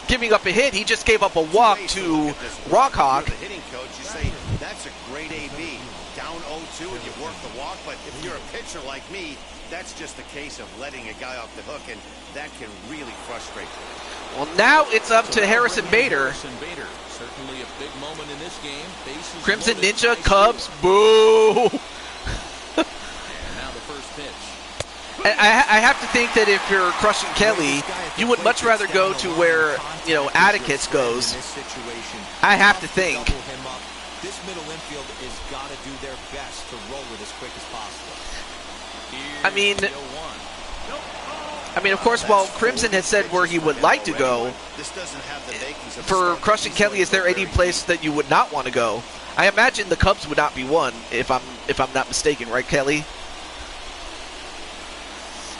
giving up a hit, he just gave up a walk to Rockhawk. That's a great AB. Down 0-2 and you work the walk, but if you're a pitcher like me, that's just a case of letting a guy off the hook, and that can really frustrate you. Well, now it's up to Harrison Bader. Certainly a big moment in this game. Crimson Ninja, Cubs, boo! Now the first pitch. I have to think that if you're Crushing Kelly, you would much rather go to where, you know, Atticus goes. I have to think. This middle infield has got to do their best to roll it as quick as possible. I mean, of course, while Crimson has said where he would like to go, for Crushing Kelly, is there any place that you would not want to go? I imagine the Cubs would not be one, if I'm not mistaken, right, Kelly?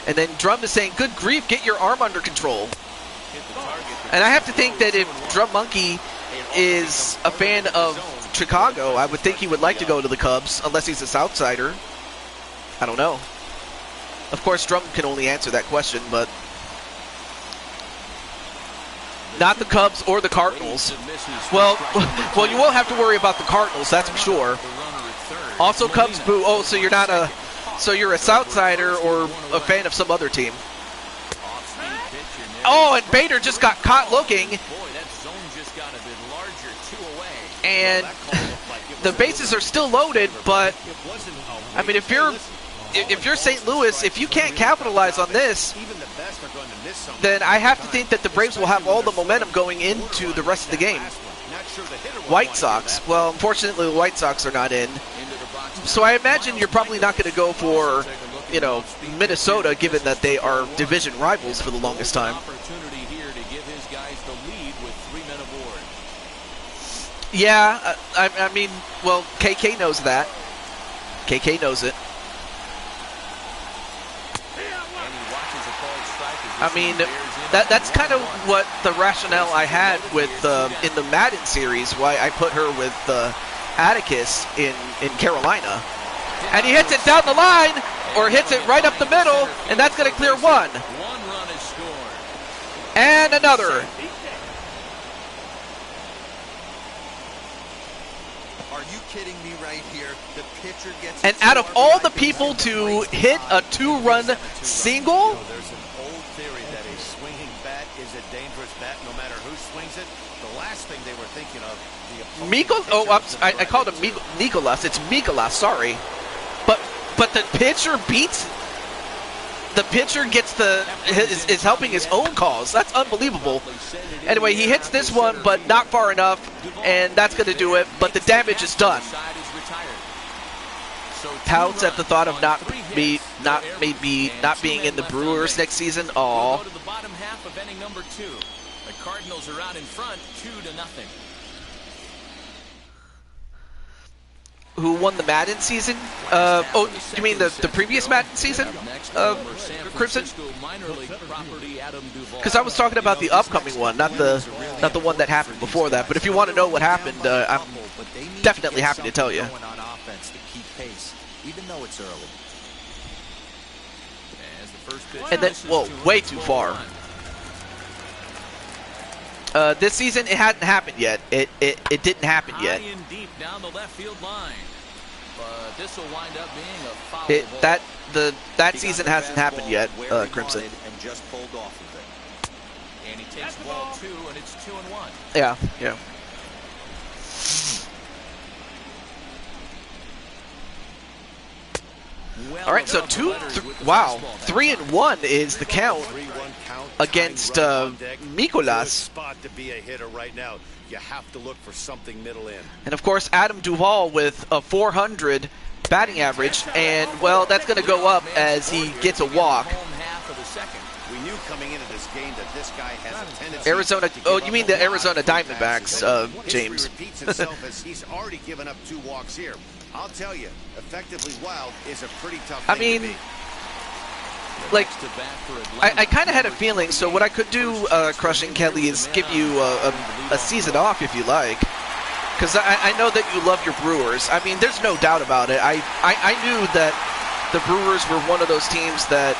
And then Drum is saying, good grief, get your arm under control. And I have to think that if Drum Monkey is a fan of Chicago, I would think he would like to go to the Cubs, unless he's a Southsider. I don't know. Of course, Drum can only answer that question, but not the Cubs or the Cardinals. Well, you won't have to worry about the Cardinals, that's for sure. Also, Cubs boo. Oh, so you're not a... So you're a Southsider or a fan of some other team. Oh, and Bader just got caught looking. got a bit larger, 2 away. And the bases are still loaded, but I mean, if you're St. Louis, if you can't capitalize on this, then I have to think that the Braves will have all the momentum going into the rest of the game. White Sox, well, unfortunately, the White Sox are not in. So I imagine you're probably not going to go for, you know, Minnesota, given that they are division rivals for the longest time. Yeah, I mean, well, KK knows that. KK knows it. I mean, that's kind of what the rationale I had with in the Madden series, why I put her with Atticus in Carolina. And he hits it down the line, or hits it right up the middle, and that's going to clear one. 1 run is scored. And another. Are you kidding me right here? The pitcher gets... And out of all the people to hit a 2-run single... There's an old theory that a swinging bat is a dangerous bat no matter who swings it. The last thing they were thinking of... I called him Nicolas. It's Mikolas, sorry. But the pitcher beats... The pitcher gets is helping his own cause. That's unbelievable. Anyway, he hits this one, but not far enough, and that's going to do it. But the damage is done. Pouts at the thought of not being in the Brewers next season. Aww. To the bottom half of inning number 2. The Cardinals are out in front, 2-0. Who won the Madden season? Oh, you mean the previous Madden season? Crimson? Because I was talking about the upcoming one, not the one that happened before that. But if you want to know what happened, I'm definitely happy to tell you. Even though it's early. And then, whoa, way too far. This season, it hadn't happened yet. It didn't happen yet. High and deep down the left field line. But this will wind up being a foul ball. That season hasn't happened yet, Crimson. And just pulled off of it. And he takes ball 2, and it's 2-1. Yeah, yeah. All right, so 3-1 is the count against Mikolas. Spot to be a hitter right now. You have to look for something middle in. And of course, Adam Duvall with a 400 batting average, and well, that's going to go up as he gets a walk. We knew coming into this game that this guy has a tendency. Arizona. Oh, you mean the Arizona Diamondbacks, James? History repeats itself as he's already given up 2 walks here. I'll tell you, effectively wild is a pretty tough thing I mean, to be. Like, I kind of had a feeling, so what I could do, Crushing Kelly, is give you a season off if you like. Because I know that you love your Brewers. I mean, there's no doubt about it. I knew that the Brewers were one of those teams that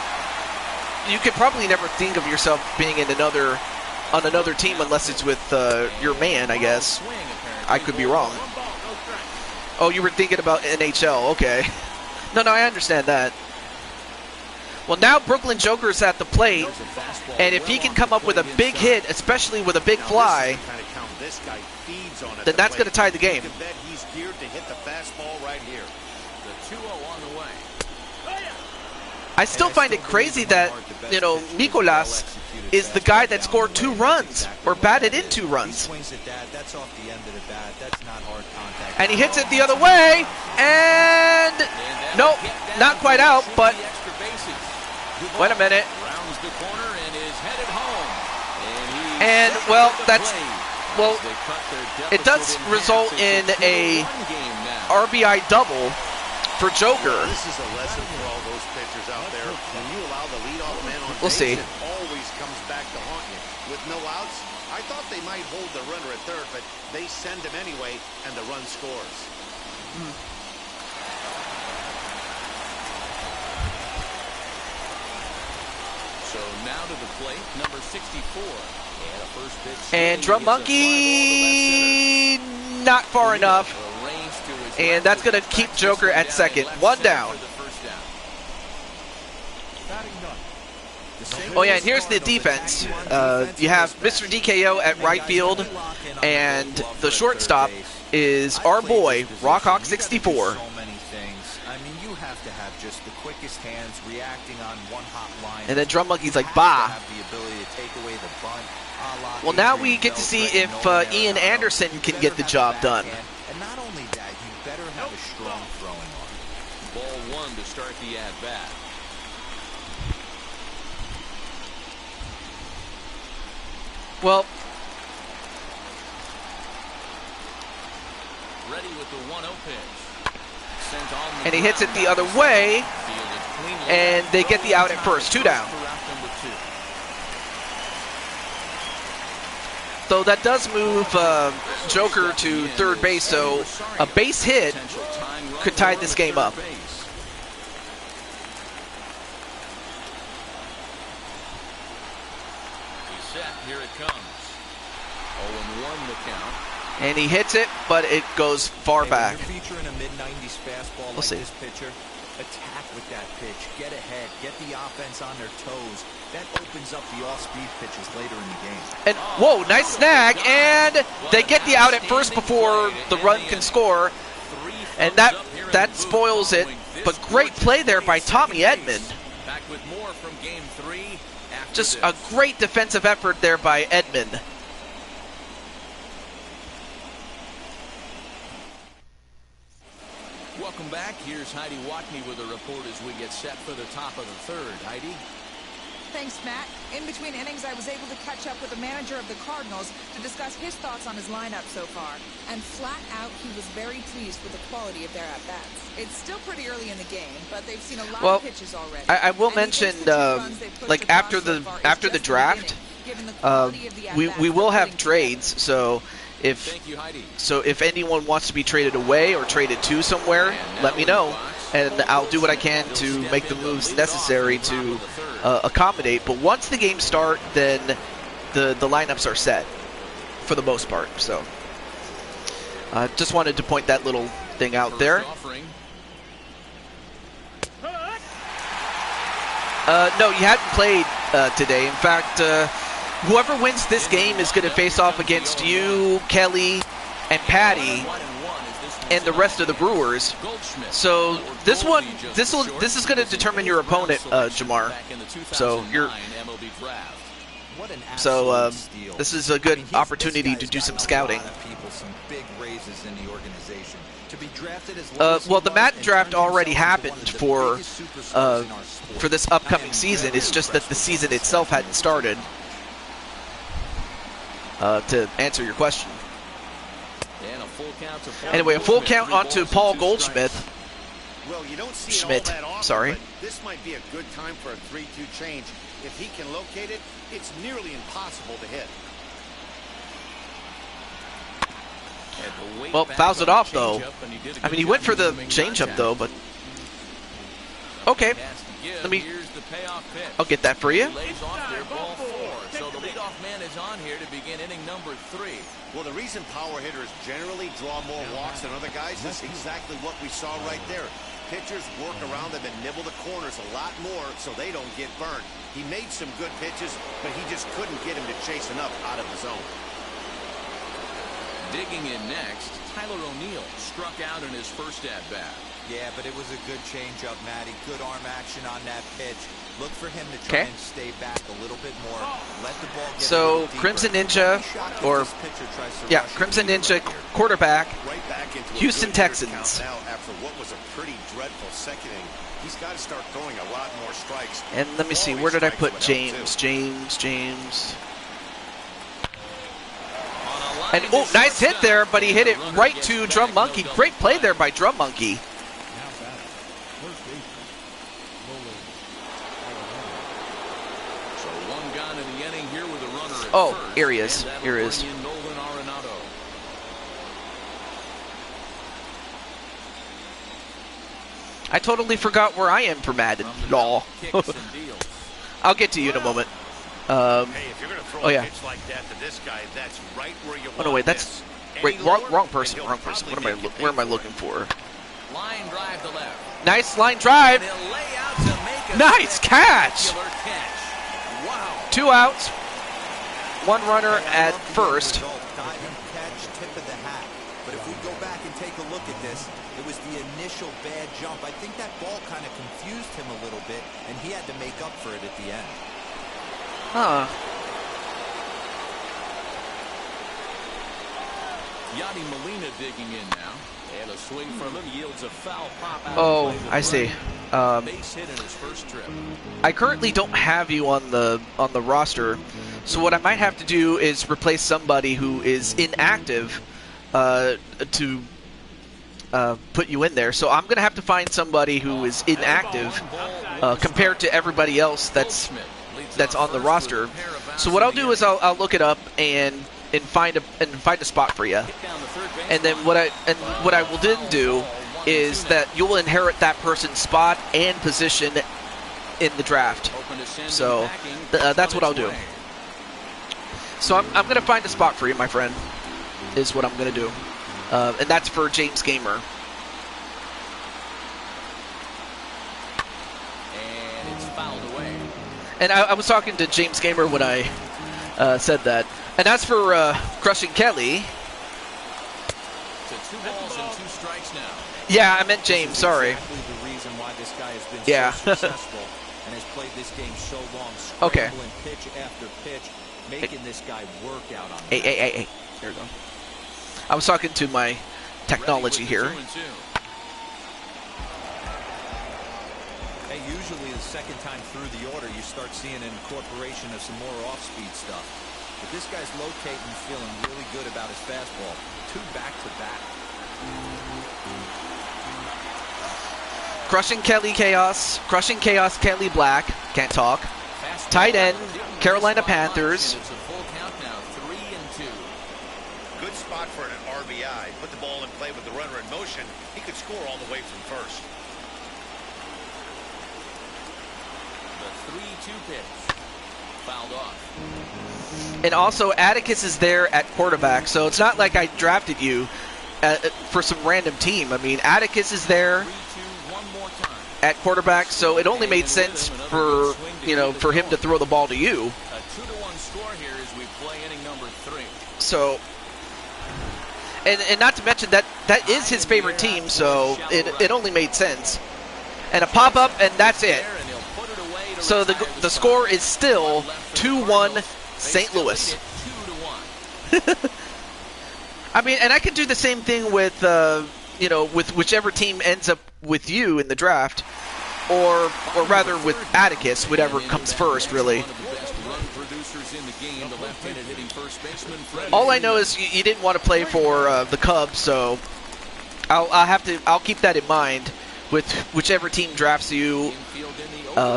you could probably never think of yourself being in on another team unless it's with your man, I guess. I could be wrong. Oh, you were thinking about NHL. Okay. No, I understand that. Well, now Brooklyn Joker's at the plate, and if he can come up with a big hit, especially with a big fly, then that's going to tie the game. He's geared to hit the fastball right here. The 2-0 on the way. I still find it crazy that, you know, Mikolas is the guy that scored 2 runs, or batted in 2 runs. And he hits it the other way, and nope, not quite out, but wait a minute. And well, it does result in a RBI double for Joker. This is a lesson for all those pitchers out there. When you allow the leadoff man on we'll base, see. it always comes back to haunt you. With no outs, I thought they might hold the runner at third, but they send him anyway, and the run scores. So now to the plate, number 64. And a first pitch. And Drum Monkey, not far enough. And that's going to keep Joker at second. 1 down. Oh yeah, and here's the defense. You have Mr. DKO at right field, and the shortstop is our boy, Rockhawk64. Have to have just the quickest hands reacting on one hot line. And then Drum Monkey's like, bah. Have the ability to take away the bunt. Well, now we get to see if Ian Anderson can get the job done. And not only that, you better have a strong throwing arm. Ball one to start the at-bat. Well, ready with the 1-0 pitch. And he hits it the other way, and they get the out at first. 2 down. So that does move Joker to third base, so a base hit could tie this game up. Here it comes. 0-1 the count. And he hits it, but it goes far back. Featuring a mid-90s fastball We'll see. This pitcher, attack with that pitch, get ahead, get the offense on their toes. That opens up the off-speed pitches later in the game. And whoa, nice snag, and they get the out at first before the run can score, and that spoils it. But great play there by Tommy Edman. Back with more from game 3. Just a great defensive effort there by Edman. Welcome back. Here's Heidi Watney with a report as we get set for the top of the third. Heidi? Thanks, Matt. In between innings, I was able to catch up with the manager of the Cardinals to discuss his thoughts on his lineup so far. And flat out, he was very pleased with the quality of their at-bats. It's still pretty early in the game, but they've seen a lot of pitches already. I will mention, like after the draft, we will have trades. So if anyone wants to be traded away or traded to somewhere, let me know, and I'll do what I can to make the moves necessary to accommodate. But once the games start, then the lineups are set for the most part. So just wanted to point that little thing out there. No, you hadn't played today. In fact, whoever wins this game is going to face off against you, Kelly, and Patty, and the rest of the Brewers. So this is going to determine your opponent, Jamar. So this is a good opportunity to do some scouting. Well, the Madden draft already happened for this upcoming season. It's just that the season itself hadn't started. To answer your question. Anyway, a full count onto Paul Goldschmidt. Well, you don't see Schmidt, it all that often, sorry. but this might be a good time for a 3-2 change. If he can locate it, it's nearly impossible to hit. Well, fouls it off, though. I mean, he went for the changeup, though, but... Okay. I'll get that for you. So the leadoff man is on here to begin inning number 3. Well, the reason power hitters generally draw more walks than other guys is exactly what we saw right there. Pitchers work around them and nibble the corners a lot more so they don't get burned. He made some good pitches, but he just couldn't get him to chase enough out of the zone. Digging in next, Tyler O'Neill struck out in his first at-bat. Yeah, but it was a good changeup, Matty. Good arm action on that pitch. Look for him to try and stay back a little bit more. Let the ball get so Crimson Ninja, or yeah, Crimson Ninja quarterback, Houston Texans. Now, after what was a pretty dreadful second inning, he's got to start throwing a lot more strikes. And let me see, where did I put James? James. And oh, nice hit there, but he hit it right to Drum Monkey. Great play there by Drum Monkey. Oh, here he is. Here he is. I totally forgot where I am for Madden. Lol. I'll get to you in a moment. Hey, if you're going to throw oh yeah. a pitch like that to this guy, that's right where you oh no, wait, that's wrong person. Wrong person. What am I? Where am I looking for? Line drive to left. Nice line drive. Nice catch. 2 outs, 1 runner at first. Diving catch, tip of the hat. But if we go back and take a look at this, it was the initial bad jump. I think that ball kind of confused him a little bit, and he had to make up for it at the end. Huh. Yadi Molina digging in now. And a swing from him yields a foul pop out. Oh, I see. Base hit in his first trip. I currently don't have you on the roster, so what I might have to do is replace somebody who is inactive to put you in there. So I'm gonna have to find somebody who is inactive compared to everybody else that's on the roster. So what I'll do is I'll look it up and find a spot for you. And then what I will then do is that you will inherit that person's spot and position in the draft. So that's what I'll do. So I'm going to find a spot for you, my friend, is what I'm going to do. And that's for James Gamer. And it's fouled away. And I was talking to James Gamer when I said that. And as for Crushing Kelly... So 2 balls and 2 strikes now. Yeah, I meant James, sorry. Exactly the reason why this guy has been so successful and has played this game so long. Okay. Pitch after pitch, making this guy work out on Hey. There we go. I was talking to my technology here. Hey, usually the second time through the order, you start seeing an incorporation of some more off-speed stuff. But this guy's locating, feeling really good about his fastball. 2 back-to-back. Crushing Kelly Chaos. Crushing Chaos Kelly Black. Can't talk. Tight end, Carolina Panthers. It's a full count now, 3-2. Good spot for an RBI. Put the ball in play with the runner in motion. He could score all the way from first. The 3-2 pitch. Fouled off. And also, Atticus is there at quarterback, so it's not like I drafted you for some random team. I mean, Atticus is there 3-2, one more time. at quarterback, so it only made sense for him to throw the ball to you. A 2-1 score here as we play inning number 3. So, and not to mention that is his favorite team, so it only made sense. And a pop up, and that's it. So the score is still 2-1 St. Louis. I mean, and I could do the same thing with with whichever team ends up with you in the draft, or rather with Atticus, whatever comes first, really. All I know is you didn't want to play for the Cubs, so I'll keep that in mind with whichever team drafts you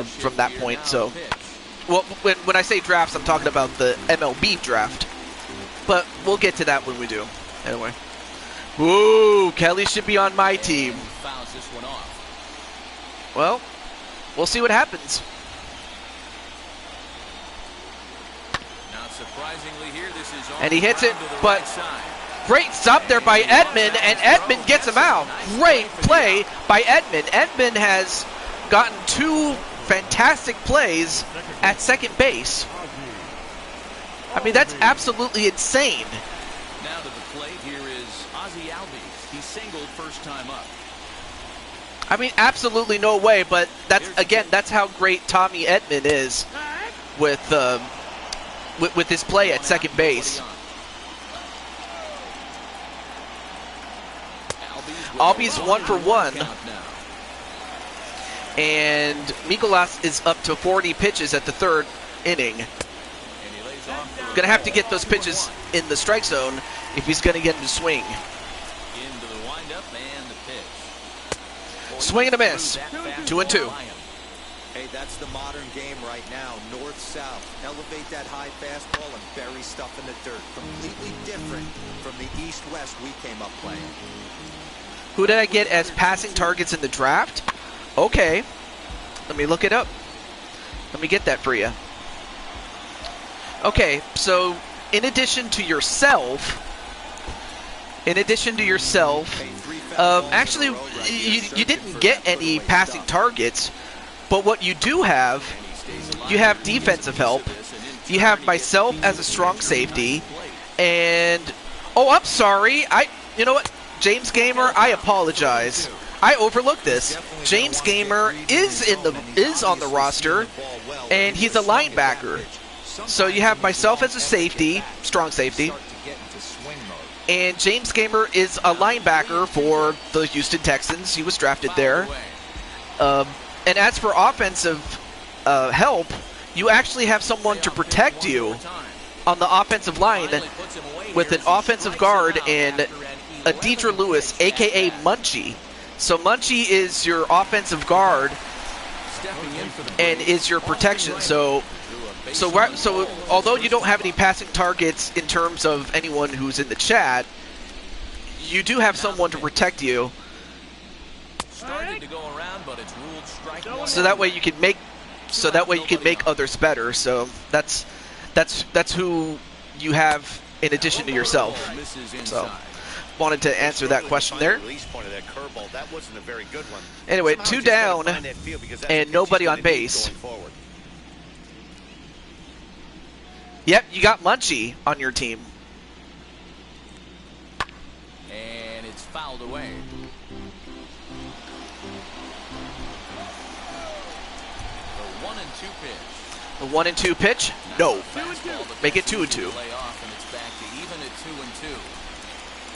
from that point. So, well, when I say drafts, I'm talking about the MLB draft, but we'll get to that when we do. Anyway, ooh, Kelly should be on my team. Well, we'll see what happens. And he hits it, but great stop there by Edman, and Edman gets him out. Great play by Edman. Edman has gotten 2 fantastic plays at second base. I mean, that's absolutely insane. Now to the plate here is Ozzie Albies. He singled first time up. I mean, absolutely no way, but that's how great Tommy Edman is with his play at second base. Albies 1 for 1. And Mikolas is up to 40 pitches at the 3rd inning. Going to have to get those pitches in the strike zone if he's going to get him to swing. Into the windup and the pitch. Swing and a miss. 2-2. Hey, that's the modern game right now. North-south. Elevate that high fastball and bury stuff in the dirt. Completely different from the east-west we came up playing. Who did I get as passing targets in the draft? Okay. Let me look it up. Let me get that for you. Okay, so in addition to yourself, actually, you didn't get any passing targets, but what you do have, you have defensive help. You have myself as a strong safety, and oh, I'm sorry. You know what, James Gamer, I apologize. I overlooked this. James Gamer is on the roster, and he's a linebacker. So you have myself as a safety, strong safety, and James Gamer is a linebacker for the Houston Texans. He was drafted there. And as for offensive help, you actually have someone to protect you on the offensive line with an offensive guard and a Deidre Lewis, a.k.a. Munchie. So Munchie is your offensive guard and is your protection. So although you don't have any passing targets in terms of anyone who's in the chat, you do have someone to protect you. So that way you can make others better. So that's who you have in addition to yourself. So wanted to answer that question there. Anyway, 2 down and nobody on base. Yep, you got Munchie on your team. And it's fouled away. The 1-2 pitch? No. Make it 2-2.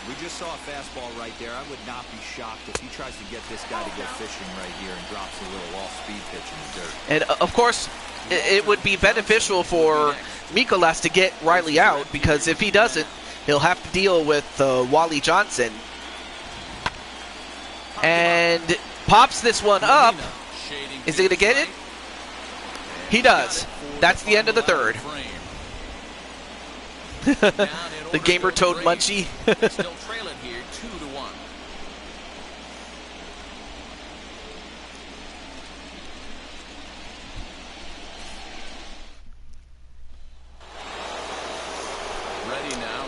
We just saw a fastball right there. I would not be shocked if he tries to get this guy to go fishing right here and drops a little off-speed pitch in the dirt. And of course, it would be beneficial for Mikolas to get Riley out, because if he doesn't, he'll have to deal with Wally Johnson. And pops this one up. Is he going to get it? He does. That's the end of the third. The gamer toad Munchie. Still trailing here 2-1.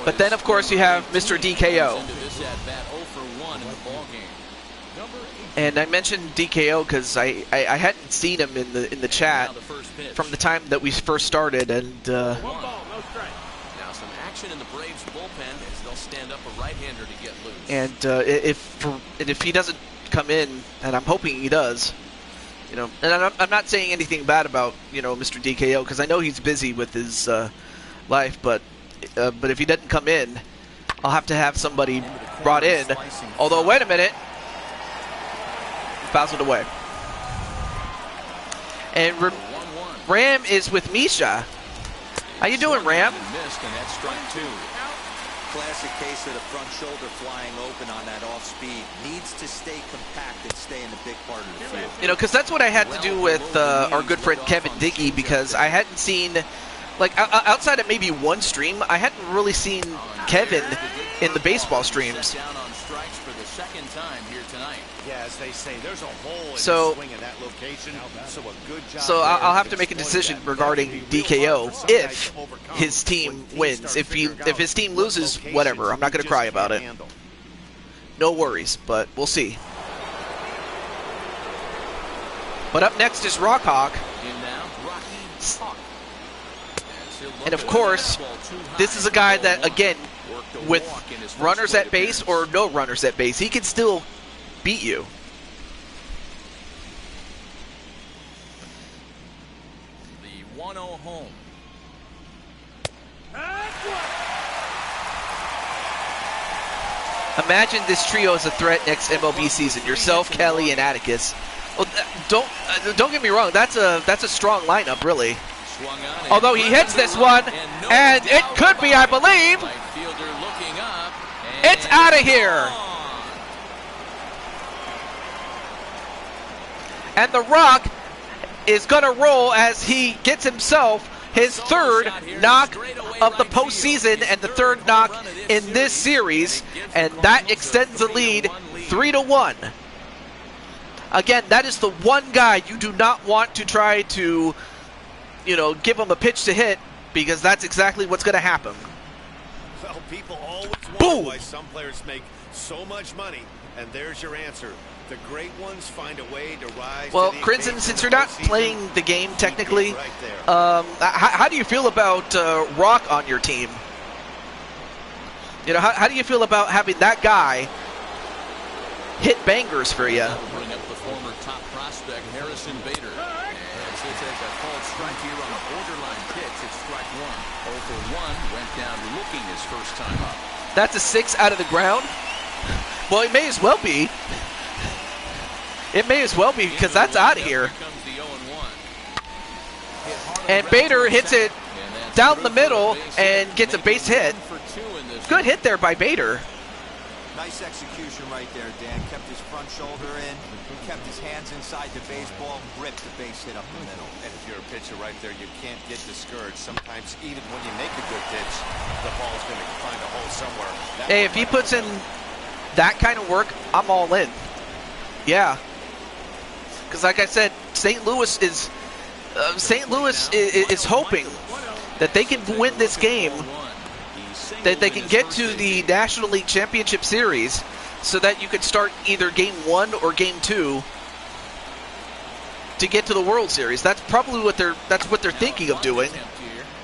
But then, of course, you have Mr. DKO. And I mentioned DKO because I hadn't seen him in the chat from the time that we first started, and Now some action in the Braves bullpen as they'll stand up a right-hander to get loose. And if he doesn't come in, and I'm hoping he does, and I'm not saying anything bad about Mr. DKO because I know he's busy with his life, but if he doesn't come in, I'll have to have somebody brought in. Although, wait a minute. Fouls it away. And Ram is with Misha. How you doing, Ram? Classic case of the front shoulder flying open on that off speed. Needs to stay compact and stay in the big part of the field. Because that's what I had to do with our good friend Kevin Dickey, because I hadn't seen, outside of maybe one stream, I hadn't really seen Kevin in the baseball streams. Yeah, as they say, there's a hole in so, the swing in that location. So I'll have to make a decision regarding DKO if his team wins. If his team loses, whatever. I'm not going to cry about it. No worries, but we'll see. But up next is Rockhawk. And of course, this is a guy that, again, with runners at base or no runners at base, he can still beat you. The 1-0 home. Imagine this trio as a threat next MLB season. Yourself, Kelly, and Atticus. Well, don't get me wrong. That's a strong lineup, really. Although he hits this one, and it could be, I believe. It's out of here. And the Rock is going to roll as he gets himself his third knock of the postseason and the third knock in this series, and that extends the lead 3-1. Again, that is the one guy you do not want to try to, give him a pitch to hit, because that's exactly what's going to happen. Well, people always wonder why some players make so much money, and there's your answer. The great ones find a way to rise. Well, to the Crimson, occasion since in you're the not postseason, playing the game technically, right there. how do you feel about Rock on your team? You know, how do you feel about having that guy hit bangers for you? That'll bring up the former top prospect, Harrison Bader. And since there's a called strike here on a borderline pitch, it's strike one. 0 for 1 went down looking his first time up. That's a 6 out of the ground? Well, it may as well be. It may as well be because that's out of here. And Bader hits it down the middle and gets a base hit. Good hit there by Bader. Nice execution right there, Dan. Kept his front shoulder in, kept his hands inside the baseball, ripped the base hit up the middle. And if you're a pitcher right there, you can't get discouraged. Sometimes even when you make a good pitch, the ball's going to find a hole somewhere. Hey, if he puts in that kind of work, I'm all in. Yeah. Because like I said, St. Louis is hoping that they can win this game, that they can get to the National League Championship Series, so that you can start either Game 1 or Game 2 to get to the World Series. That's probably what they're thinking of doing.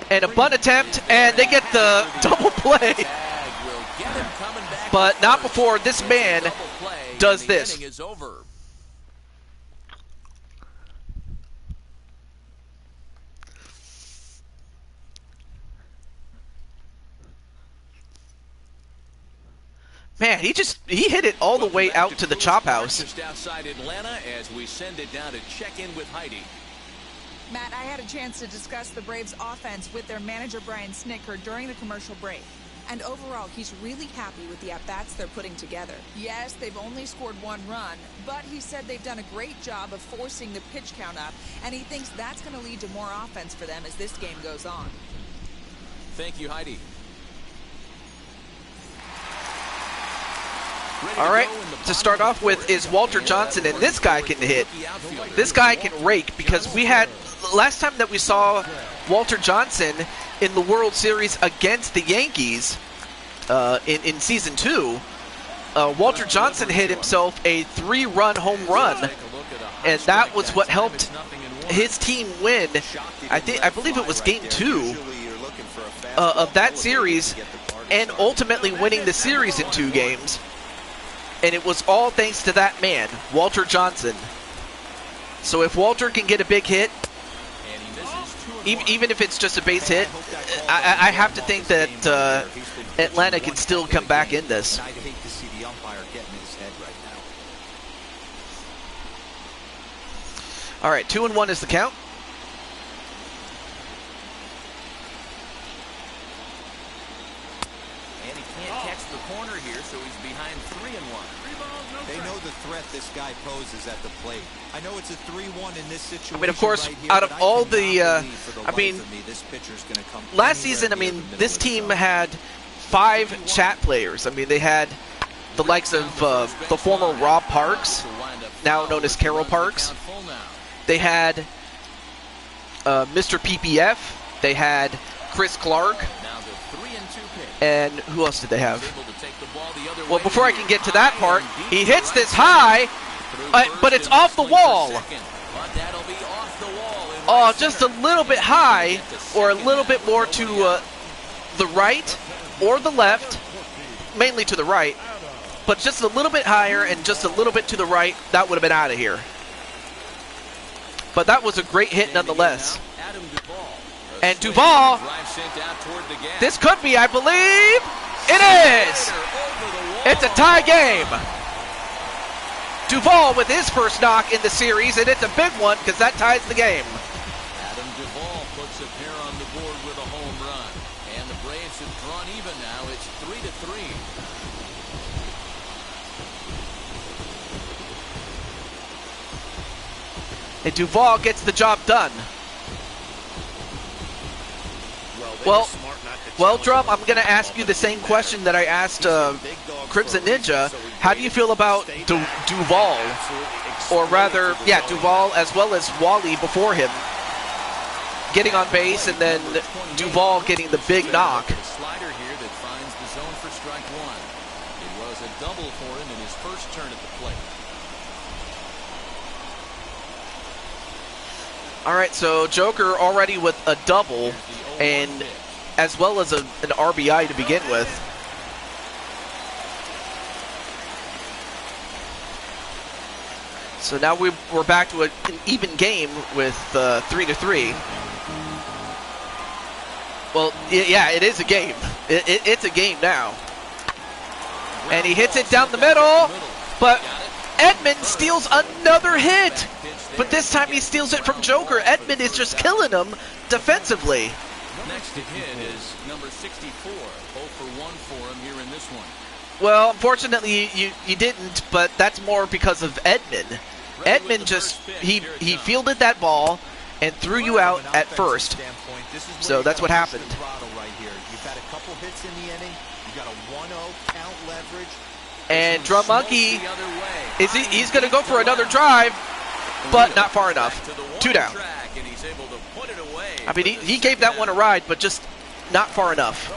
And a bunt attempt, and they get the double play. But not before this man does this. Man, he hit it all the way out to the chop house. Just outside Atlanta as we send it down to check in with Heidi. Matt, I had a chance to discuss the Braves' offense with their manager Brian Snitker during the commercial break. And overall, he's really happy with the at-bats they're putting together. Yes, they've only scored 1 run, but he said they've done a great job of forcing the pitch count up, and he thinks that's going to lead to more offense for them as this game goes on. Thank you, Heidi. All right, to start off with is Walter Johnson, and this guy can hit. This guy can rake, because we had, last time that we saw Walter Johnson in the World Series against the Yankees in Season 2, Walter Johnson hit himself a 3-run home run, and that was what helped his team win. I believe it was Game 2 of that series, and ultimately winning the series in 2 games. And it was all thanks to that man, Walter Johnson. So if Walter can get a big hit, even if it's just a base hit, I have to think that Atlanta can still come back in this. I'd hate to see the umpire getting his head right now. All right, 2-1 is the count. And he can't catch the corner here, so he's behind 3-1. They know the threat this guy poses at the plate. I know it's a 3-1 in this situation. I mean, of course, right here, out of but all I the, this pitcher's gonna come last season, I mean, this team had 5 chat players. I mean, they had the likes of the former Rob Parks, now known as Carroll Parks. They had Mr. PPF. They had Chris Clark. And who else did they have? Well, before I can get to that part, he hits this high, but it's off the wall. Oh, just a little bit high, or a little bit more to the right or the left, mainly to the right, but just a little bit higher and just a little bit to the right, that would have been out of here. But that was a great hit nonetheless. And Duvall, this could be, I believe, it is! It's a tie game. Duvall with his first knock in the series, and it's a big one because that ties the game. Adam Duvall puts a pair on the board with a home run. And the Braves have drawn even now. It's 3-3. And Duvall gets the job done. Well, Drum, I'm going to ask you the same question that I asked Crimson Ninja. How do you feel about Duvall? Or rather, yeah, Duvall as well as Wally before him getting on base, and then Duvall getting the big knock. The slider here that finds the zone for strike 1. It was a double for him in his first turn at the plate. All right, so Joker already with a double, and as well as an RBI to begin with. So now we're back to an even game with 3-3. Well, yeah, it is a game. It's a game now. And he hits it down the middle, but Edman steals another hit. But this time he steals it from Joker. Edman is just killing him defensively. Next to hit is number 64. 0 for 1 for him here in this one. Well, unfortunately, you didn't, but that's more because of Edman. Edman just, he fielded that ball and threw you out at first. So that's what happened. You've got a couple hits in the inning. You got a 1-0 count leverage. And Drum Monkey, he's going to go for another drive, but not far enough. 2 down. I mean, he gave that one a ride, but just not far enough. So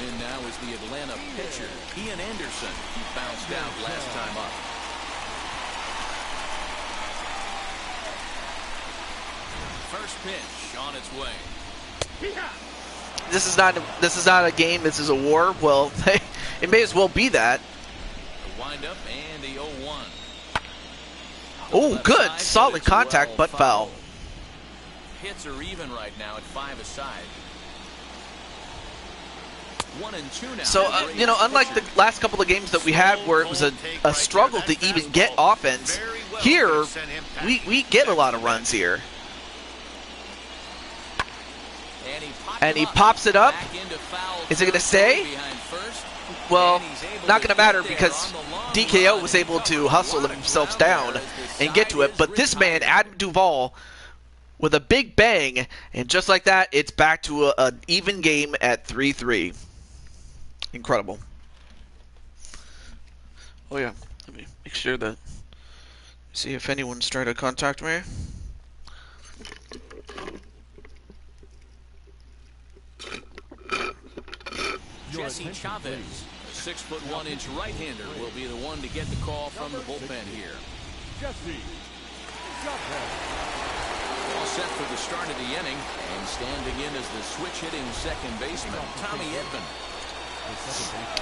in now is the Atlanta pitcher, Ian Anderson. He bounced out last time up. First pitch on its way. This is not a game. This is a war. Well, it may as well be that. A windup and the 0-1. Oh, good, solid contact, but foul. Hits are even right now at 5 aside. 1 and 2 now. So you know, unlike the last couple of games that we had, where it was a struggle to even get offense, here we get a lot of runs here. And he pops it up. Is it going to stay? Well, not going to matter because DKO was able to hustle himself down and get to it. But this man, Adam Duvall, with a big bang, and just like that, it's back to an even game at 3-3. Incredible. Oh yeah, let me make sure that, see if anyone's trying to contact me. Jesse Chavez, a 6'1" right-hander, will be the one to get the call from the bullpen here. Jesse Chavez. All set for the start of the inning, and standing in as the switch-hitting second baseman, Tommy Edman.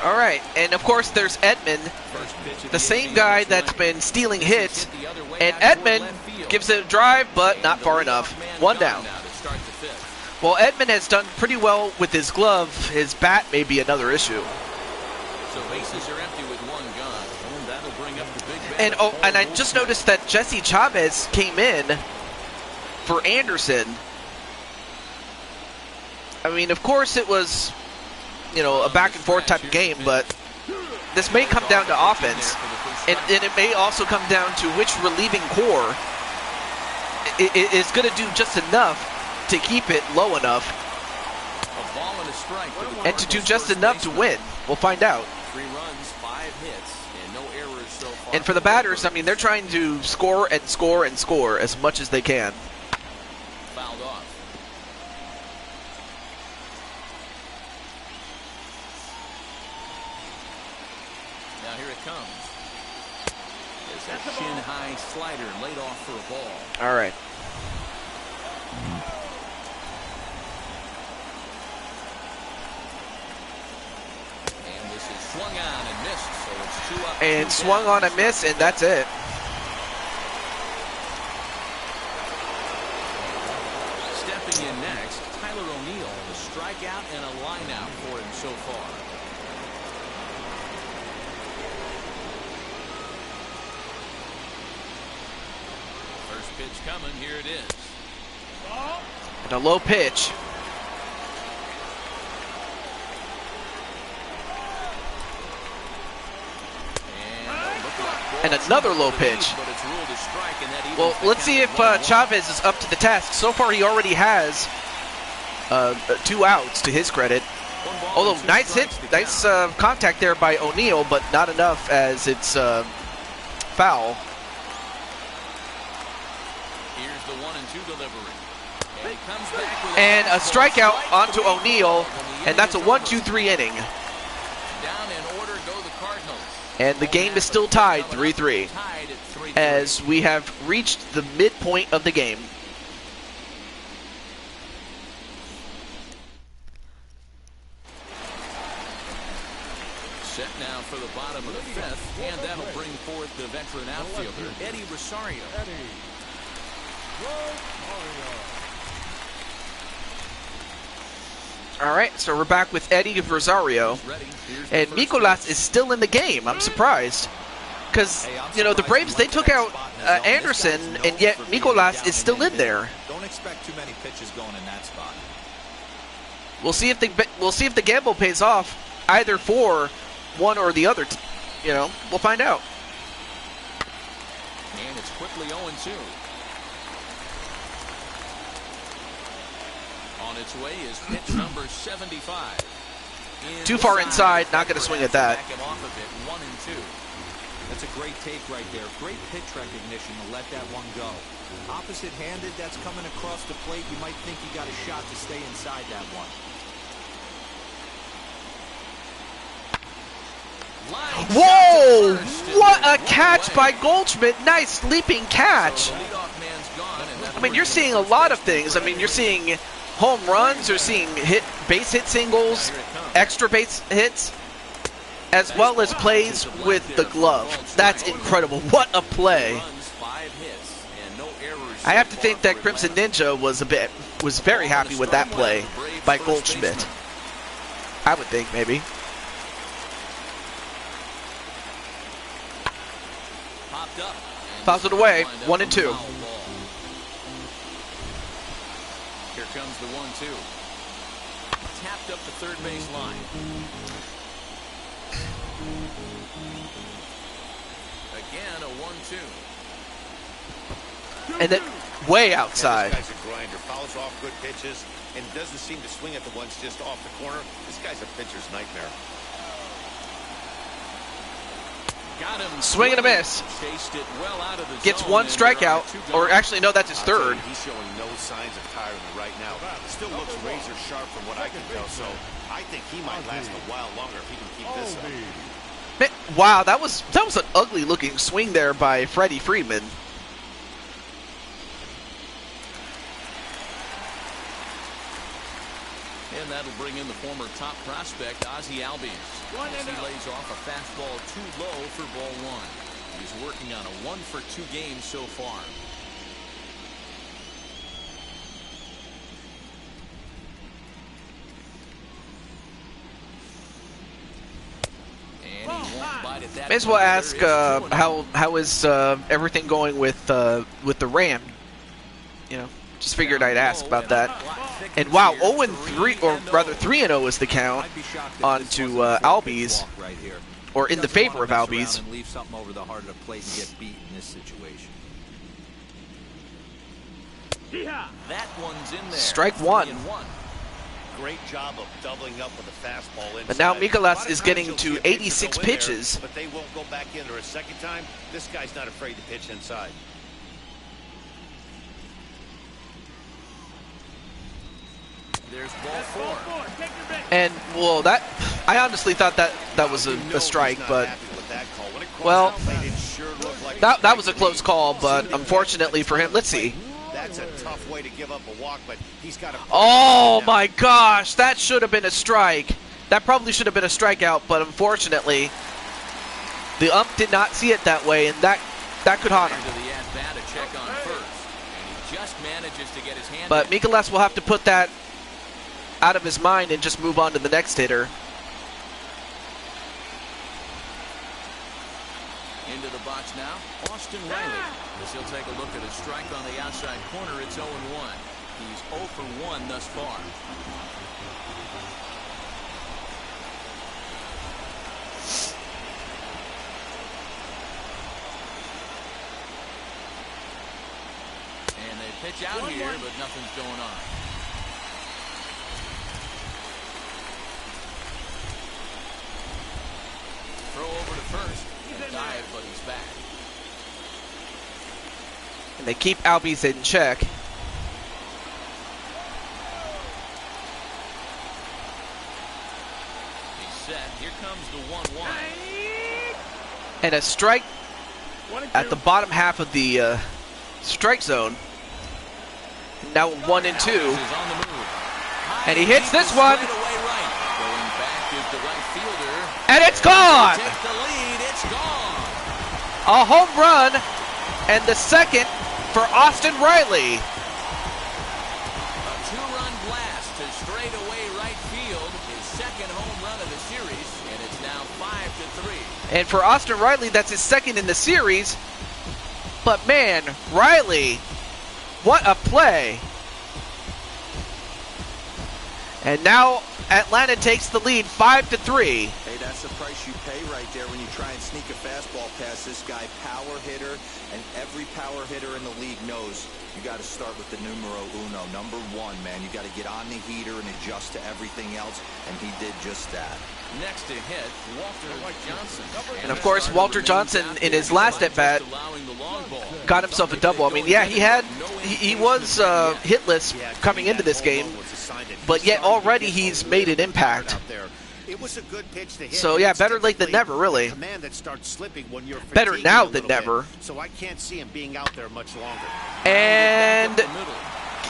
All right, and of course there's Edman, the same guy that's been stealing hits, and Edman gives it a drive, but not far enough. 1 down. Well, Edman has done pretty well with his glove. His bat may be another issue. So bases are empty with 1 gun, and that'll bring up the big And oh, and I just noticed that Jesse Chavez came in for Anderson. I mean, of course it was, you know, a back and forth type of game, but this may come down to offense, and it may also come down to which relieving core is going to do just enough to keep it low enough and to do just enough to win. We'll find out. 3 runs, 5 hits, and no errors so far. And for the batters, I mean, they're trying to score and score and score as much as they can. Fouled off. Now here it comes. It's a shin-high slider laid off for a ball. All right. Swung on and missed, so it's 2 up. And swung on a miss, and that's it. Stepping in next, Tyler O'Neill. A strikeout and a lineout for him so far. First pitch coming, here it is. And a low pitch. And another low pitch. Well, let's see if Chavez is up to the task. So far, he already has 2 outs to his credit. Although, nice hit, nice contact there by O'Neill, but not enough as it's foul. Here's the 1-2 delivery. And he comes back with And a strikeout onto O'Neill, and that's a 1-2-3 inning. Down in order go the Cardinals. And the game is still tied 3-3. Tied at 3-3. as we have reached the midpoint of the game. Set now for the bottom of the fifth, and that'll bring forth the veteran outfielder, Eddie Rosario. All right, so we're back with Eddie Rosario, and Mikolas is still in the game. I'm surprised, because you know the Braves, they took out Anderson, and yet Mikolas is still in there. Don't expect too many pitches going in that spot. We'll see if the gamble pays off, either for one or the other. You know, we'll find out. And it's quickly 0-2. On its way is pitch number 75. Too far inside, not going to swing at that. Back him off of it, 1-2. That's a great take right there. Great pitch recognition to let that one go. Opposite-handed, that's coming across the plate. You might think you got a shot to stay inside that one. Whoa! What a catch by Goldschmidt. Nice leaping catch. I mean, you're seeing a lot of things. I mean, you're seeing home runs, you're seeing base hit singles, extra base hits, as well as plays with the glove. That's incredible. What a play. I have to think that Crimson Ninja was very happy with that play by Goldschmidt. I would think, maybe. Fouls it away, 1-2. Here comes the 1-2. Tapped up the third base line. Again, a 1-2. And then way outside. Yeah, this guy's a grinder. Fouls off good pitches and doesn't seem to swing at the ones just off the corner. This guy's a pitcher's nightmare. Got him. Swing and a miss. Chased it well out of the Gets zone, one and there are strikeout, two or gone. actually, no, that's his third. He's showing no signs of tiring right now. Still looks razor sharp from what I can tell, so I think he might last a while longer if he can keep this up. Man, wow, that was an ugly looking swing there by Freddie Freeman. And that'll bring in the former top prospect, Ozzie Albies. As he lays off a fastball too low for ball one. He's working on a 1-for-2 game so far. And he won't bite at that. May as well point. ask There is 2-0. how is everything going with the Ram? You know, just figured I'd ask about that. And wow, 0-3, or rather 3-0 is the count onto Albies, Right here. or in the favor of Albies. And leave something over the heart of the plate and get beat in this situation. That one's in there. Strike one. 3-1. Great job of doubling up with a fastball inside. But now Mikolas A lot of is times getting you'll to see a pitcher 86 go in there, pitches. but they won't go back in there a second time. This guy's not afraid to pitch inside. There's ball four. And well, that I honestly thought that was You know a strike, he's not but happy with that call. When it crossed well, the plate, it sure looked like that was a strike close to me. call. But unfortunately for him, let's see. That's a tough way to give up a walk, but he's got to. Oh my gosh, that should have been a strike. That probably should have been a strikeout, but unfortunately, the ump did not see it that way, and that could haunt him. Into the at-bat, a check on first. And he just manages to get his hand But in. Mikolas will have to put that out of his mind and just move on to the next hitter. Into the box now, Austin Riley. As he'll take a look at a strike on the outside corner, it's 0-1. He's 0 for 1 thus far. And they pitch out here, but nothing's going on. Throw over to first. Dive, but he's back. And they keep Albies in check. He's set. Here comes the 1-1. And a strike at the bottom half of the strike zone. Now 1 and 2. And he hits this one. And it's gone! A home run, and the second for Austin Riley. A two-run blast to straightaway right field, his second home run of the series, and it's now 5-3. And for Austin Riley, that's his second in the series. But man, Riley, what a play. And now Atlanta takes the lead 5-3. Hey, that's the price you pay right there when you try and sneak a fastball past this guy. Power hitter, and every power hitter in the league knows you got to start with the numero uno, number 1, man. You got to get on the heater and adjust to everything else, and he did just that. Next to hit, Walter Johnson. And of course, Walter Johnson in his last at bat got himself a double. I mean, yeah, he was hitless coming into this game, but yet already he's made an impact. It was a good pitch to hit. So yeah, better late than never, really. Command that starts slipping when you're Better now than never. So I can't see him being out there much longer. And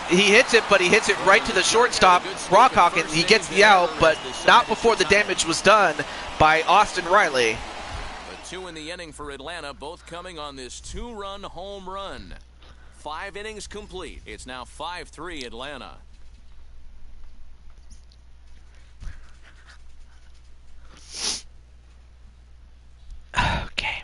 he hits it, but he hits it right to the shortstop, Brock Hawkins. He gets the out, but not before the damage was done by Austin Riley. The 2 in the inning for Atlanta, both coming on this 2-run home run. 5 innings complete. It's now 5-3 Atlanta. Okay.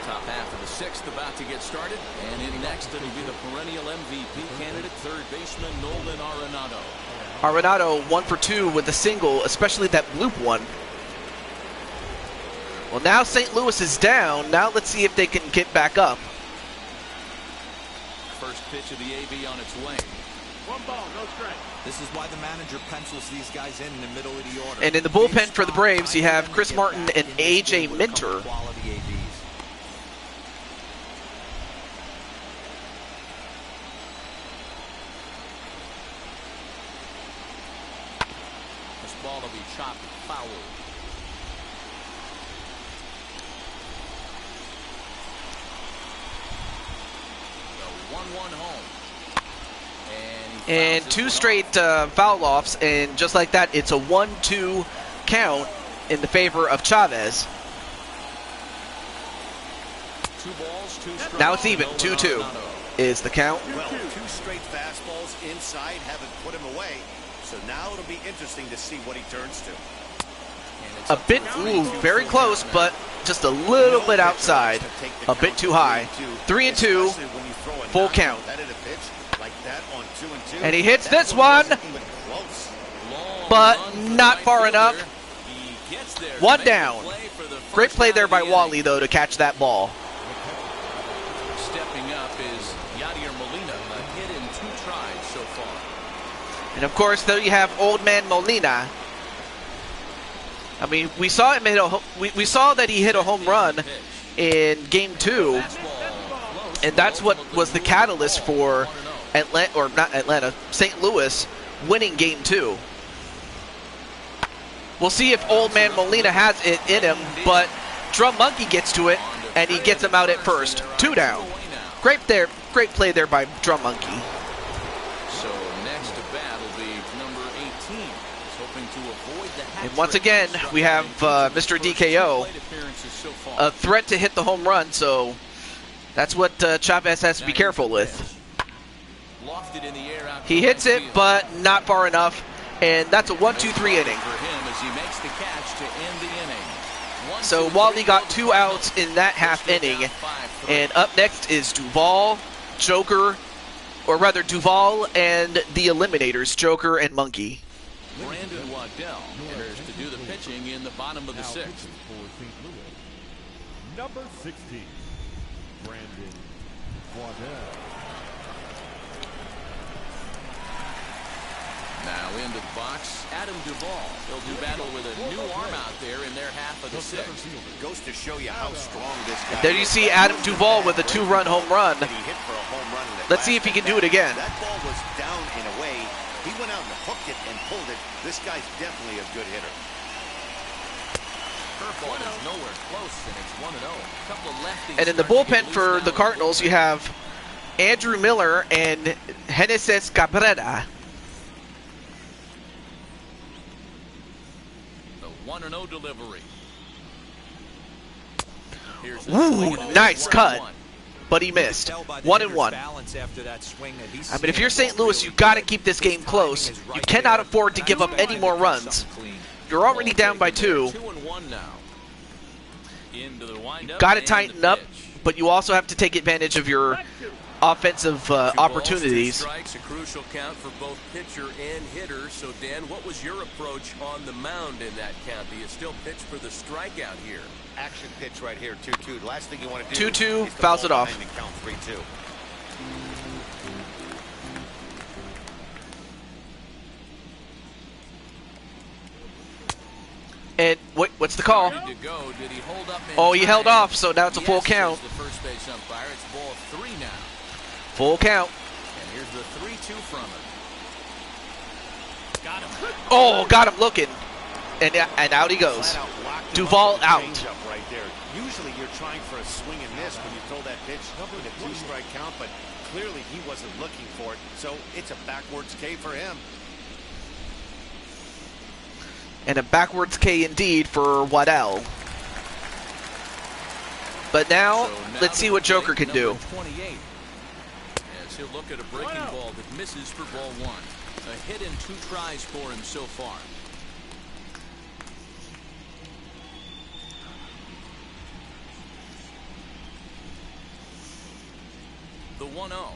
Top half of the 6th about to get started. And in next, it'll be the perennial MVP candidate, third baseman Nolan Arenado. Arenado 1 for 2 with a single, especially that bloop one. Well, now St. Louis is down. Now let's see if they can get back up. First pitch of the AB on its way. 1 ball, no strike. This is why the manager pencils these guys in the middle of the order. And in the bullpen for the Braves, you have Chris Martin and A.J. Minter. Quality ABs. This ball will be chopped foul. The 1-1 home. And 2 straight foul offs, and just like that, it's a 1-2 count in the favor of Chavez. 2 balls, 2 strikes. Now it's even, 2-2 is the count. Well, 2 straight fastballs inside haven't put him away. So now it'll be interesting to see what he turns to. A bit, very close, but just a little bit outside. A bit too high. 3-2, full count. And he hits this one, but not far enough. 1 down. Great play there by Wally, though, to catch that ball. Stepping up is Yadier Molina, a hit in 2 tries so far. And of course, there you have Old Man Molina. I mean, we saw him hit we saw that he hit a home run in Game 2, and that's what was the catalyst for Atlanta, or not Atlanta, St. Louis winning Game 2. We'll see if Old Man Molina has it in him, but Drum Monkey gets to it, and he gets him out at first. 2 down. Great play there by Drum Monkey. So next to bat will be number 18. He's hoping to avoid the hat And once trick. again, we have Mr. DKO, a threat to hit the home run, so that's what Chavez has to be careful with. Lofted in the air out He to hits right it, field. but not far enough, and that's a 1-2-3 inning. For him as he makes the catch to end the inning. So Wally got 2 outs in that half inning, and up next is Duvall, Joker, or rather Duvall and the Eliminators, Joker and Monkey. Brandon Waddell enters to do the pitching in the bottom of the 6th. For St. Louis, number 16, Brandon Waddell. Now into the box, Adam Duvall. He'll do battle with a new arm out there in their half of the 6th. Goes to show you how strong this guy There you is. see Adam Duvall with a 2-run home run. He hit for a home run in the Let's see if he can do it again. That ball was down in a way He went out and hooked it and pulled it. This guy's definitely a good hitter. Curveball is nowhere close, and it's 1-0. A couple of lefties. And in the bullpen for the Cardinals, you have Andrew Miller and Genesis Cabrera. The 1-0 delivery. Ooh, nice cut. But he missed. 1-1. I mean, if you're St. Louis, you got to keep this game close. You cannot afford to give up any more runs. You're already down by 2. 2-1 now. Into the windup. Got to tighten up, but you also have to take advantage of your offensive opportunities. Strikes, a crucial count for both pitcher and hitter. So, Dan, what was your approach on the mound in that count? Do you still pitch for the strikeout here? Action pitch right here, 2-2. The last thing you want to do 2-2, is fouls it off. Count 3-2. And what's the call? Did he hold up in Oh, he held time? off, so now it's a full Yes, count. says the first base umpire. It's ball 3 now. Full count. And here's the 3-2 from him. Got him. Oh, got him looking. And out he goes. Duvall out. Right there. Usually you're trying for a swing and miss when you throw that pitch in a 2-strike count, but clearly he wasn't looking for it, so it's a backwards K for him. And a backwards K indeed for Waddell. But now, let's see what Joker can do. 28. As he'll look at a breaking ball that misses for ball 1. A hit in 2 tries for him so far. The 1-0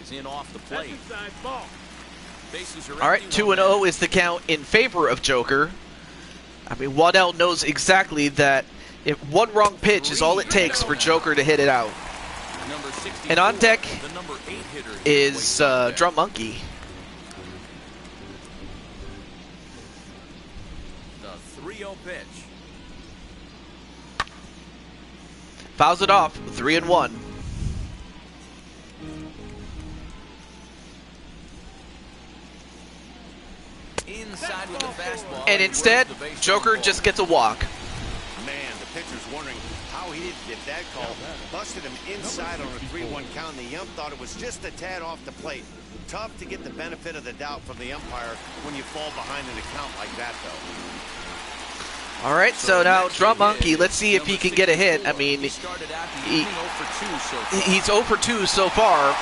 is in off the plate. Bases are All right, empty, 2-0 is the count in favor of Joker. I mean, Waddell knows exactly that if one wrong pitch is all it takes for Joker to hit it out. And on deck the number 8 hitter is Drum Monkey. The 3-0 pitch. Fouls it off, 3-1. Inside with the fastball. And instead, Joker just gets a walk. Man, the pitcher's wondering how he didn't get that call. Busted him inside on a 3-1 count, and the ump thought it was just a tad off the plate. Tough to get the benefit of the doubt from the umpire when you fall behind in a count like that, though. All right, so now Drum Monkey, let's see if he can get a hit. I mean, he's 0 for 2 so far.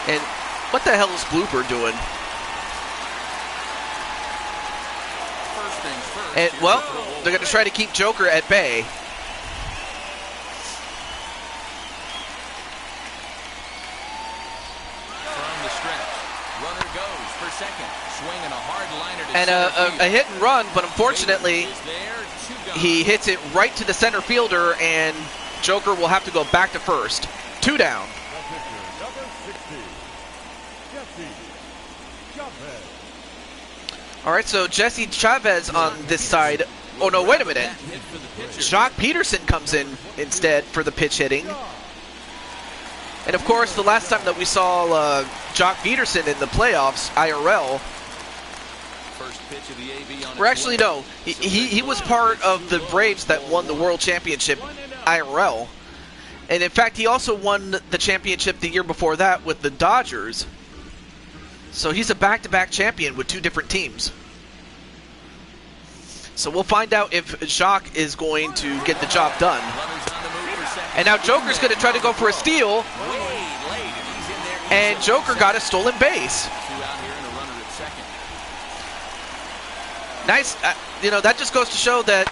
And what the hell is Blooper doing? First things first. And, well, they're going to try to keep Joker at bay. From the stretch. Runner goes for second. Swinging a hard liner to And a hit and run, but unfortunately, he hits it right to the center fielder, and Joker will have to go back to first. 2 down. All right, so Jesse Chavez on this side. Oh, no, wait a minute. Jock Peterson comes in instead for the pitch hitting. And, of course, the last time that we saw Jock Peterson in the playoffs, IRL, or actually, no, he was part of the Braves that won the World Championship IRL. And, in fact, he also won the championship the year before that with the Dodgers. So he's a back-to-back champion with 2 different teams. So we'll find out if Jacques is going to get the job done. And now Joker's going to try to go for a steal. And Joker got a stolen base. Nice. You know, that just goes to show that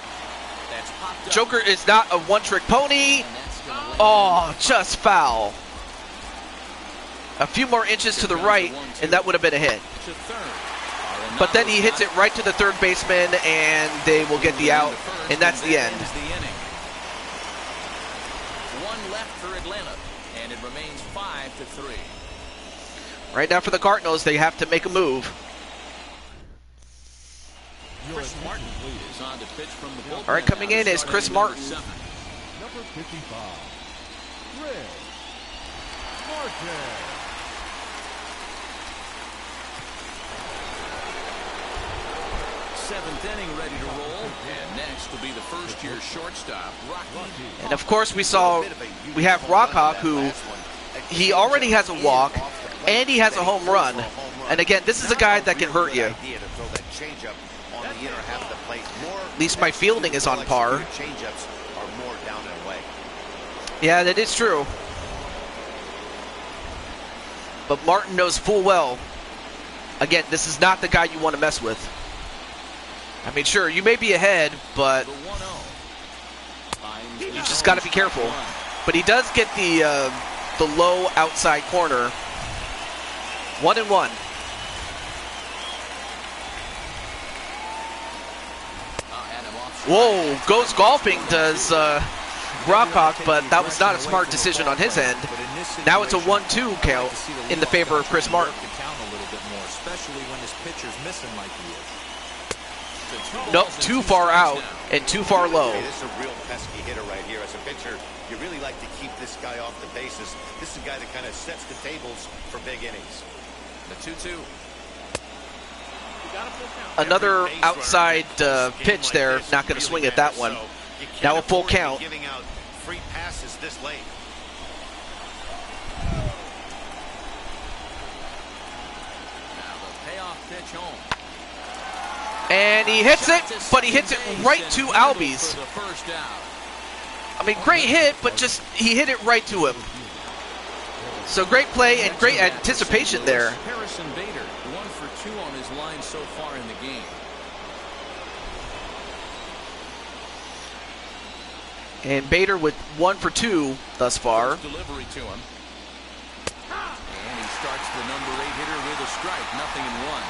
Joker is not a one-trick pony. Oh, just foul. A few more inches to the right, and that would have been a hit. But then he hits it right to the third baseman, and they will get the out, and that's the end. One left for Atlanta, and it remains 5-3. Right now for the Cardinals, they have to make a move. Chris Martin is on to pitch from the bullpen. All right, coming in is Chris Martin. Number 55. Chris Martin. Seventh inning ready to roll. And next will be the first-year shortstop, Rocky. And of course, we have Rockhawk, who he already has a walk, and he has a home run. And again, this is a guy that can hurt you. At least my fielding is on par. Yeah, that is true. But Martin knows full well, again, this is not the guy you want to mess with. I mean, sure, you may be ahead, but you just got to be careful. But he does get the low outside corner. 1-1. Whoa, goes golfing, does Rockhawk, but that was not a smart decision on his end. Now it's a 1-2 count in the favor of Chris Martin. Especially when his pitcher's missing like he is. Nope, too far out and too far low. This is a real pesky hitter right here. As a pitcher, you really like to keep this guy off the bases. This is a guy that kind of sets the tables for big innings. The 2-2. Another outside pitch there. Not going to swing at that one. Now a full count. Giving out free passes this late. Now the payoff pitch home. And he hits it, but he hits it right to Albies. I mean, great hit, but just he hit it right to him. So great play and great anticipation there. Harrison Bader, 1 for 2 on his line so far in the game. And Bader with 1 for 2 thus far. Delivery to him. And he starts the number 8 hitter with a strike, 0-1.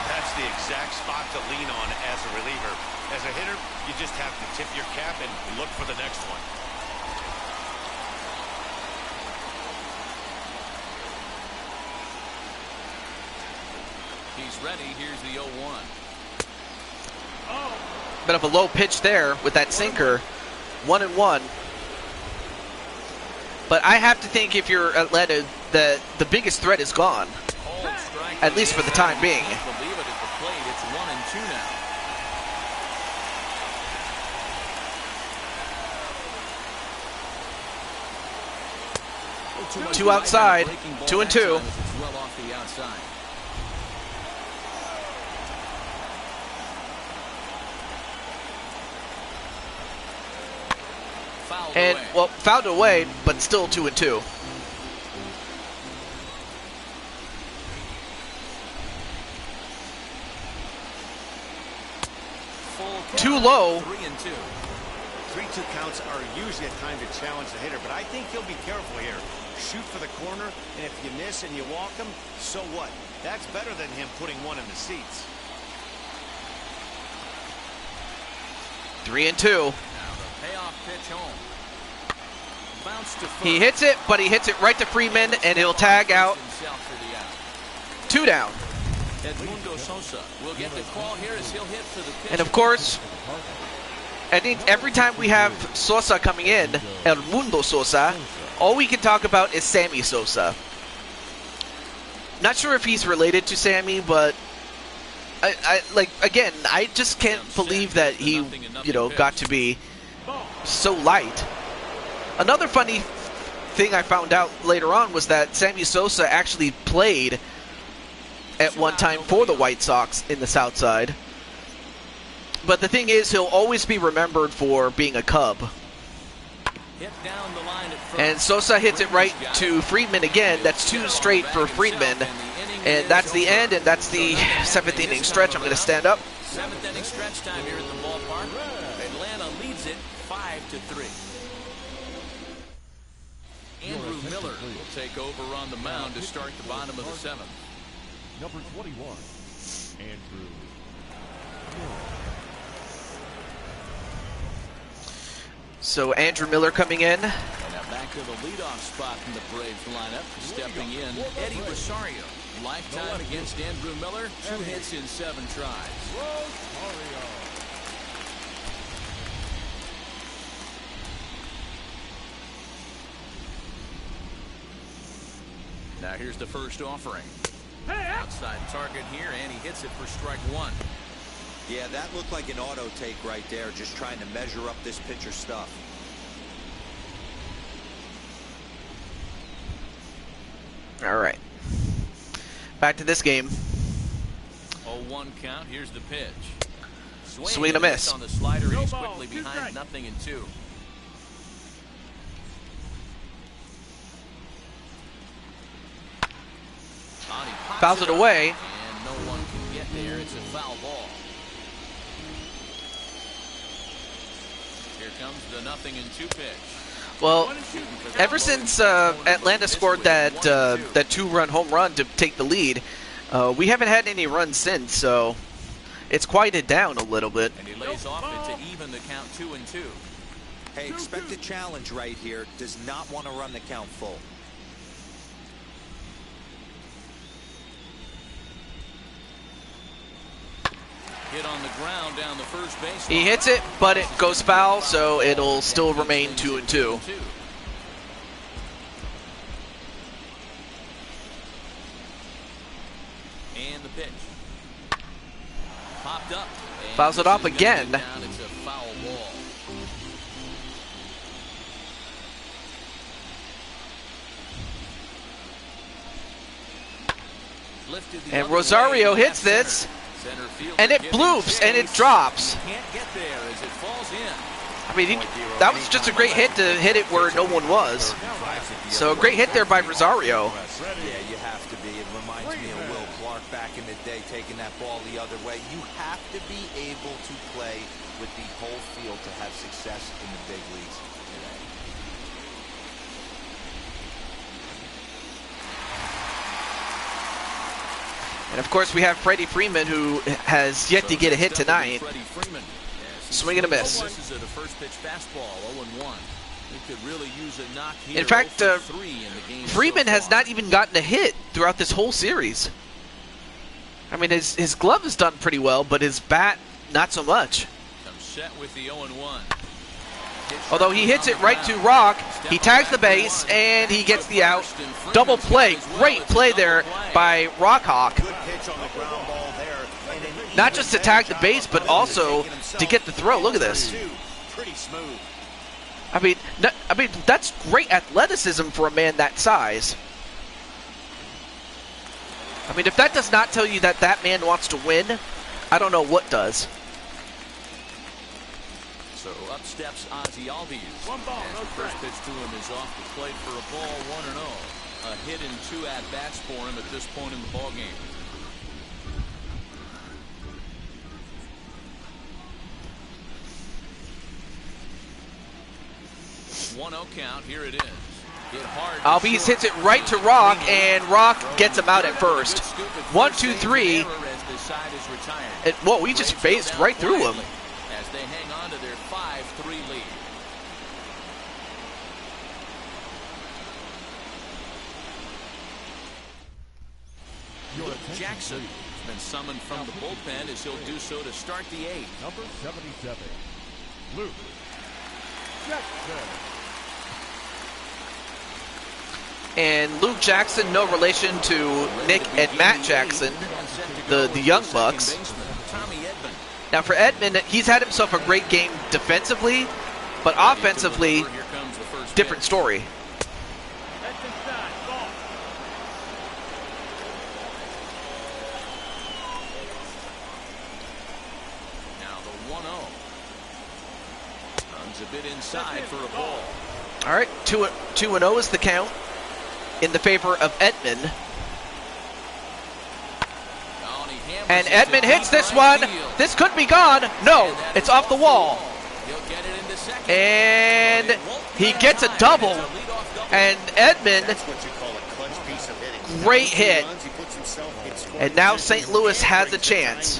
That's the exact spot to lean on as a reliever. As a hitter, you just have to tip your cap and look for the next one. He's ready. Here's the 0-1. Bit of a low pitch there with that sinker. 1-1. But I have to think if you're Atlanta, the biggest threat is gone. At least for the time being. Believe it at the plate. It's 1-2 now. Two outside, 2-2. It's well off the outside. And well, fouled away, but still 2-2. Too low. 3-2. 3-2 counts are usually a time to challenge the hitter, but I think he'll be careful here. Shoot for the corner, and if you miss and you walk him, so what? That's better than him putting one in the seats. 3-2. Now the payoff pitch home. Bounce to first. He hits it, but he hits it right to Freeman, and he'll tag out. 2 down. Edmundo Sosa will get the call here as he'll hit for the pitch. And of course, I think every time we have Sosa coming in, Edmundo Sosa, all we can talk about is Sammy Sosa. Not sure if he's related to Sammy, but I just can't believe that he, got to be so light. Another funny thing I found out later on was that Sammy Sosa actually played at one time for the White Sox in the South Side. But the thing is, he'll always be remembered for being a Cub. And Sosa hits it right to Friedman again. That's 2 straight for Friedman. And that's the end, and that's the 7th inning stretch. I'm going to stand up. 7th inning stretch time here at the ballpark. Atlanta leads it 5-3. Andrew Miller will take over on the mound to start the bottom of the 7th. Number 21, Andrew Miller. So Andrew Miller coming in. And now back to the leadoff spot in the Braves lineup. Stepping in, Eddie Rosario. Lifetime against Andrew Miller. 2 hits in 7 tries. Rosario. Now here's the first offering. Outside target here, and he hits it for strike one. Yeah, that looked like an auto take right there, just trying to measure up this pitcher's stuff. All right. Back to this game. 0-1 count. Here's the pitch. Swing and a miss. On the slider, he's quickly behind 0-2. Fouls it away. And no one can get there. It's a foul ball. Here comes the 0-2 pitch. Well, ever since Atlanta scored that 2-run home run to take the lead, we haven't had any runs since, so it's quieted down a little bit. And he lays off it to even the count 2-2. Hey, expect a challenge right here. Does not want to run the count full. Hit on the ground down the first base. He hits it, but it goes foul, so it'll still remain 2-2. And the pitch. Popped up. Fouls it off again. It's a foul ball. And Rosario hits this. And it bloops, and it drops. Can't get there as it falls in. I mean, that was just a great hit to hit it where no one was. So a great hit there by Rosario. Yeah, you have to be. It reminds me of Will Clark back in the day taking that ball the other way. You have to be able to play with the whole field to have success in the big leagues today. And of course, we have Freddie Freeman, who has yet to get a hit tonight. Swing and a miss. In fact, Freeman has not even gotten a hit throughout this whole series. I mean, his glove has done pretty well, but his bat, not so much. Although he hits it right to Rock, he tags the base, and he gets the out. Double play. Great play there by Rockhawk. Not just to tag the base, but also to get the throw. Look at this. I mean, that's great athleticism for a man that size. I mean, if that does not tell you that that man wants to win, I don't know what does. So up steps Ozzie Albies. And the first pitch to him is off the plate for a ball, 1-0. A hit and 2 at-bats for him at this point in the ballgame. 1-0 count. Here it is. Hit hard. Albies hits it right to Rock, and Rock gets him out at first. 1, 2, 3. Whoa, we just phased right through him. As they hang on to their 5-3 lead. Luke Jackson has been summoned from the bullpen as he'll do so to start the 8th. Number 77, Luke Jackson. And Luke Jackson, no relation to Nick and Matt Jackson, the Young Bucks. Now for Edman, he's had himself a great game defensively, but offensively, different story. Now the 1-0. Runs a bit inside for a ball. All right, 2-0 is the count in the favor of Edman. And Edman hits this one. This could be gone. No, it's off the wall. And he gets a double. And Edman, great hit. And now St. Louis has a chance.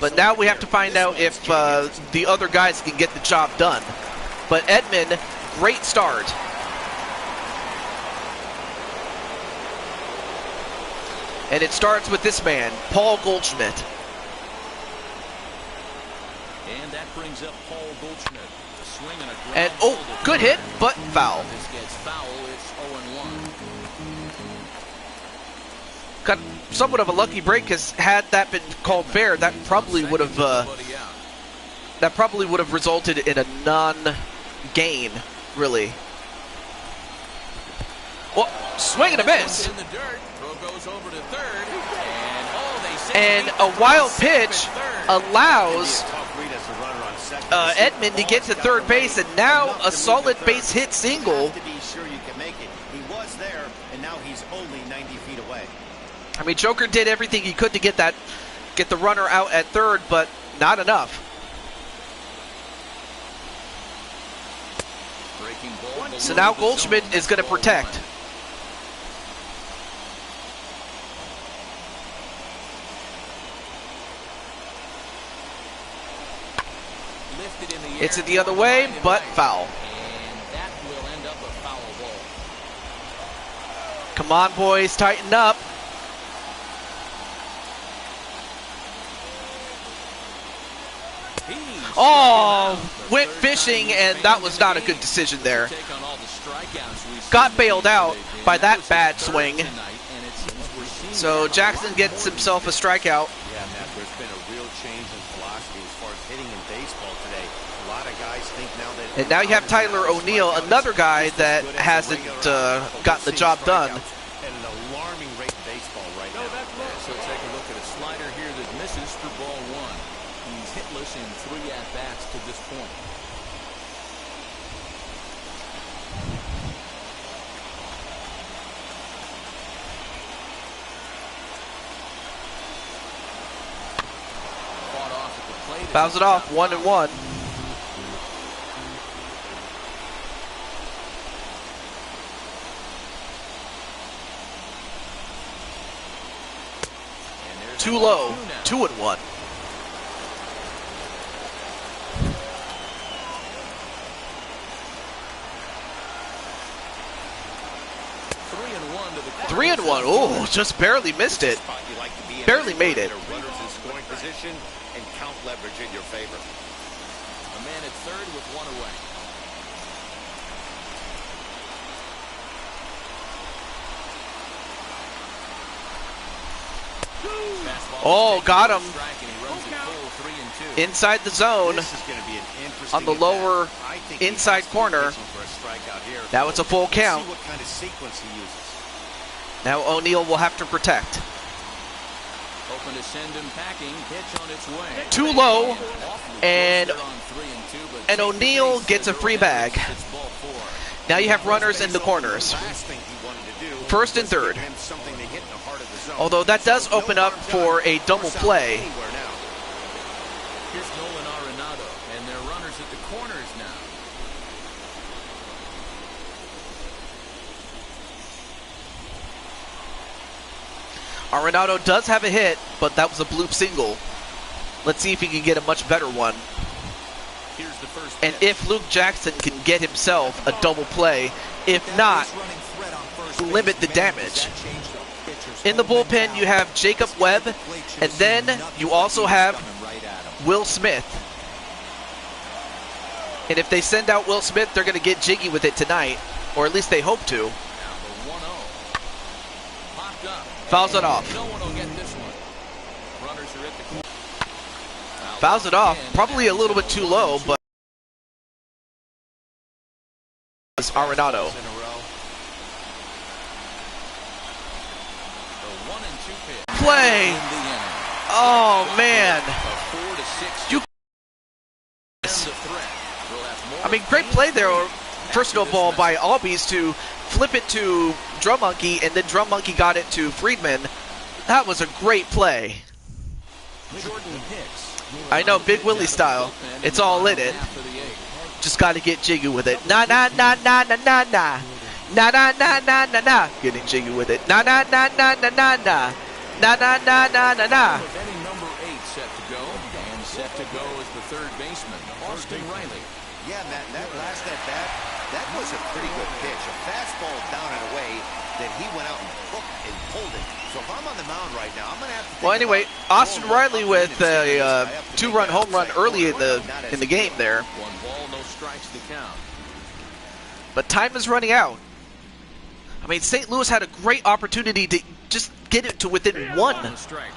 But now we have to find out if the other guys can get the job done. But Edman, great start. And it starts with this man, Paul Goldschmidt. And that brings up Paul Goldschmidt. And, oh, good hit, but foul. This gets foul. It's 0-1. Got somewhat of a lucky break, because had that been called fair, that probably would have resulted in a non-gain, really. Well, swing and a miss. And a wild pitch allows Edman to get to third base, and now a solid base hit single. To be sure you can make it. He was there, and now he's only 90 feet away. I mean, Joker did everything he could to get the runner out at third, but not enough. So now Goldschmidt is going to protect. It's the other way, but foul. And that will end up a foul ball. Come on, boys, tighten up. Oh, went fishing, and that was not a good decision there. Got bailed out by that bad swing. So Jackson gets himself a strikeout. Yeah, Matt, there's been a real change in philosophy as far as hitting in baseball today. A lot of guys think now that... And now you have Tyler O'Neill, another guy that hasn't gotten the job done. At an alarming rate in baseball right now. So take a look at a slider here that misses for ball one. He's hitless in 3 at-bats to this point. Fouls it off, 1-1. Too low, 2-1. Three and one. Oh, just barely missed it. Barely made it. Runners in scoring position and count leverage in your favor. A man at third with one away. Oh, got him. Inside the zone. This is going to be an interesting On the lower inside corner. Now it's a full count. See what kind of sequence he uses. Now O'Neill will have to protect. Open to send him packing. Pitch on its way. Too low. And O'Neill gets a free bag. Now you have runners in the corners. First and third. Although that does open up for a double play. Here's Nolan Arenado, and they're runners at the corners now. Arenado does have a hit, but that was a bloop single. Let's see if he can get a much better one. Here's the first and if Luke Jackson can get himself a double play, if not, limit the damage. In the bullpen, you have Jacob Webb, and then you also have Will Smith. And if they send out Will Smith, they're going to get jiggy with it tonight, or at least they hope to. Fouls it off. Fouls it off. Probably a little bit too low, but Arenado. Play. Oh man. I mean, great play there. First of all, by Albies to flip it to Drum Monkey, and then Drum Monkey got it to Friedman. That was a great play. I know, Big Willie style. It's all in it. Just got to get jiggy with it. Na na na na na na na. Na na na na na na. Getting jiggy with it. Na na na na na na na. Na na na na na na. Number 8 set to go, and set to go is the third baseman, Austin Riley. Yeah, Matt, that last at-bat, that was a pretty good pitch. A fastball down and away that he went out and hooked and pulled it. So if I'm on the mound right now, I'm going to have to think Well, anyway, about Austin throwing Riley one with up and in a and see if two-run home run early in the game there. 1 ball, no strikes to count. But time is running out. I mean, St. Louis had a great opportunity to just get it to within 1. On the strike.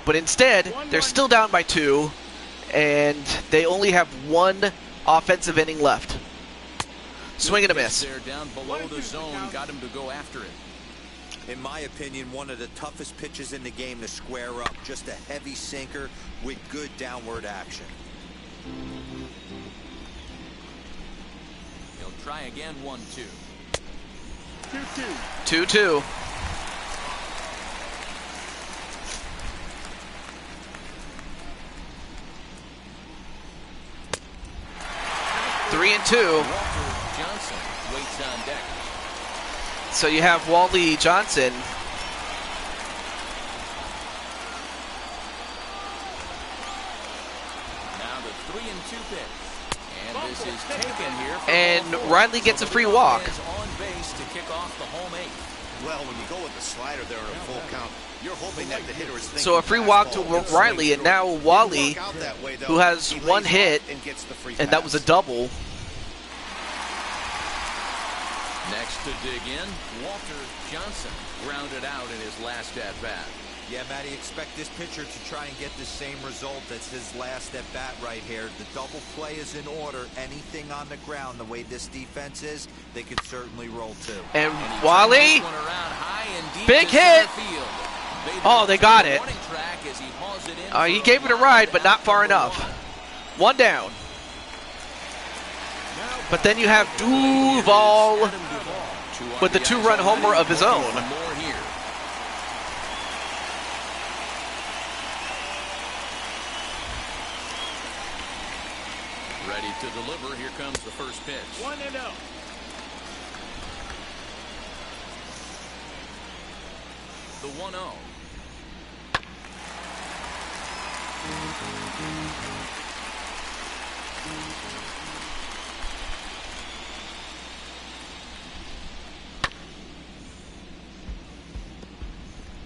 But instead, they're still down by 2, and they only have 1 offensive inning left. Swing and a miss. They're down below the zone, got him to go after it. In my opinion, one of the toughest pitches in the game to square up. Just a heavy sinker with good downward action. He'll try again, 1-2. 2-2. 2-2. Three and 2. Walter Johnson waits on deck. So you have Wally Johnson. Now the 3-2 pitch. And this is taken here. And Riley gets a free walk. Is on base to kick off the home 8th. Well, when you go with the slider there in a full count, you're hoping that the hitter is thinking So a free walk to fastball. Riley, and now Wally, Out that way, though, who has he 1 lays hit, off and gets the free and that was a pass. double. Next to dig in, Walter Johnson grounded out in his last at-bat. Yeah, Matty, expect this pitcher to try and get the same result as his last at bat right here. The double play is in order. Anything on the ground, the way this defense is, they could certainly roll too. And He Wally, turns this one around high and deep big to center hit. field. Oh, they got it. Warning track as he hauls it in He for gave it a line ride, but out not far number enough. 1. 1 down. But then you have Duval with the 2-run homer of his own. More here. Ready to deliver. Here comes the first pitch. 1-0. The 1-0.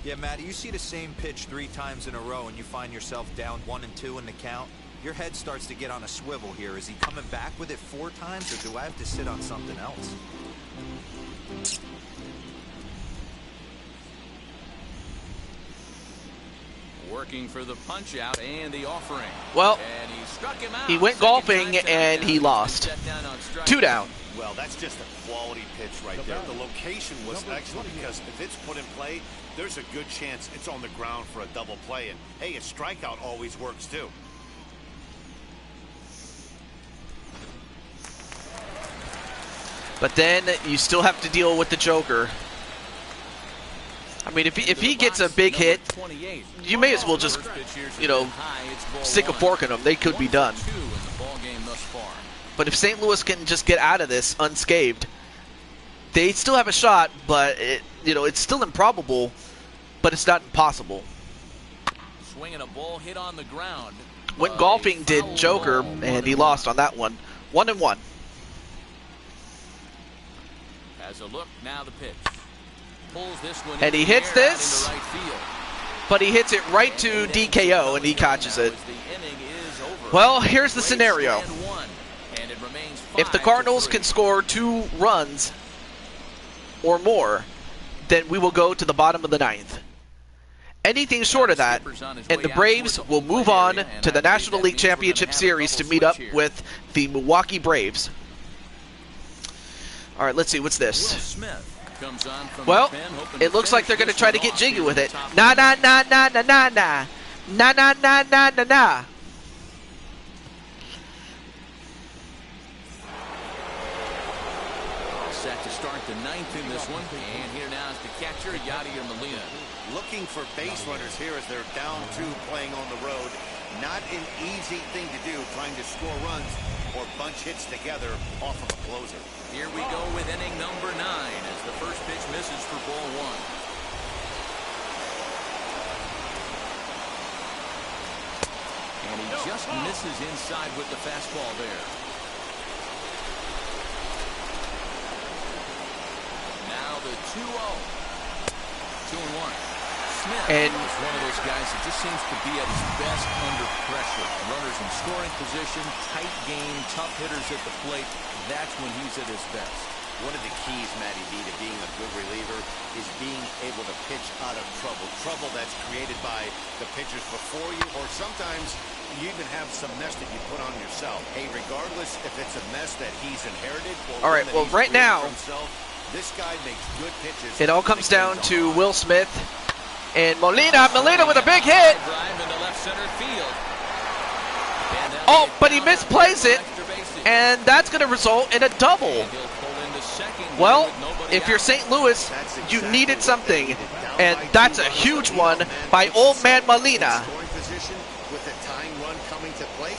Yeah, Matty, you see the same pitch 3 times in a row and you find yourself down 1 and 2 in the count. Your head starts to get on a swivel here. Is he coming back with it 4 times, or do I have to sit on something else? Working for the punch out and the offering. Well, And he struck him out. he went Second golfing time and down. he He's lost. set down on strike. 2 down. Well, that's just a quality pitch right there. The location was excellent because if it's put in play, there's a good chance it's on the ground for a double play. And, hey, a strikeout always works, too. But then you still have to deal with the Joker. I mean, if he gets a big hit, you may as well just, you know, stick a fork in them. They could be done. But if St. Louis can just get out of this unscathed, they still have a shot, but it's still improbable, but it's not impossible. Swinging a ball hit on the ground. Went golfing did Joker, and he lost on that one. 1-1. As a look, now the pitch. Pulls this one And he in the hits air out this, into right field. but he hits it right to DKO, and he catches it. As the inning is over. Well, here's the Braves scenario. stand 1, and it remains If the 5-3. Cardinals can score 2 runs or more, then we will go to the bottom of the 9th. Anything short of that, and the Braves will move on to the National League Championship Series to meet up with the Milwaukee Braves. All right, let's see. What's Will this? Smith comes on from Well, the pen, hoping it to looks like they're finish going to try to this get one jiggy off with here it. at the top Na of the na na na na na na. Na na na na na na. Set to start the 9th in this one. And here now is the catcher, Yadier Molina. Looking for base runners here as they're down 2 playing on the road. Not an easy thing to do, trying to score runs or bunch hits together off of a closer. Here we go with inning number 9 as the first pitch misses for ball 1. And he just misses inside with the fastball there. 2-1. Smith And is one of those guys that just seems to be at his best under pressure. Runners in scoring position, tight game, tough hitters at the plate. That's when he's at his best. One of the keys, Matty B, to being a good reliever is being able to pitch out of trouble. Trouble that's created by the pitchers before you, or sometimes you even have some mess that you put on yourself. Hey, regardless if it's a mess that he's inherited or all right, well, right now, himself, this guy makes good pitches. it all comes down to Will Smith and Molina. Molina with a big hit. Drive into left center field. And that'll Oh, get but he down misplays for it, extra bases. and that's going to result in a double. And he'll pull into second here Well, with nobody if you're out. St. Louis, you needed something, and that's a huge one by old man Molina. Scoring position with a tying run coming to plate.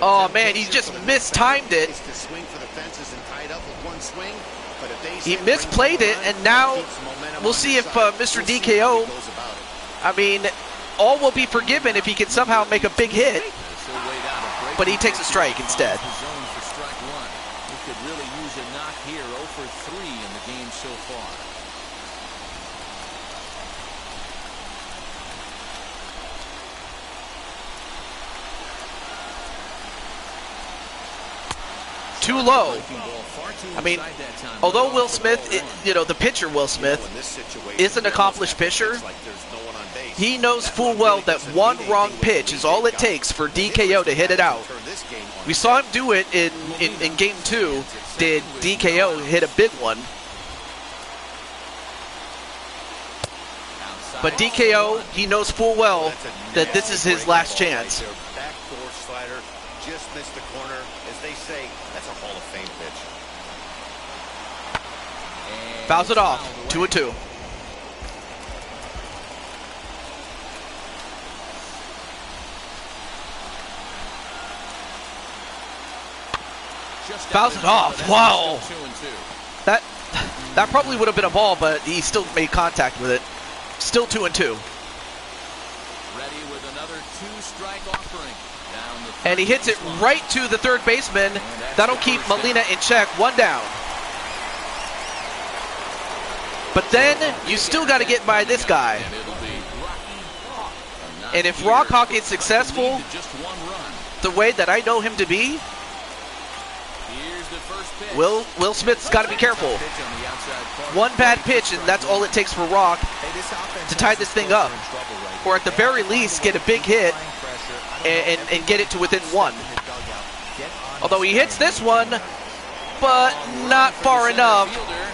Oh, man, he just mistimed it. To swing for the fences and tied up with one swing. But a base He hit misplayed brings it, him and now keeps momentum we'll on see his if side. Mr. We'll see DKO, how he goes about it. I mean, all will be forgiven if he can somehow make a big hit, So way down a break. but he takes a strike instead. Finds the zone for strike one. He could really use a knock here. 0 for 3 in the game so far. Too low. Breaking ball far too I mean, inside that time. although Right Will off the Smith, ball one. you know, the pitcher Will Smith, In this situation, is an accomplished it's pitcher. like there's no one on base. He knows That full one well really that doesn't one mean wrong anything with pitch the is all lead it guy. takes for The DKO hitters to hit it have out. turn this game on We its saw head. him do it in Game 2. Did DKO hit a big one? Outside. But DKO, he knows full well That's a that this is nasty his breaking last ball chance. Right there. Backdoor slider, just missed the corner. As they say, that's a Hall of Fame pitch. And Fouls it off. fouled 2-2. away. Just Fouls out it in front off. of that. Wow. Still 2-2. That probably would have been a ball, but he still made contact with it. Still 2-2. Ready with another 2-strike offering. Down the And he hits it baseline. right to the third baseman. That'll keep Molina in check. 1 down. But then you still got to get by this guy. And it'll be Rocky. And if Rock Hawk is successful Just 1 run. the way that I know him to be, Here's the first pitch. Will Smith's got to be careful. Pitch on the outside part. One bad pitch, and that's all it takes for Rock to tie this thing up. Or at the very least, get a big hit and get it to within 1. Although he hits this one, but not far enough. Fielder,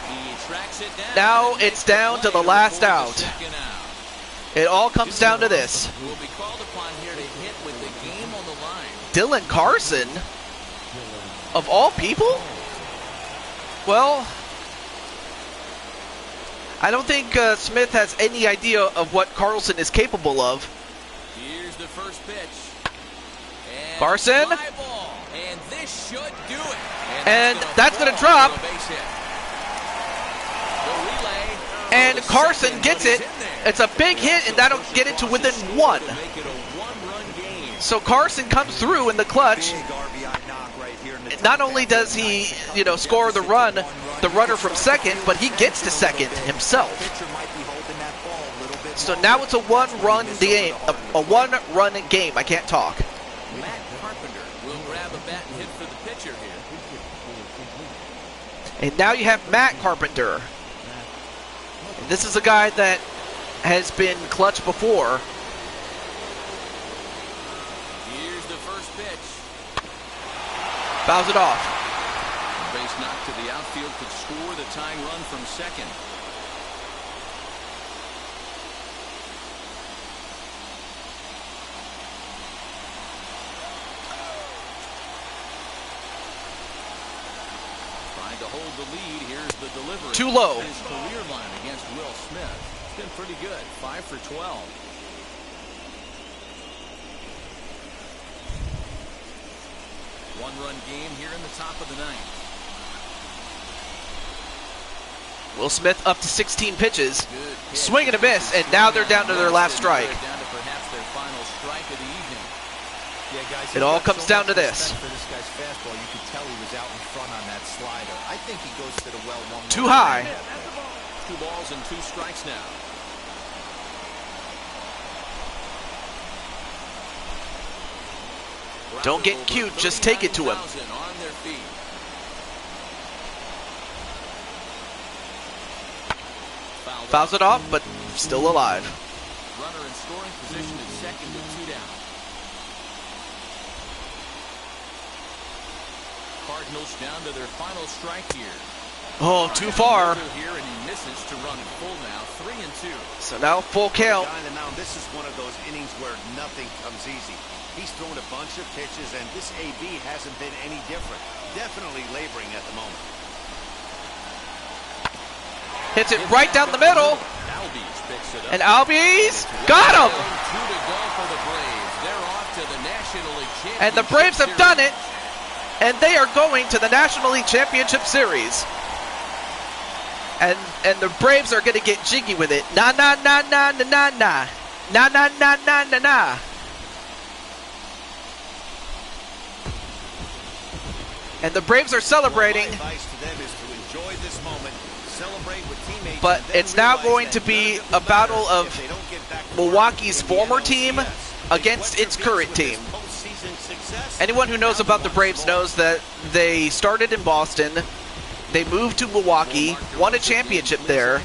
he tracks it down. Now it's down to the last Before the out. second out. It all comes down to this. Will be called upon here to hit with the game on the line. Dylan Carson, of all people? Well, I don't think Smith has any idea of what Carlson is capable of. Here's the first pitch. And Carson. fly ball. And this should do it. And that's gonna fall drop. for a base hit. The relay. And for the Carson second, gets but he's it. in there. It's a big hit, and that'll get it to within 1. To make it a 1-run game. So Carson comes through in the clutch. Big RBI knock right here in the Not top only half. does he, score the runner from second, but he gets to second himself. Pitcher might be holding that ball a little bit So longer. now it's a one-run game. A one-run game. I can't talk. Matt Carpenter will grab a bat and hit for the pitcher here. And now you have Matt Carpenter. And this is a guy that has been clutch before. Here's the first pitch. Fouls it off. Base knock to the outfield could score the tying run from second. Trying to hold the lead. Here's the delivery. Too low. His career line against Will Smith. It's been pretty good. 5 for 12. One-run game here in the top of the ninth. Will Smith up to 16 pitches. Good pitch. Swing and a miss, and now they're down to their last strike. They're down to perhaps their final strike of the evening. Yeah, guys, It he's all got comes so down much to this. respect for this guy's fastball. You could tell he was out in front on that slider. I think he goes to the well one Too more high. time. 2 balls and 2 strikes now. Don't get cute, just take it to him. On their feet. Fouls it off, but still alive. Runner in scoring position at second with 2 down. Cardinals down to their final strike here. Oh, too far. Here and he misses to run it full now. 3-2. So now full count. Guy on the mound, this is one of those innings where nothing comes easy. He's thrown a bunch of pitches, and this AB hasn't been any different. Definitely laboring at the moment. Hits it right down the middle. Albies picks it up. And Albies got him. 2 to go for the Braves. They're off to the National League Championship And the Braves have Series. done it. And they are going to the National League Championship Series. And the Braves are going to get jiggy with it. Nah, nah, nah, nah, nah, nah, nah. Nah, nah, nah, nah, nah, nah. And the Braves are celebrating. My advice to them is to enjoy this moment, celebrate with teammates, But and then it's now realize going that to be none of it will a battle matter of if they don't get back to Milwaukee's work in the former team NLCS. against its current team. Postseason success. Anyone who knows about the Braves knows that they started in Boston, they moved to Milwaukee, won a championship there,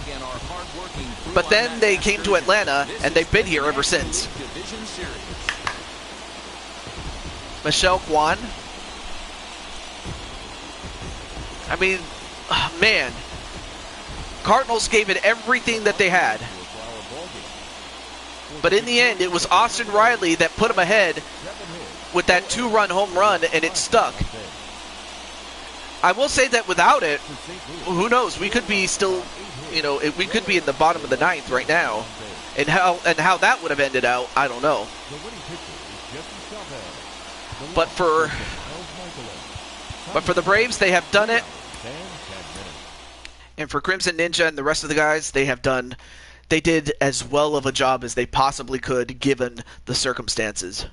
but then they came to Atlanta, and they've been here ever since. Michelle Kwan. I mean, man, Cardinals gave it everything that they had. But in the end, it was Austin Riley that put them ahead with that 2-run home run, and it stuck. I will say that without it, who knows? We could be still, we could be in the bottom of the 9th right now. And how that would have ended out, I don't know. But for the Braves, they have done it. And for Crimson Ninja and the rest of the guys, they did as well of a job as they possibly could given the circumstances.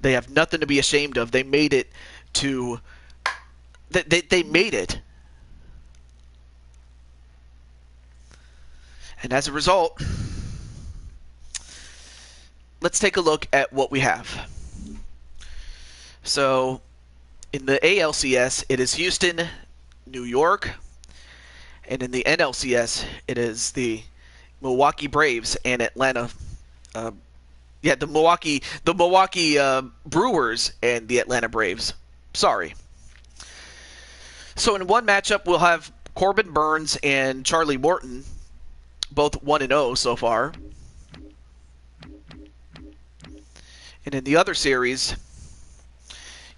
They have nothing to be ashamed of. They made it to... They made it. And as a result, let's take a look at what we have. So, in the ALCS, it is Houston, New York, and in the NLCS, it is the Milwaukee Braves and Atlanta. The Milwaukee Brewers and the Atlanta Braves. Sorry. So in one matchup, we'll have Corbin Burns and Charlie Morton, both 1-0 so far. And in the other series,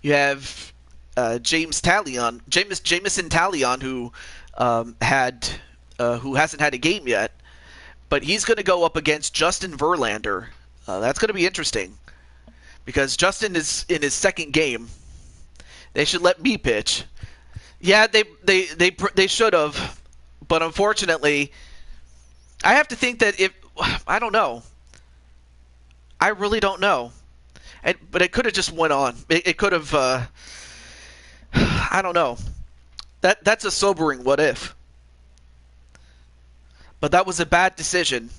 you have Jamison Talion, who hasn't had a game yet, but he's going to go up against Justin Verlander. That's going to be interesting because Justin is in his second game. They should let me pitch. Yeah, they should have, but unfortunately, I have to think that I don't know. I really don't know. But it could have just went on. It could have. I don't know. That's a sobering what if. But that was a bad decision.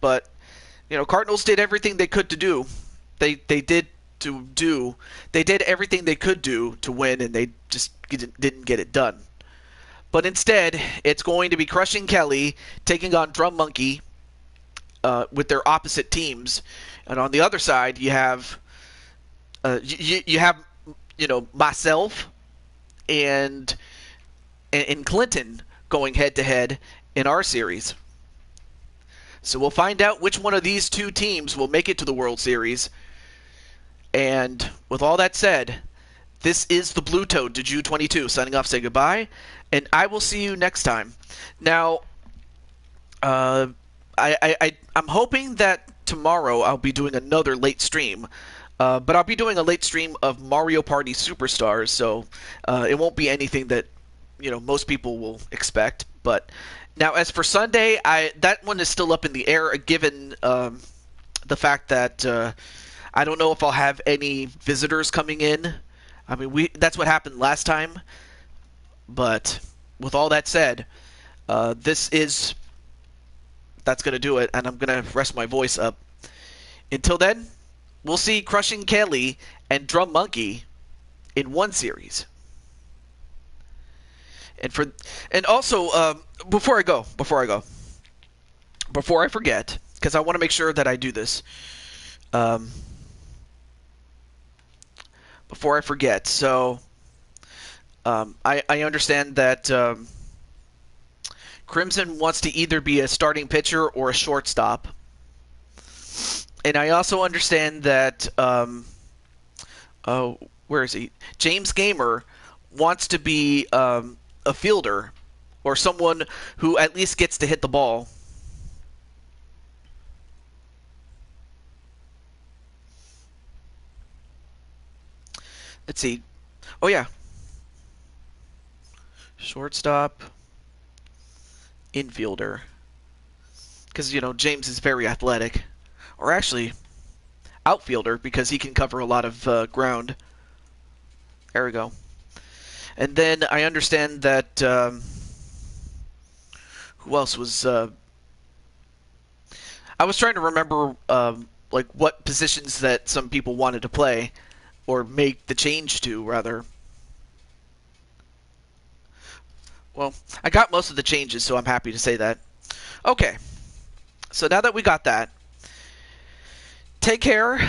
But Cardinals did everything they could to do. They did everything they could do to win, and they just didn't get it done. But instead, it's going to be Crushing Kelly taking on Drum Monkey with their opposite teams, and on the other side, you have myself and Clinton going head to head in our series. So we'll find out which one of these two teams will make it to the World Series. And with all that said, this is the Blue Toad to Jew 22 signing off. Say goodbye, and I will see you next time. Now, I'm hoping that tomorrow I'll be doing another late stream, but I'll be doing a late stream of Mario Party Superstars, so it won't be anything that most people will expect. But now, as for Sunday, that one is still up in the air, given the fact that I don't know if I'll have any visitors coming in. I mean, that's what happened last time. But with all that said, That's going to do it, and I'm going to rest my voice up. Until then, we'll see Crushing Kelly and Drum Monkey in one series. And also, before I forget, because I want to make sure that I do this. Before I forget, so I understand that Crimson wants to either be a starting pitcher or a shortstop. And I also understand that, where is he? James Gamer wants to be a fielder or someone who at least gets to hit the ball. Let's see. Oh, yeah. Shortstop, infielder. Because, James is very athletic. Or actually, outfielder, because he can cover a lot of ground. There we go. And then I understand that... who else was... I was trying to remember what positions that some people wanted to play, or make the change to, rather. Well, I got most of the changes, so I'm happy to say that. Okay. So now that we got that, take care,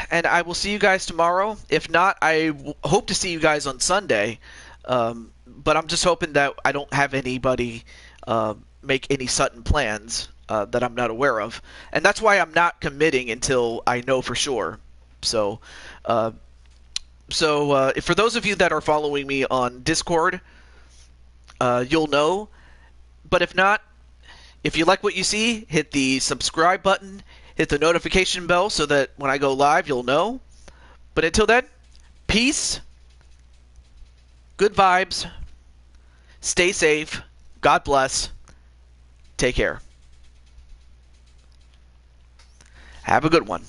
and I will see you guys tomorrow. If not, I hope to see you guys on Sunday. But I'm just hoping that I don't have anybody make any sudden plans that I'm not aware of. And that's why I'm not committing until I know for sure. So for those of you that are following me on Discord, you'll know. But if not, if you like what you see, hit the subscribe button, hit the notification bell so that when I go live, you'll know. But until then, peace, good vibes, stay safe, God bless, take care. Have a good one.